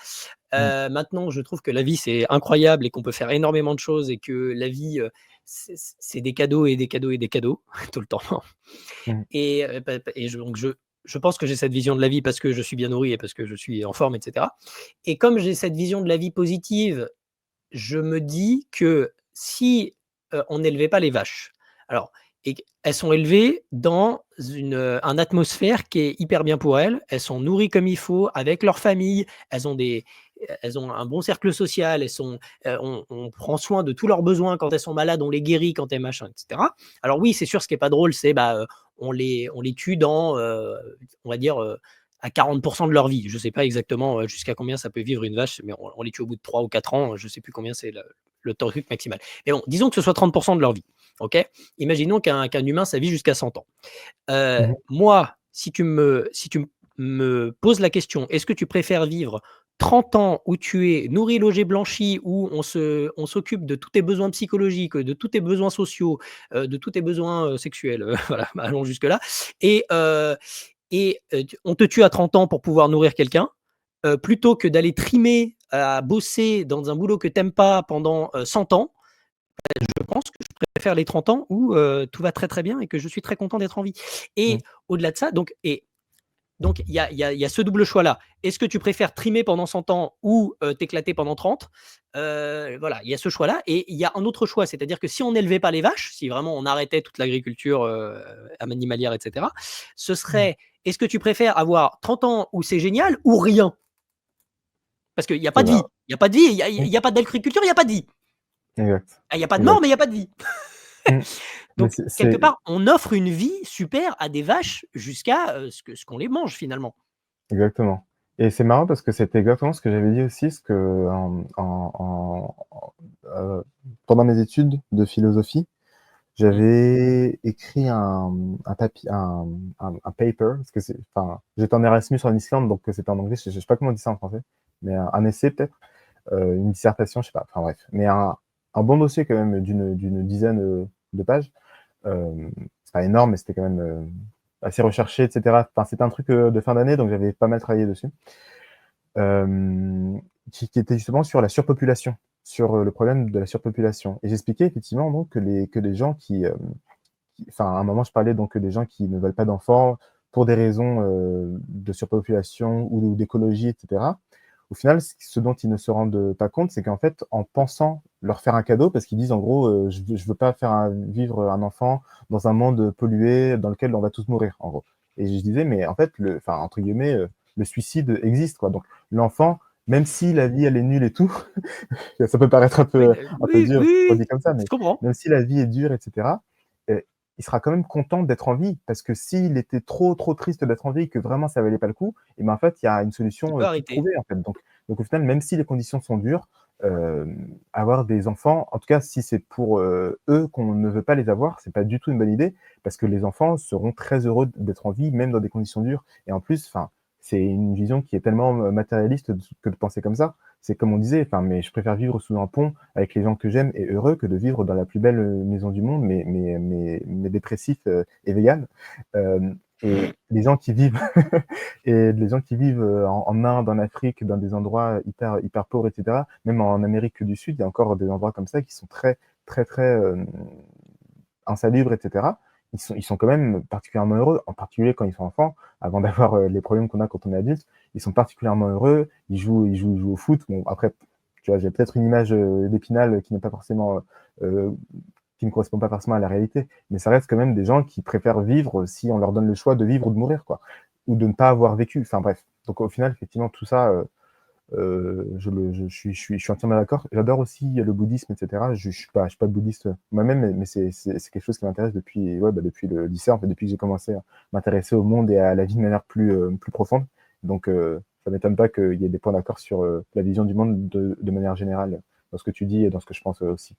B: Mmh.
A: Maintenant, je trouve que la vie, c'est incroyable et qu'on peut faire énormément de choses et que la vie, c'est des cadeaux et des cadeaux et des cadeaux tout le temps
B: Mmh.
A: et je pense que j'ai cette vision de la vie parce que je suis bien nourri et parce que je suis en forme et cetera et comme j'ai cette vision de la vie positive, je me dis que si, on n'élevait pas les vaches alors et elles sont élevées dans un atmosphère qui est hyper bien pour elles. Elles sont nourries comme il faut, avec leur famille, elles ont un bon cercle social, on prend soin de tous leurs besoins. Quand elles sont malades, on les guérit, quand elles machin et cetera. Alors oui, c'est sûr, ce qui est pas drôle, c'est, on les tue dans, on va dire, à 40 de leur vie. Je ne sais pas exactement, jusqu'à combien ça peut vivre une vache, mais on les tue au bout de 3 ou 4 ans, je ne sais plus combien c'est le temps maximal. Mais bon, disons que ce soit 30 de leur vie, OK? Imaginons qu'un humain, ça vit jusqu'à 100 ans.
B: Mmh.
A: Moi, si tu me poses la question: «Est-ce que tu préfères vivre 30 ans où tu es nourri, logé, blanchi, où on s'occupe de tous tes besoins psychologiques, de tous tes besoins sociaux, de tous tes besoins, sexuels», voilà, allons jusque-là et on te tue à 30 ans pour pouvoir nourrir quelqu'un, plutôt que d'aller trimer à bosser dans un boulot que tu aimes pas pendant, 100 ans. Je pense que je préfère les 30 ans où, tout va très, très bien et que je suis très content d'être en vie
B: Mmh.
A: et au-delà de ça donc il y a ce double choix-là. Est-ce que tu préfères trimer pendant 100 ans ou, t'éclater pendant 30? Voilà, il y a ce choix-là et il y a un autre choix, c'est-à-dire que si on n'élevait pas les vaches, si vraiment on arrêtait toute l'agriculture, animalière et cetera, ce
B: Mmh.
A: serait: est-ce que tu préfères avoir 30 ans où c'est génial ou rien? Parce qu'il y a pas
B: C'est
A: de
B: vrai.
A: vie. Il y a pas de vie,
B: Mmh.
A: il y a pas d'agriculture, il y a pas de vie.
B: Exact.
A: Ah, il y a pas de mort, mais
B: Exact.
A: il y a pas de vie.
B: Mmh. Mais
A: Donc
B: c'est
A: quelque
B: c'est
A: part, on offre une vie super à des vaches jusqu'à, ce qu'on les mange finalement.
B: exactement, et c'est marrant parce que c'était exactement ce que j'avais dit aussi, ce que en pendant mes études de philosophie,
A: Mmh.
B: J'avais écrit un paper, parce que j'étais en Erasmus en Islande, donc c'était en anglais, je sais pas comment on dit ça en français, mais un essai peut-être, une dissertation, je sais pas, enfin bref, mais un bon dossier quand même d'une dizaine de pages. C'est pas énorme, mais c'était quand même assez recherché, etc. Enfin, c'était un truc de fin d'année, donc j'avais pas mal travaillé dessus. Qui était justement sur la surpopulation, sur le problème de la surpopulation. Et j'expliquais effectivement donc que les gens enfin à un moment je parlais donc des gens qui ne veulent pas d'enfants pour des raisons de surpopulation ou d'écologie, etc. Au final, ce dont ils ne se rendent pas compte, c'est qu'en fait, en pensant leur faire un cadeau, parce qu'ils disent en gros, je veux pas vivre un enfant dans un monde pollué dans lequel on va tous mourir, en gros. Et je disais, mais en fait, enfin entre guillemets, le suicide existe, quoi. Donc l'enfant, même si la vie elle est nulle et tout, ça peut paraître
A: Oui,
B: un peu
A: oui,
B: dur
A: oui,
B: dit comme ça,
A: je
B: mais
A: comprends.
B: même si la vie est dure, etc., il sera quand même content d'être en vie, parce que s'il était trop, trop triste d'être en vie, que vraiment ça valait pas le coup, et ben, en fait, il y a une
A: Il
B: solution
A: peut
B: toute
A: arrêter.
B: trouvée, en fait. Donc au final, même si les conditions sont dures, avoir des enfants, en tout cas si c'est pour eux qu'on ne veut pas les avoir, c'est pas du tout une bonne idée, parce que les enfants seront très heureux d'être en vie, même dans des conditions dures. Et en plus, enfin, c'est une vision qui est tellement matérialiste que de penser comme ça. C'est comme on disait, enfin, mais je préfère vivre sous un pont avec les gens que j'aime et heureux que de vivre dans la plus belle maison du monde, mais dépressif et vegan. Et les gens qui vivent et les gens qui vivent en Inde, en Afrique, dans des endroits hyper, hyper pauvres, etc., même en Amérique du Sud, il y a encore des endroits comme ça qui sont très, très, très insalubres, etc. Ils sont quand même particulièrement heureux, en particulier quand ils sont enfants, avant d'avoir les problèmes qu'on a quand on est adulte. Ils sont particulièrement heureux, ils jouent au foot. Bon, après, tu vois, j'ai peut-être une image d'Épinal qui n'est pas forcément, euh, qui ne correspond pas forcément à la réalité, mais ça reste quand même des gens qui préfèrent vivre si on leur donne le choix de vivre ou de mourir, quoi, ou de ne pas avoir vécu. Enfin bref. Donc au final, effectivement, tout ça, je suis entièrement d'accord. J'adore aussi le bouddhisme, etc. Je suis pas bouddhiste moi-même, mais c'est quelque chose qui m'intéresse depuis, ouais, bah, depuis le lycée, en fait, depuis que j'ai commencé à m'intéresser au monde et à la vie de manière plus profonde. Donc, ça m'étonne pas qu'il y ait des points d'accord sur la vision du monde de manière générale, dans ce que tu dis et dans ce que je pense aussi.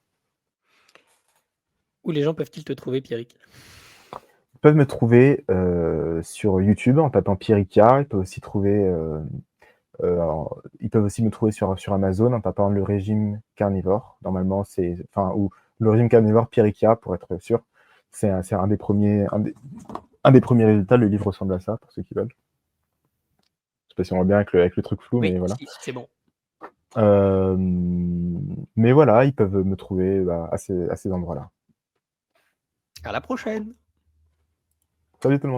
A: Où les gens peuvent-ils te trouver, Pierrick?
B: Ils peuvent me trouver sur YouTube en tapant Pierrikia. Ils peuvent aussi me trouver sur Amazon en tapant le régime carnivore. Normalement, ou le régime carnivore Pierrikia, pour être sûr. C'est un des premiers, un des premiers résultats. Le livre ressemble à ça, pour ceux qui veulent. Je sais pas si on voit bien avec le truc flou,
A: Oui,
B: mais voilà.
A: si, c'est bon.
B: Mais voilà, ils peuvent me trouver bah, à ces endroits-là.
A: À la prochaine!
B: Salut tout le monde!